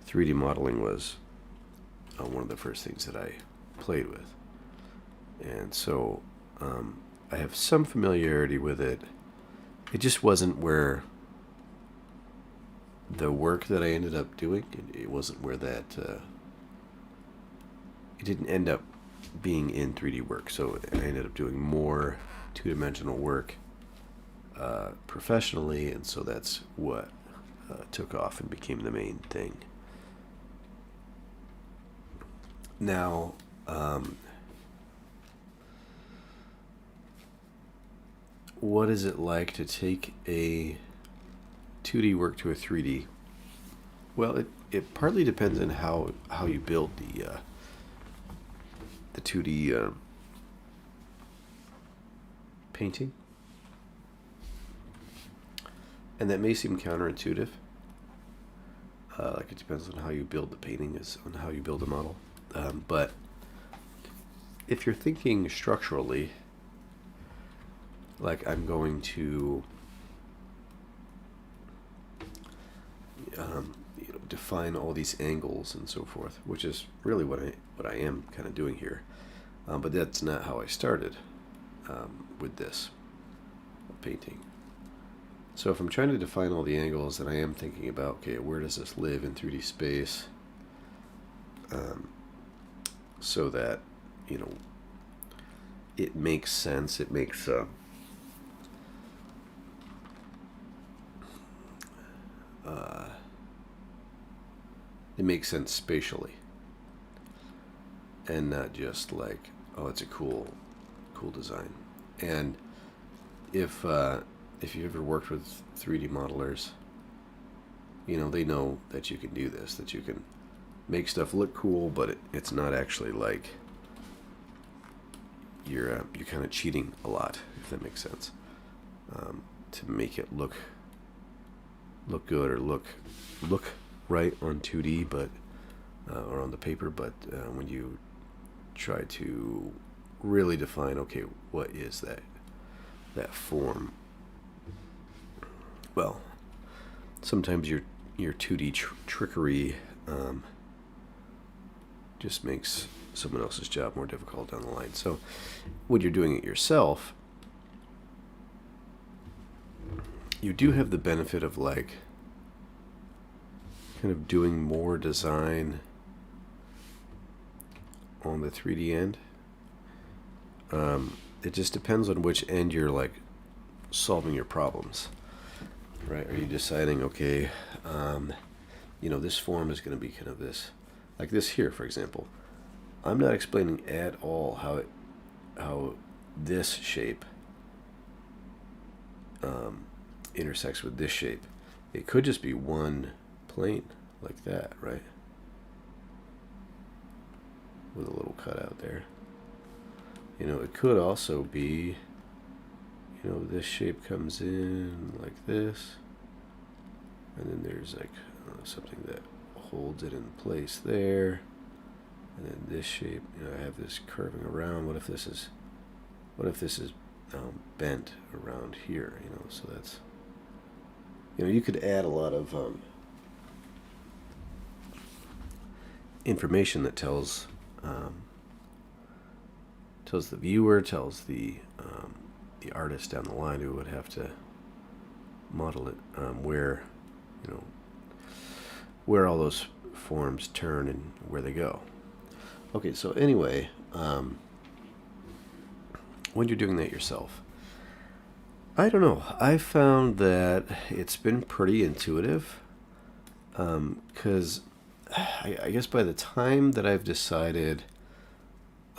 3D modeling was one of the first things that I played with, and so I have some familiarity with it. It just wasn't where the work that I ended up doing, it wasn't where that, it didn't end up being in 3D work, so I ended up doing more two-dimensional work professionally, and so that's what took off and became the main thing. Now, what is it like to take a 2D work to a 3D? Well, it partly depends on how you build the 2D painting, and that may seem counterintuitive. Like it depends on how you build the painting, is on how you build a model. But if you're thinking structurally, like I'm going to define all these angles and so forth, which is really what I am kind of doing here. But that's not how I started with this painting. So if I'm trying to define all the angles, then I am thinking about, okay, where does this live in 3D space? So that, it makes sense. It makes it makes sense spatially, and not just like, oh, it's a cool design. And if you ever worked with 3D modelers, they know that you can do this, that you can make stuff look cool, but it's not actually like you're kind of cheating a lot, if that makes sense, to make it look good or look right on 2D, but or on the paper. But when you try to really define, okay, what is that form? Well, sometimes your 2D trickery just makes someone else's job more difficult down the line. So when you're doing it yourself, you do have the benefit of like kind of doing more design on the 3D end. It just depends on which end you're like solving your problems, right? Are you deciding, okay, this form is going to be kind of this, like this here, for example. I'm not explaining at all how this shape intersects with this shape. It could just be one plane like that, right? With a little cutout there. It could also be, this shape comes in like this, and then there's like something that holds it in place there, and then this shape, I have this curving around. What if this is bent around here? So that's, you could add a lot of information that tells the viewer, tells the artist down the line who would have to model it, where all those forms turn and where they go. Okay, so anyway, when you're doing that yourself, I don't know. I found that it's been pretty intuitive, because I guess by the time that I've decided,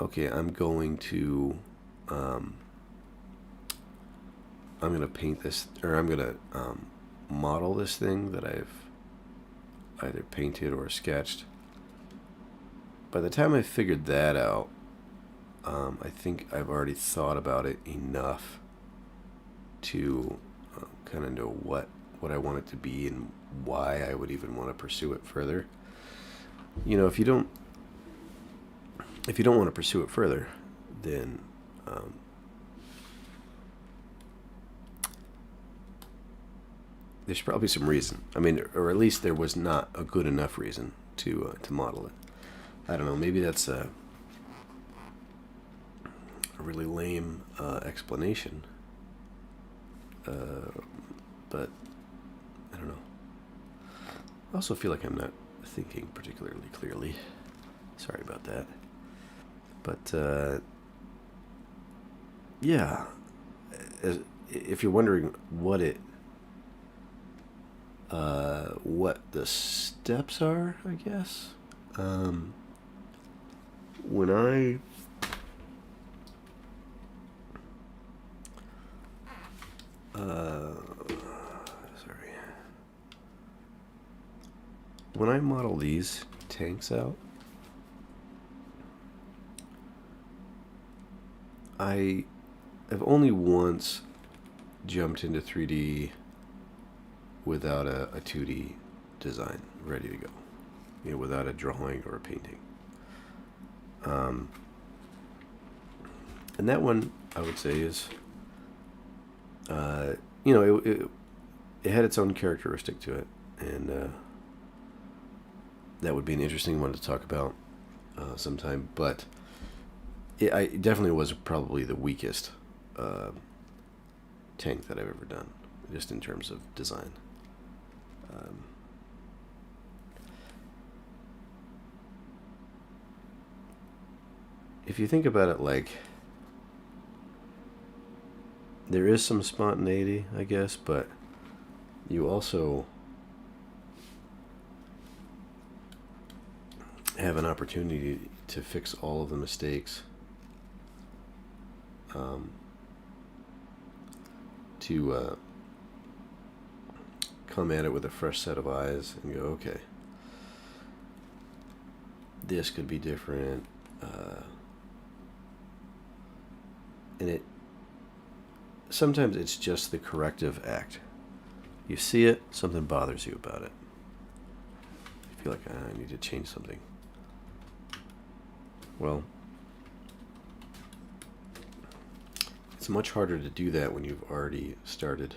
okay, I'm going to I'm gonna paint this, or I'm gonna model this thing that I've either painted or sketched. By the time I figured that out, I think I've already thought about it enough to kind of know what I want it to be and why I would even want to pursue it further. You know, if you don't want to pursue it further, then there's probably some reason. I mean, or at least there was not a good enough reason to model it. I don't know. Maybe that's a really lame explanation. But I don't know. I also feel like I'm not thinking particularly clearly. Sorry about that. But yeah, if you're wondering what the steps are, I guess. When I when I model these tanks out, I have only once jumped into 3D without a 2D design ready to go, you know, without a drawing or a painting. And that one, I would say, is, you know, it had its own characteristic to it, and that would be an interesting one to talk about sometime. But I definitely was probably the weakest tank that I've ever done, just in terms of design. If you think about it, like, there is some spontaneity, I guess, but you also have an opportunity to fix all of the mistakes, to come at it with a fresh set of eyes and go, okay, this could be different, and sometimes it's just the corrective act. You see it, something bothers you about it. You feel like, I need to change something. Well, it's much harder to do that when you've already started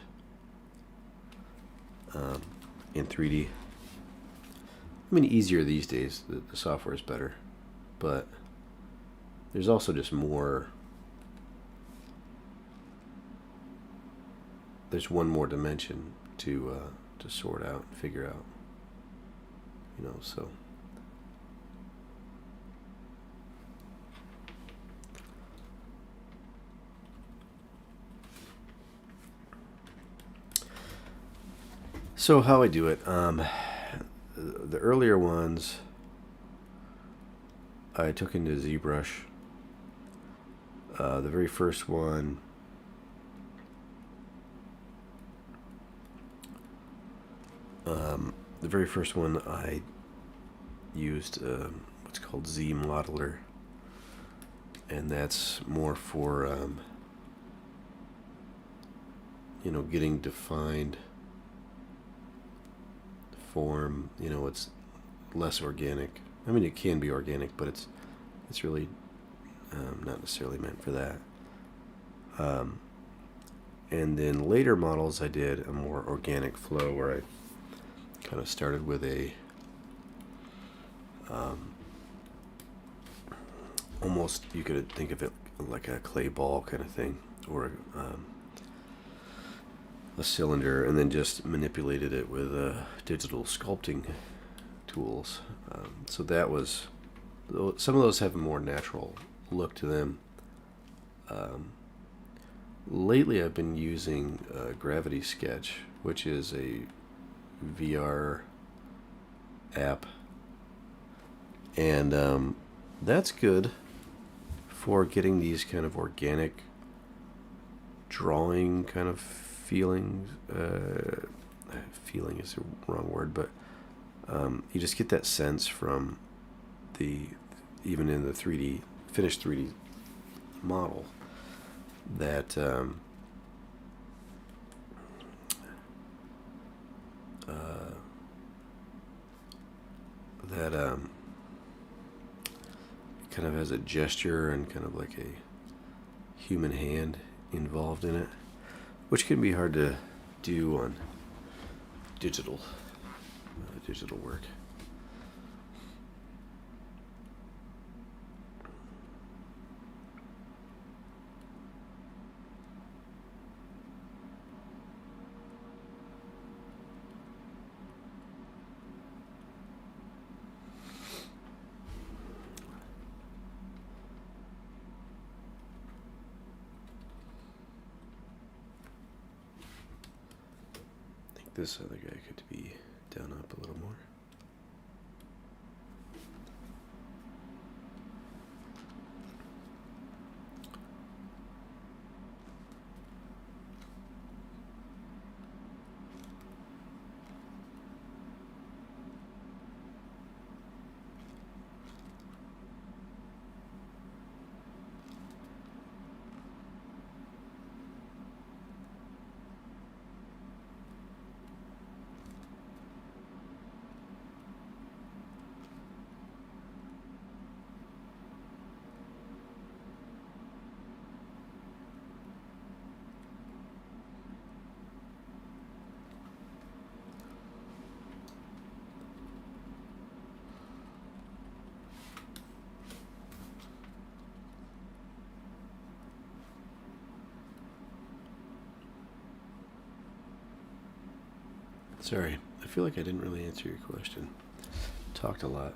in 3D. I mean, easier these days. The software is better, but there's also just more. There's one more dimension to sort out and figure out. You know, so. So how I do it, the earlier ones I took into ZBrush. The very first one, I used what's called Z Modeler, and that's more for you know, getting defined form. You know, it's less organic. I mean, it can be organic, but it's really not necessarily meant for that. And then later models, I did a more organic flow where I kind of started with a almost, you could think of it like a clay ball kind of thing, or a cylinder, and then just manipulated it with digital sculpting tools. So that was, some of those have a more natural look to them. Lately I've been using Gravity Sketch, which is a VR app, and that's good for getting these kind of organic drawing kind of feelings. Feeling is the wrong word, but you just get that sense from even in the 3D, finished 3D model, that it kind of has a gesture and kind of like a human hand involved in it, which can be hard to do on digital work. I think this other guy could be done up a little more. Sorry, I feel like I didn't really answer your question. Talked a lot.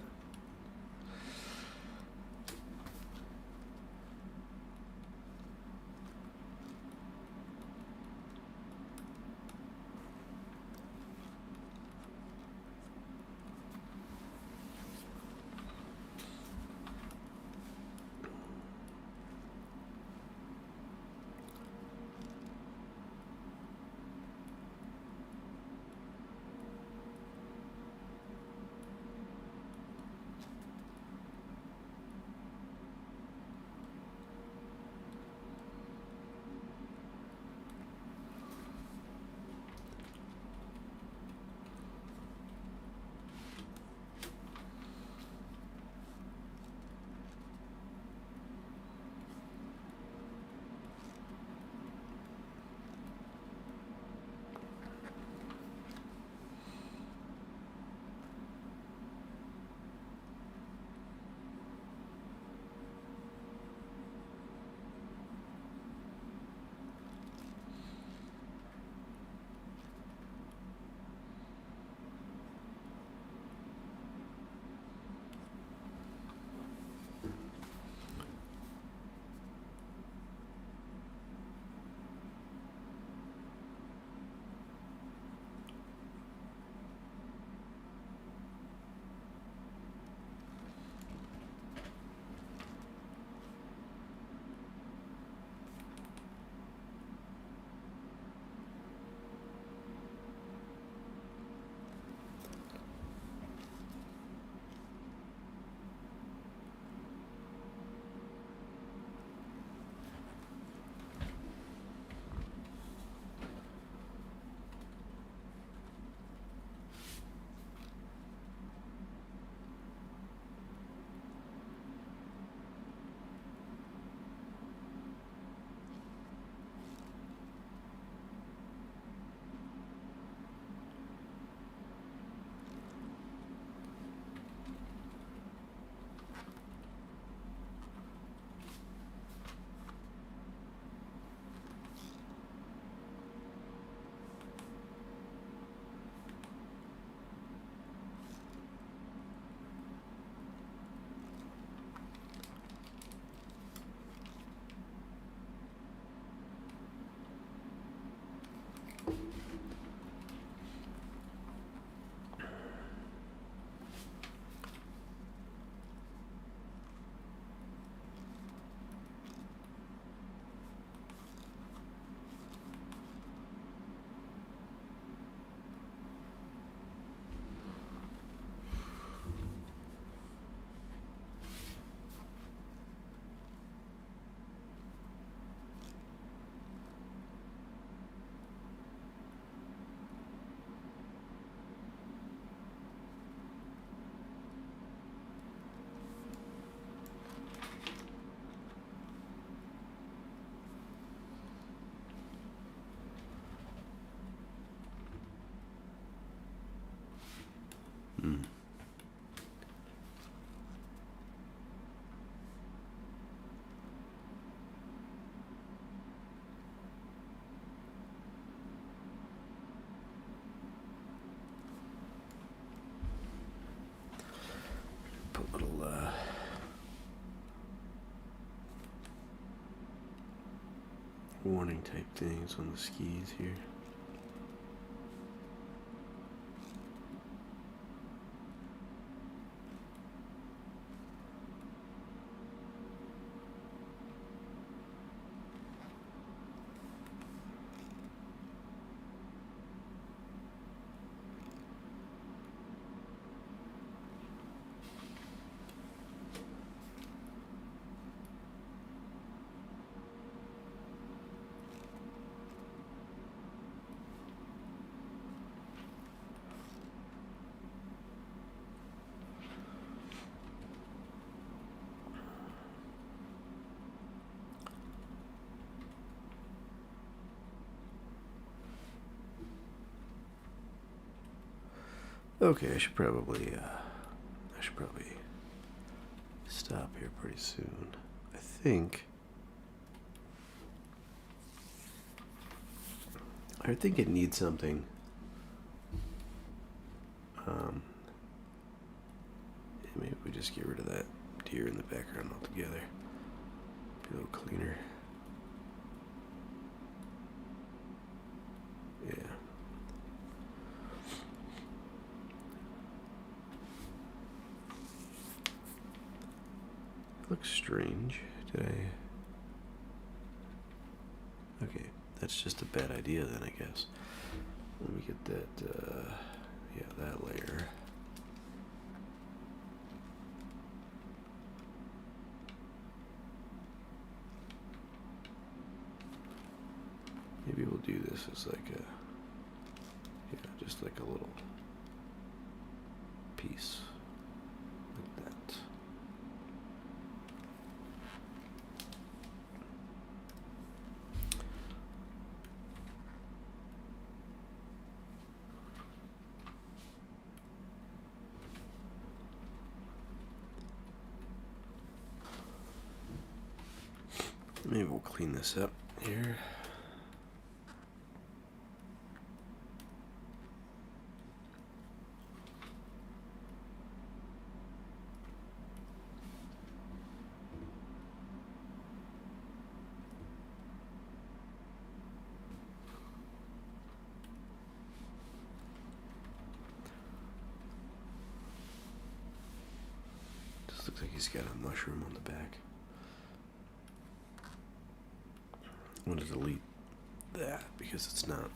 warning type things on the skis here. Okay, I should probably stop here pretty soon. I think it needs something. Maybe we just get rid of that deer in the background altogether. Be a little cleaner. Yeah. Looks strange. Okay, that's just a bad idea then, I guess. Let me get that, that layer. Maybe we'll do this as like just like a little piece. Like that. Maybe we'll clean this up here. Just looks like he's got a mushroom on the back. I'm going to delete that because it's not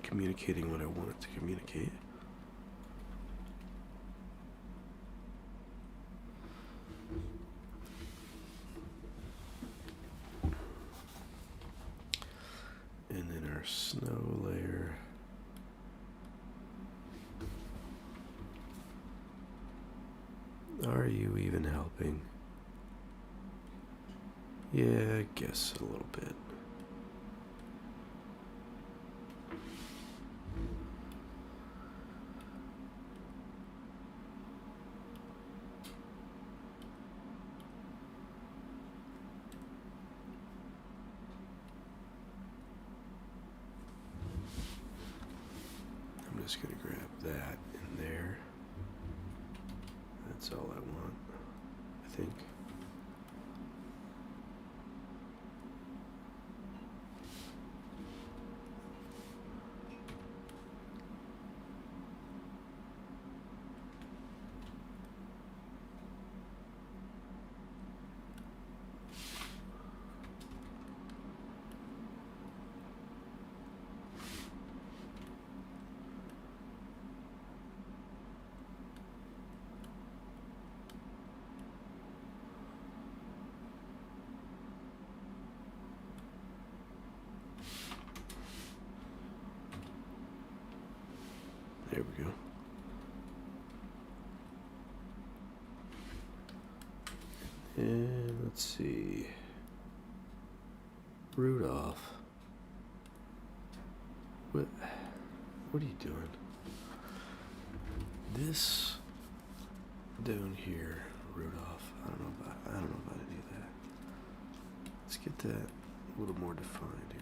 communicating what I want it to communicate. And then our snow layer. Are you even helping? Yeah, I guess a little bit. I'm just going to grab that in there. That's all I want, I think. There we go. And let's see. Rudolph. What are you doing? This down here, Rudolph. I don't know how to do that. Let's get that a little more defined here.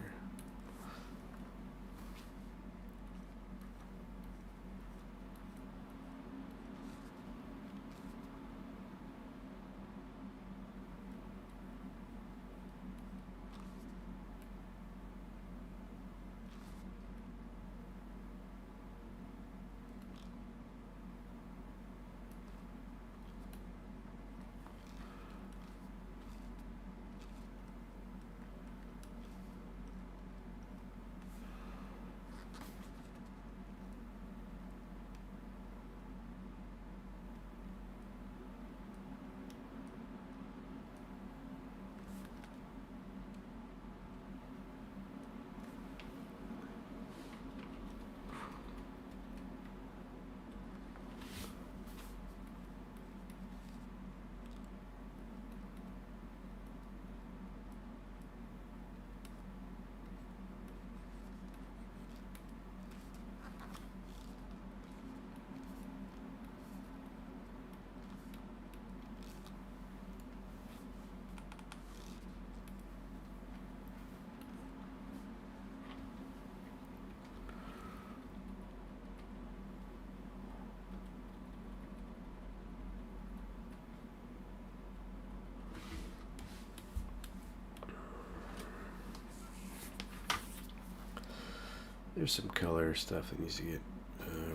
There's some color stuff that needs to get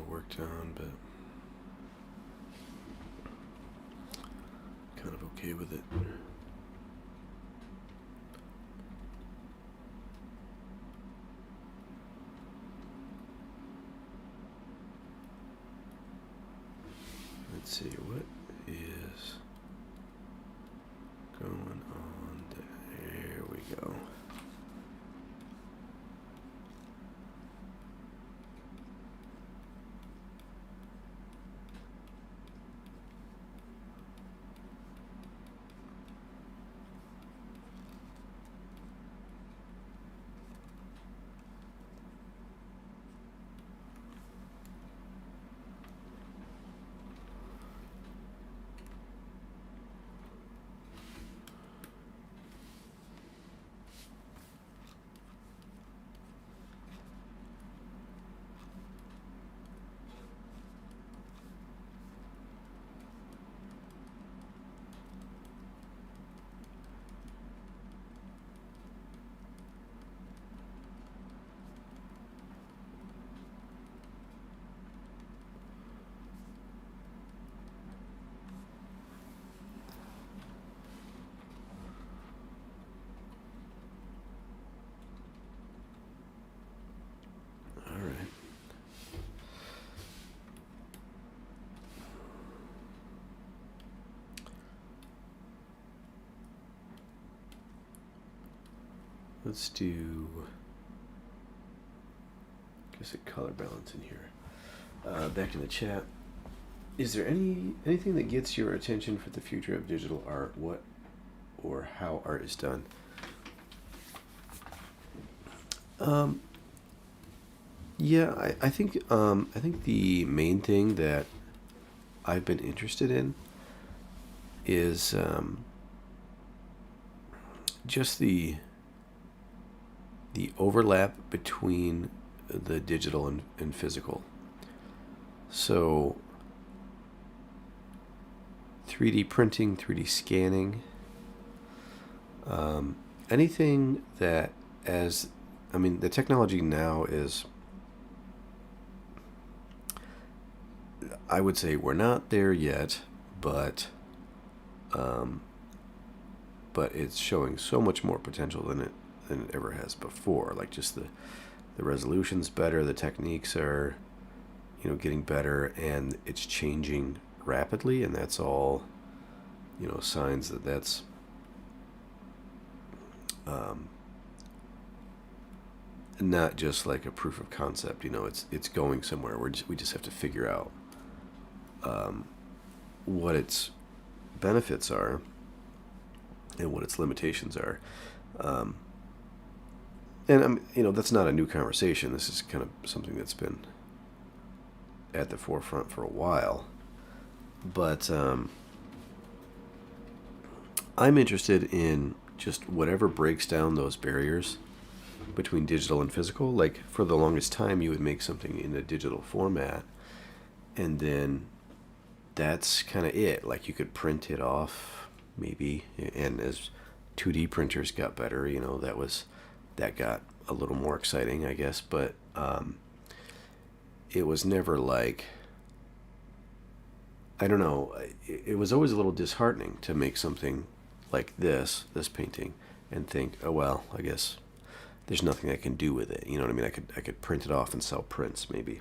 worked on, but kind of okay with it. Let's see, what is going on? There we go. Let's do, I guess, a color balance in here. Back in the chat. Is there anything that gets your attention for the future of digital art? What or how art is done? Yeah, I think the main thing that I've been interested in is just the overlap between the digital and physical. So 3D printing, 3D scanning, anything that the technology now is, I would say we're not there yet, but it's showing so much more potential than it ever has before. Like, just the resolution's better, the techniques are, getting better, and it's changing rapidly, and that's all, signs that that's not just like a proof of concept. It's going somewhere. We just have to figure out what its benefits are and what its limitations are. And that's not a new conversation. This is kind of something that's been at the forefront for a while. But I'm interested in just whatever breaks down those barriers between digital and physical. Like, for the longest time, you would make something in a digital format, and then that's kind of it. Like, you could print it off, maybe, and as 2D printers got better, that got a little more exciting, I guess, but it was never like, I don't know, it was always a little disheartening to make something like this painting, and think, oh well, I guess there's nothing I can do with it. You know what I mean? I could print it off and sell prints, maybe.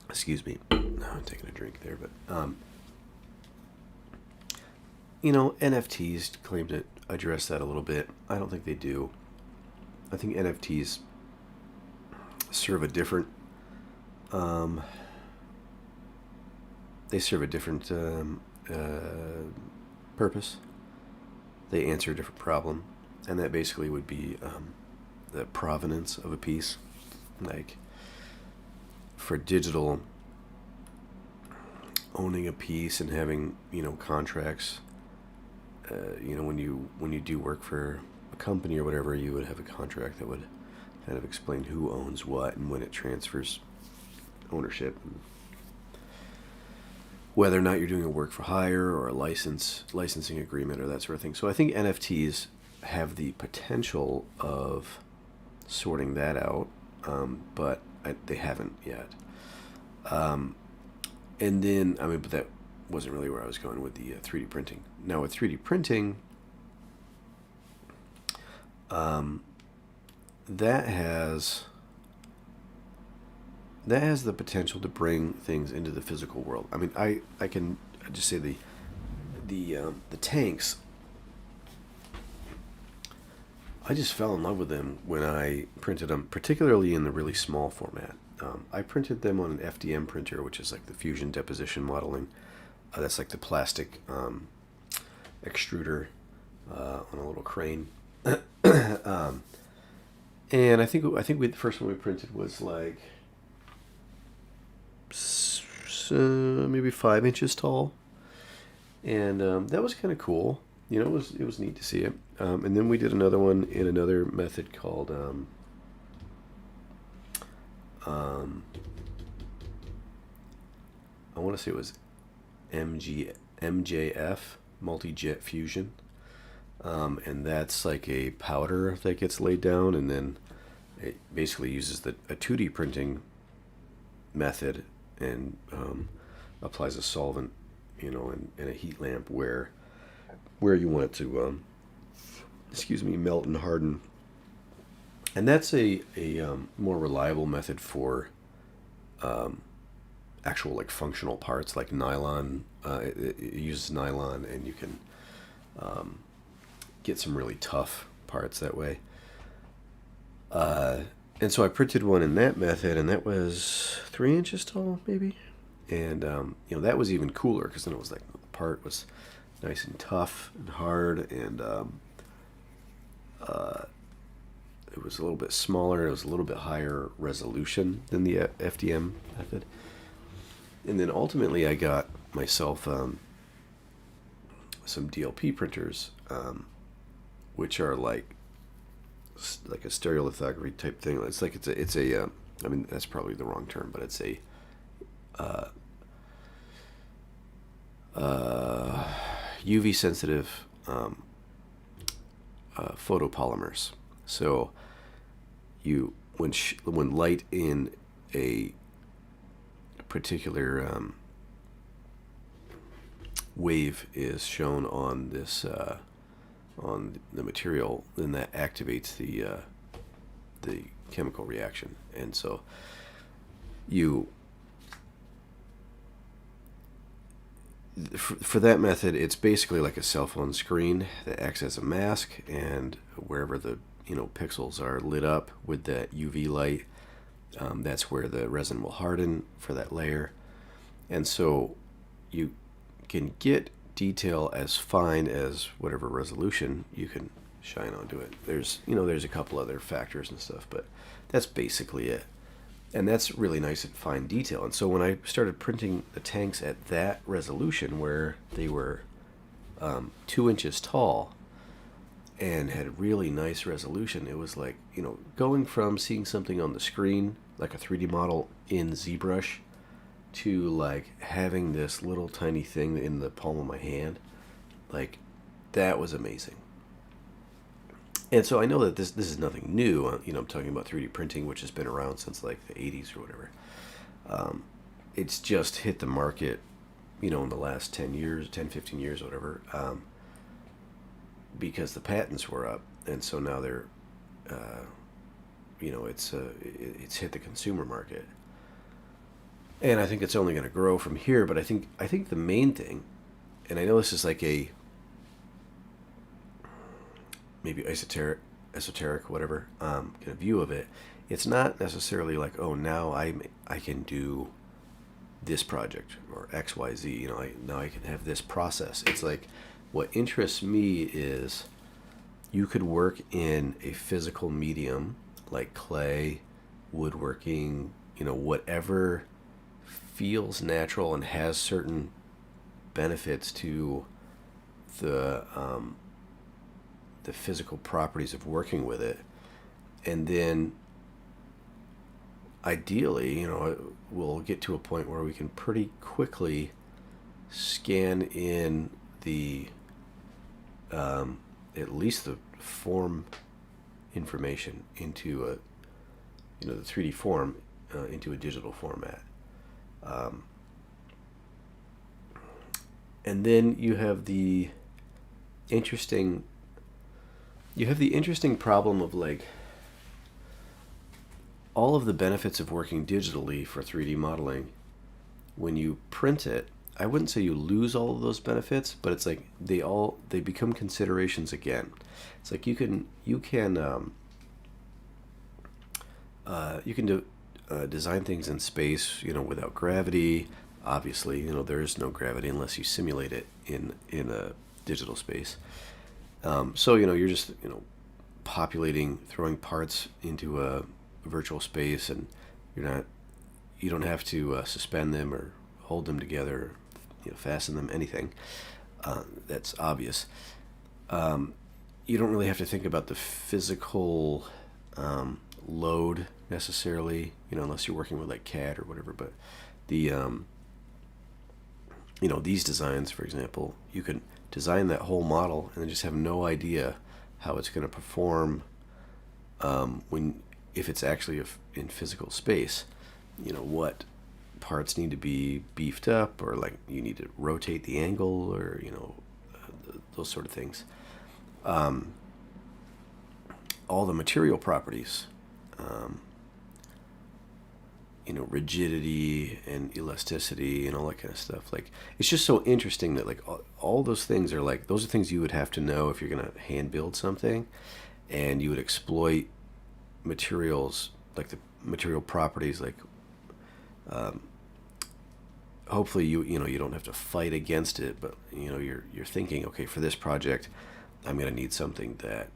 Excuse me. No, I'm taking a drink there, but NFTs claim to address that a little bit. I don't think they do. I think NFTs serve a different purpose. They answer a different problem, and that basically would be the provenance of a piece. Like, for digital, owning a piece and having contracts. When you do work for a company or whatever, you would have a contract that would kind of explain who owns what and when it transfers ownership, and whether or not you're doing a work for hire or a licensing agreement or that sort of thing. So I think NFTs have the potential of sorting that out, but they haven't yet. And then, I mean, but that wasn't really where I was going with the 3D printing. Now with 3D printing, that has the potential to bring things into the physical world. I mean, I can just say the tanks. I just fell in love with them when I printed them, particularly in the really small format. I printed them on an FDM printer, which is like the fusion deposition modeling. That's like the plastic extruder on a little crane. And I think the first one we printed was like maybe 5 inches tall, and that was kind of cool. You know, it was neat to see it. And then we did another one in another method called I want to say it was MJF, multi-jet fusion. And that's like a powder that gets laid down, and then it basically uses a 2D printing method and applies a solvent, you know, and a heat lamp where you want it to, melt and harden. And that's a more reliable method for actual like functional parts like nylon. It uses nylon, and you can get some really tough parts that way. And so I printed one in that method, and that was 3 inches tall, maybe. And that was even cooler because then it was like the part was nice and tough and hard, and it was a little bit smaller. It was a little bit higher resolution than the FDM method. And then ultimately I got myself some DLP printers, which are like a stereolithography type thing. It's like it's a I mean, that's probably the wrong term, but it's a UV sensitive photopolymers. So when light in a particular wave is shown on this on the material, then that activates the chemical reaction. And so for that method, it's basically like a cell phone screen that acts as a mask, and wherever the pixels are lit up with that UV light, that's where the resin will harden for that layer. And so you can get detail as fine as whatever resolution you can shine onto it. There's a couple other factors and stuff, but that's basically it. And that's really nice at fine detail. And so when I started printing the tanks at that resolution, where they were 2 inches tall and had really nice resolution, it was like, going from seeing something on the screen, like a 3D model in ZBrush, to like having this little tiny thing in the palm of my hand, like that was amazing. And so I know that this is nothing new. I'm talking about 3D printing, which has been around since like the 80s or whatever. It's just hit the market, in the last 10 years, 10, 15 years, whatever, because the patents were up. And so now they're, it's hit the consumer market. And I think it's only going to grow from here. But I think the main thing, and I know this is like a maybe esoteric, whatever, kind of view of it. It's not necessarily like, oh, now I can do this project or X, Y, Z. Now I can have this process. It's like, what interests me is you could work in a physical medium like clay, woodworking, whatever feels natural and has certain benefits to the physical properties of working with it. And then ideally, we'll get to a point where we can pretty quickly scan in the at least the form information into a, the 3D form into a digital format. And then you have the interesting problem of like all of the benefits of working digitally for 3D modeling. When you print it, I wouldn't say you lose all of those benefits, but it's like they become considerations again. It's like you can design things in space, without gravity. Obviously, there is no gravity unless you simulate it in a digital space. So you're just populating, throwing parts into a virtual space, and you don't have to suspend them or hold them together, fasten them, anything. That's obvious. You don't really have to think about the physical load necessarily, unless you're working with like CAD or whatever. But the these designs, for example, you can design that whole model and then just have no idea how it's going to perform if it's actually in physical space. What parts need to be beefed up, or like you need to rotate the angle, or those sort of things. All the material properties, rigidity and elasticity and all that kind of stuff. Like, it's just so interesting that like all those things are like, those are things you would have to know if you're going to hand build something, and you would exploit materials, like the material properties, like hopefully you don't have to fight against it, but you're thinking, okay, for this project I'm going to need something that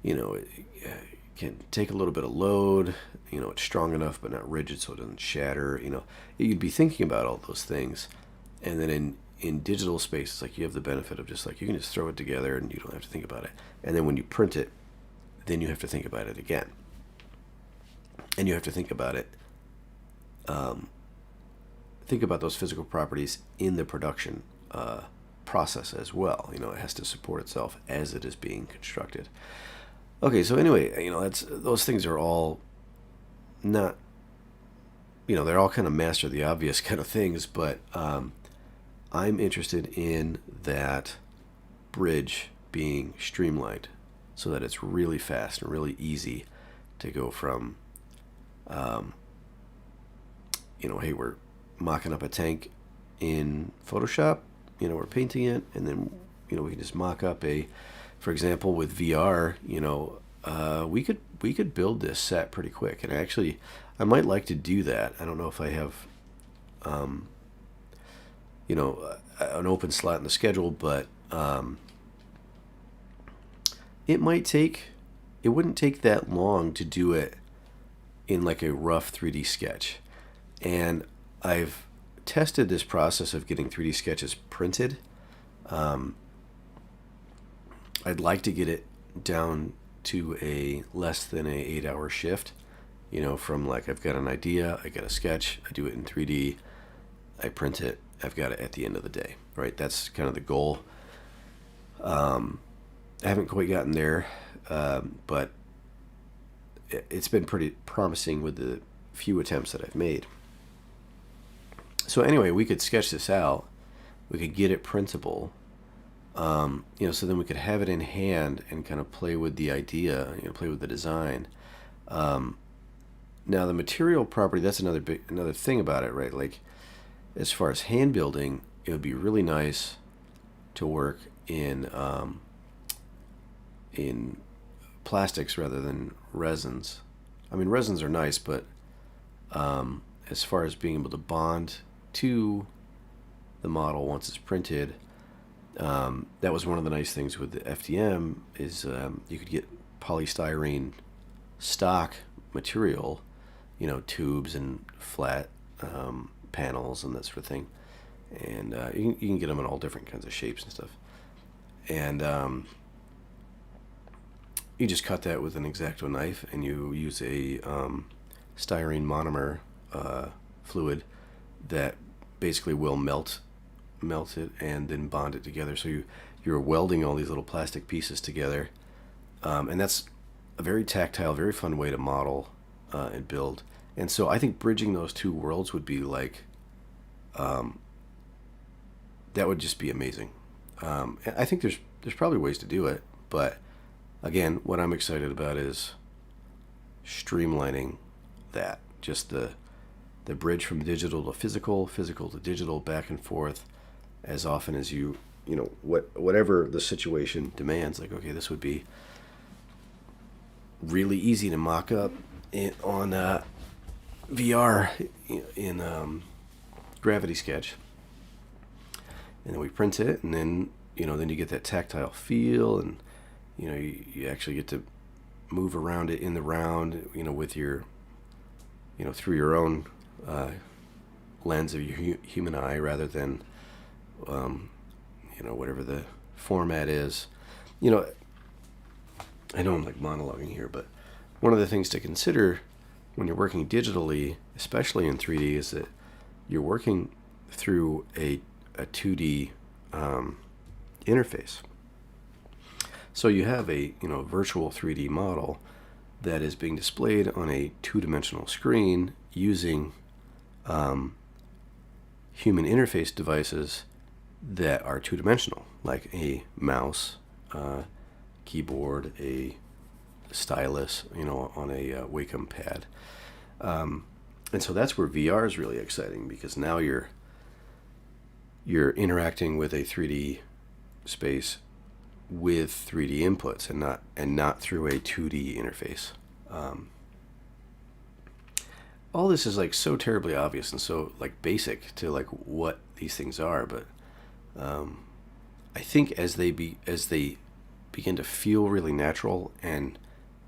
it can take a little bit of load, it's strong enough but not rigid so it doesn't shatter. You'd be thinking about all those things. And then in digital space, it's like you have the benefit of just like, you can just throw it together and you don't have to think about it. And then when you print it, then you have to think about it again, and you have to think about it, think about those physical properties in the production process as well. It has to support itself as it is being constructed. Okay, so anyway, those things are all not, they're all kind of master the obvious kind of things, but I'm interested in that bridge being streamlined so that it's really fast and really easy to go from, hey, we're mocking up a tank in Photoshop, we're painting it, and then, we can just mock up for example, with VR, we could build this set pretty quick. And actually, I might like to do that. I don't know if I have, an open slot in the schedule, but it wouldn't take that long to do it in like a rough 3D sketch. And I've tested this process of getting 3D sketches printed. I'd like to get it down to a less than a 8-hour shift, from like, I've got an idea, I got a sketch, I do it in 3D, I print it, I've got it at the end of the day, right? That's kind of the goal. I haven't quite gotten there, but it's been pretty promising with the few attempts that I've made. So anyway, we could sketch this out, we could get it printable, so then we could have it in hand and kind of play with the idea, play with the design. Now the material property, that's another thing about it, right? Like, as far as hand building, it would be really nice to work in plastics rather than resins. I mean, resins are nice, but as far as being able to bond to the model once it's printed, that was one of the nice things with the FDM is you could get polystyrene stock material, tubes and flat panels and that sort of thing, and you can get them in all different kinds of shapes and stuff. And you just cut that with an X-Acto knife, and you use a styrene monomer fluid that basically will melt it and then bond it together. So you're welding all these little plastic pieces together And that's a very tactile, very fun way to model and build. And so I think bridging those two worlds would be like, that would just be amazing. I think there's probably ways to do it, but again, what I'm excited about is streamlining that, just the bridge from digital to physical, physical to digital, back and forth, as often as whatever the situation demands. Like, okay, this would be really easy to mock up on VR in Gravity Sketch, and then we print it, and then then you get that tactile feel, and you actually get to move around it in the round, with your through your own lens of your human eye, rather than whatever the format is. I know I'm like monologuing here, but one of the things to consider when you're working digitally, especially in 3D, is that you're working through a 2D interface. So you have a virtual 3D model that is being displayed on a two-dimensional screen using human interface devices that are two-dimensional, like a mouse, keyboard, a stylus, on a Wacom pad. And so that's where VR is really exciting, because now you're interacting with a 3D space with 3D inputs, and not through a 2D interface. All this is like so terribly obvious and so like basic to like what these things are, but I think as they begin to feel really natural, and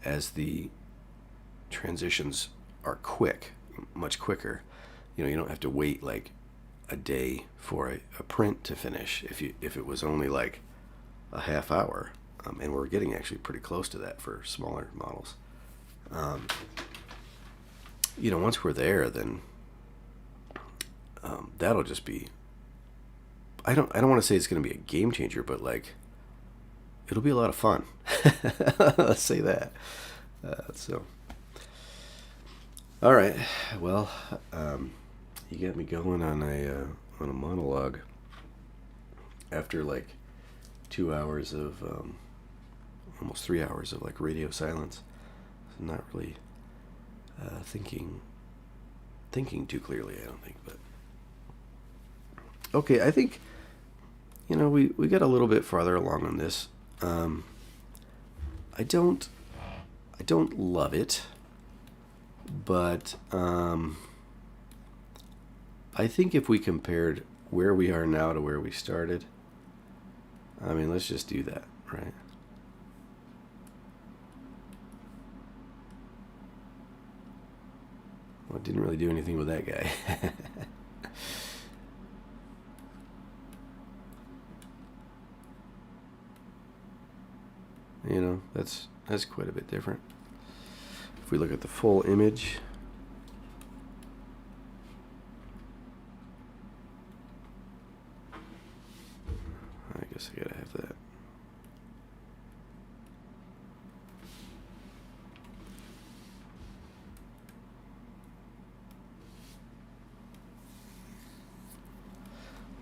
as the transitions are much quicker, you don't have to wait like a day for a print to finish if it was only like a half hour, and we're getting actually pretty close to that for smaller models. Once we're there, then that'll just be, I don't want to say it's going to be a game changer, but like it'll be a lot of fun. Let's say that. So all right, well, you got me going on a monologue after like 2 hours of almost 3 hours of like radio silence. So not really thinking too clearly, I don't think. But okay, I think we got a little bit farther along on this. I don't love it, but I think if we compared where we are now to where we started, I mean, let's just do that, right? Well, it didn't really do anything with that guy. That's quite a bit different. If we look at the full image, I guess I gotta have that.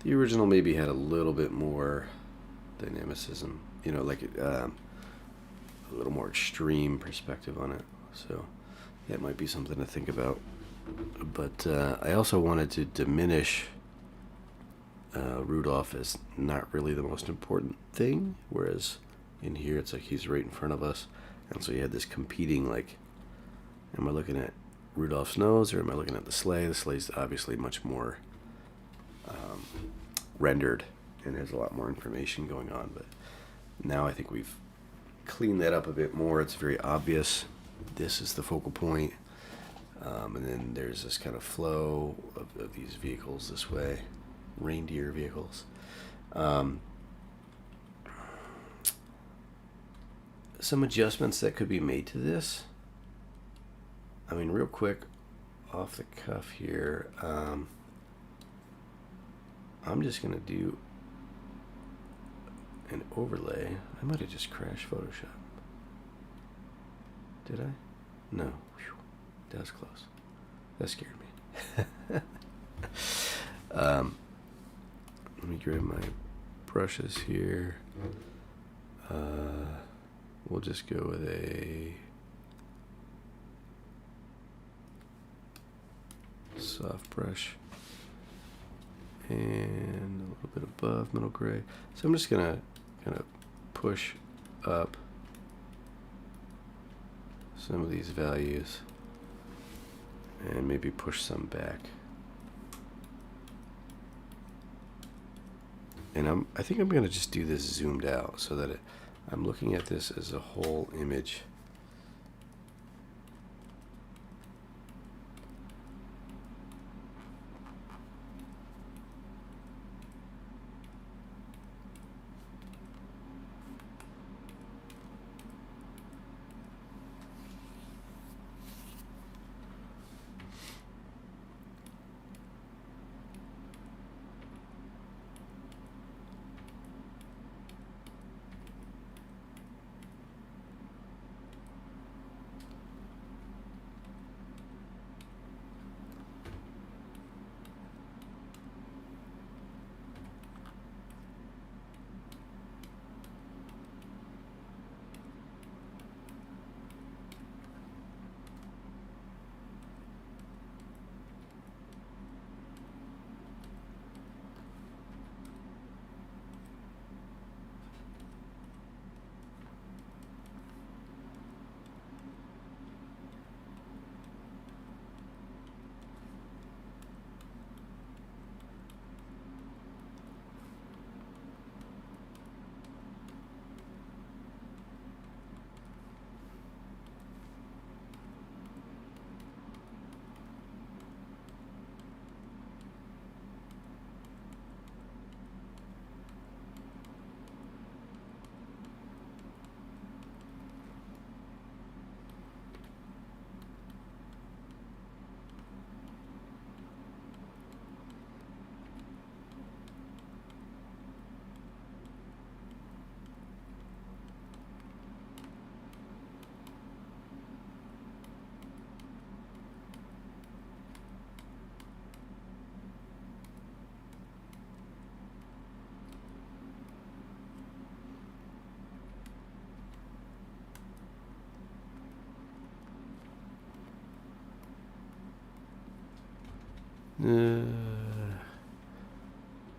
The original maybe had a little bit more dynamicism, like a little more extreme perspective on it. So that might be something to think about. But I also wanted to diminish Rudolph as not really the most important thing, whereas in here it's like he's right in front of us, and so you had this competing, like, am I looking at Rudolph's nose or am I looking at the sleigh? The sleigh's obviously much more rendered and has a lot more information going on, but now I think we've cleaned that up a bit more. It's very obvious this is the focal point, and then there's this kind of flow of these vehicles this way, reindeer vehicles. Some adjustments that could be made to this. I mean, real quick, off the cuff here, I'm just going to do an overlay. I might have just crashed Photoshop. Did I? No. Whew. That was close. That scared me. Let me grab my brushes here. We'll just go with a soft brush and a little bit above middle gray. So I'm just gonna kind of push up some of these values and maybe push some back. And I think I'm gonna just do this zoomed out so that I'm looking at this as a whole image.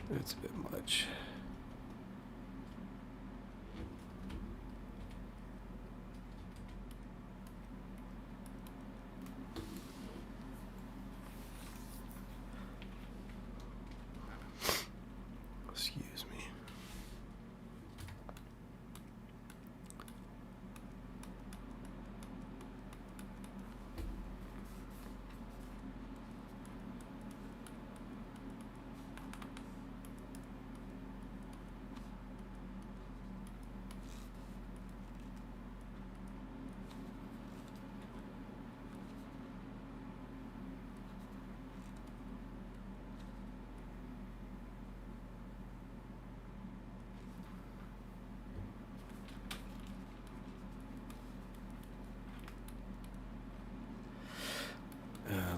That's a bit much. Excuse me.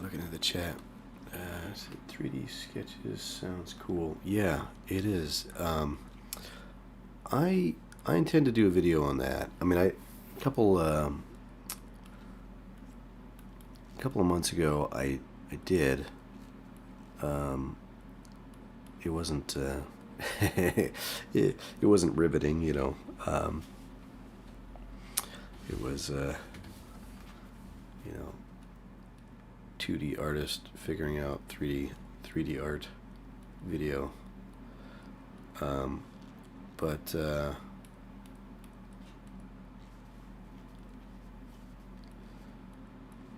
Looking at the chat, 3D sketches sounds cool. Yeah, it is. I intend to do a video on that. I mean, a couple of months ago, I did. It wasn't it wasn't riveting, you know. It was you know, 2D artist figuring out 3D art video. But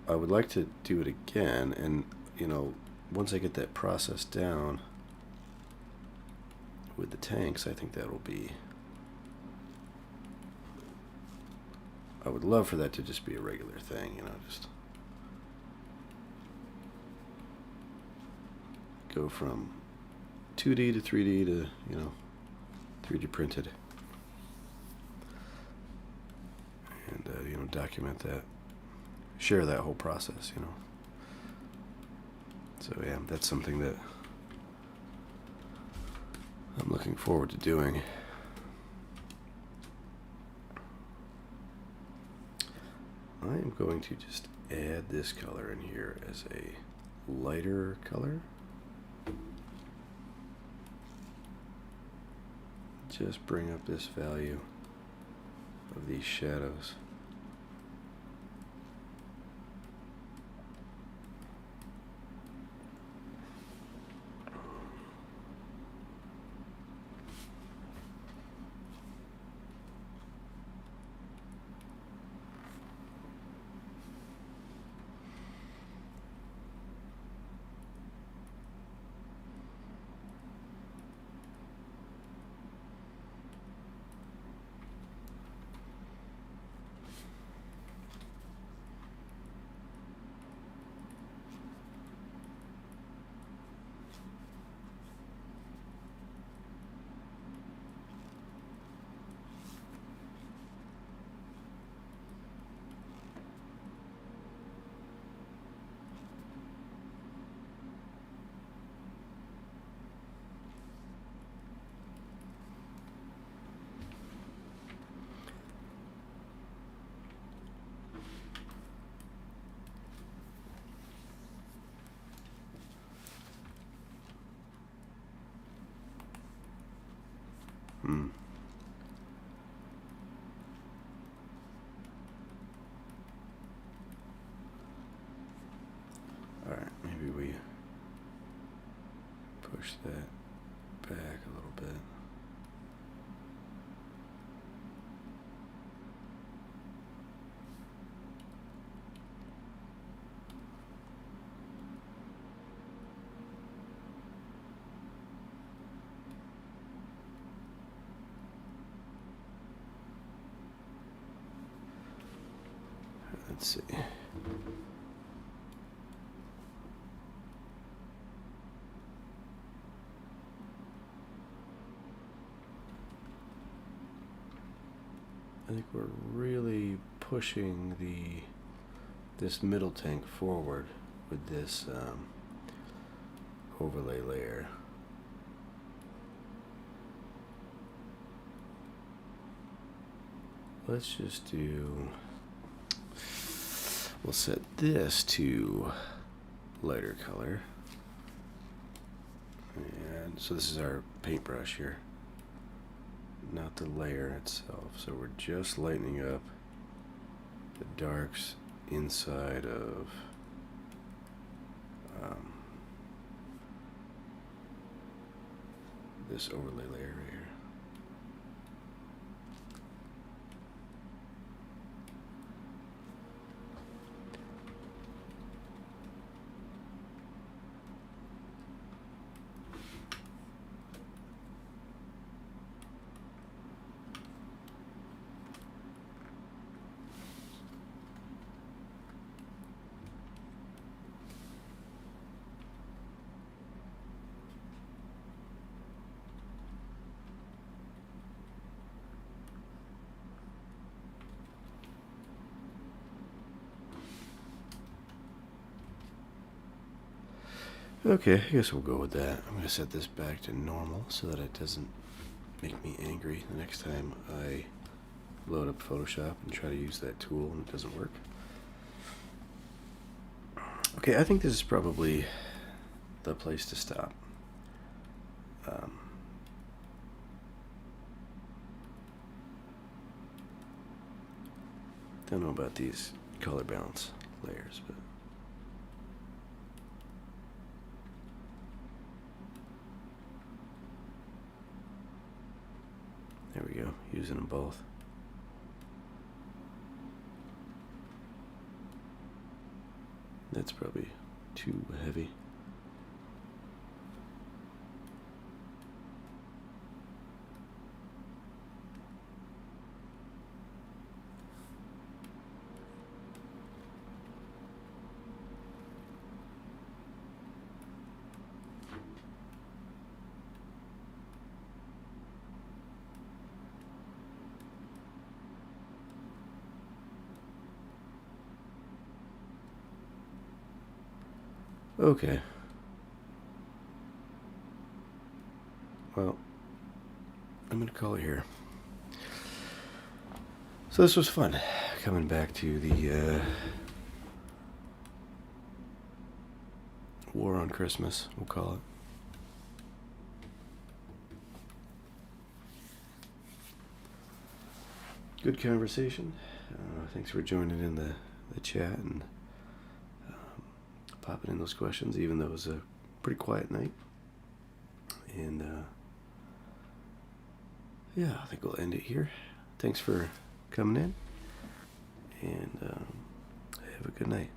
I would like to do it again, and you know, once I get that process down with the tanks, I think that'll be. I would love for that to just be a regular thing, you know, just go from 2D to 3D to, you know, 3D printed, and you know, document that. share that whole process, you know. So yeah, that's something that I'm looking forward to doing. I am going to just add this color in here as a lighter color. Just bring up this value of these shadows. Alright, maybe we push that back a little bit. Let's see. I think we're really pushing this middle tank forward with this overlay layer. Let's just we'll set this to lighter color. And so this is our paintbrush here, not the layer itself. So we're just lightening up the darks inside of this overlay layer right here. Okay, I guess we'll go with that. I'm going to set this back to normal so that it doesn't make me angry the next time I load up Photoshop and try to use that tool and it doesn't work. Okay, I think this is probably the place to stop. Don't know about these color balance layers, but there we go, using them both. That's probably too heavy. Okay. Well, I'm gonna call it here. So this was fun, coming back to the War on Christmas, we'll call it. Good conversation. Thanks for joining in the chat and popping in those questions, even though it was a pretty quiet night. And yeah, I think we'll end it here. Thanks for coming in, and have a good night.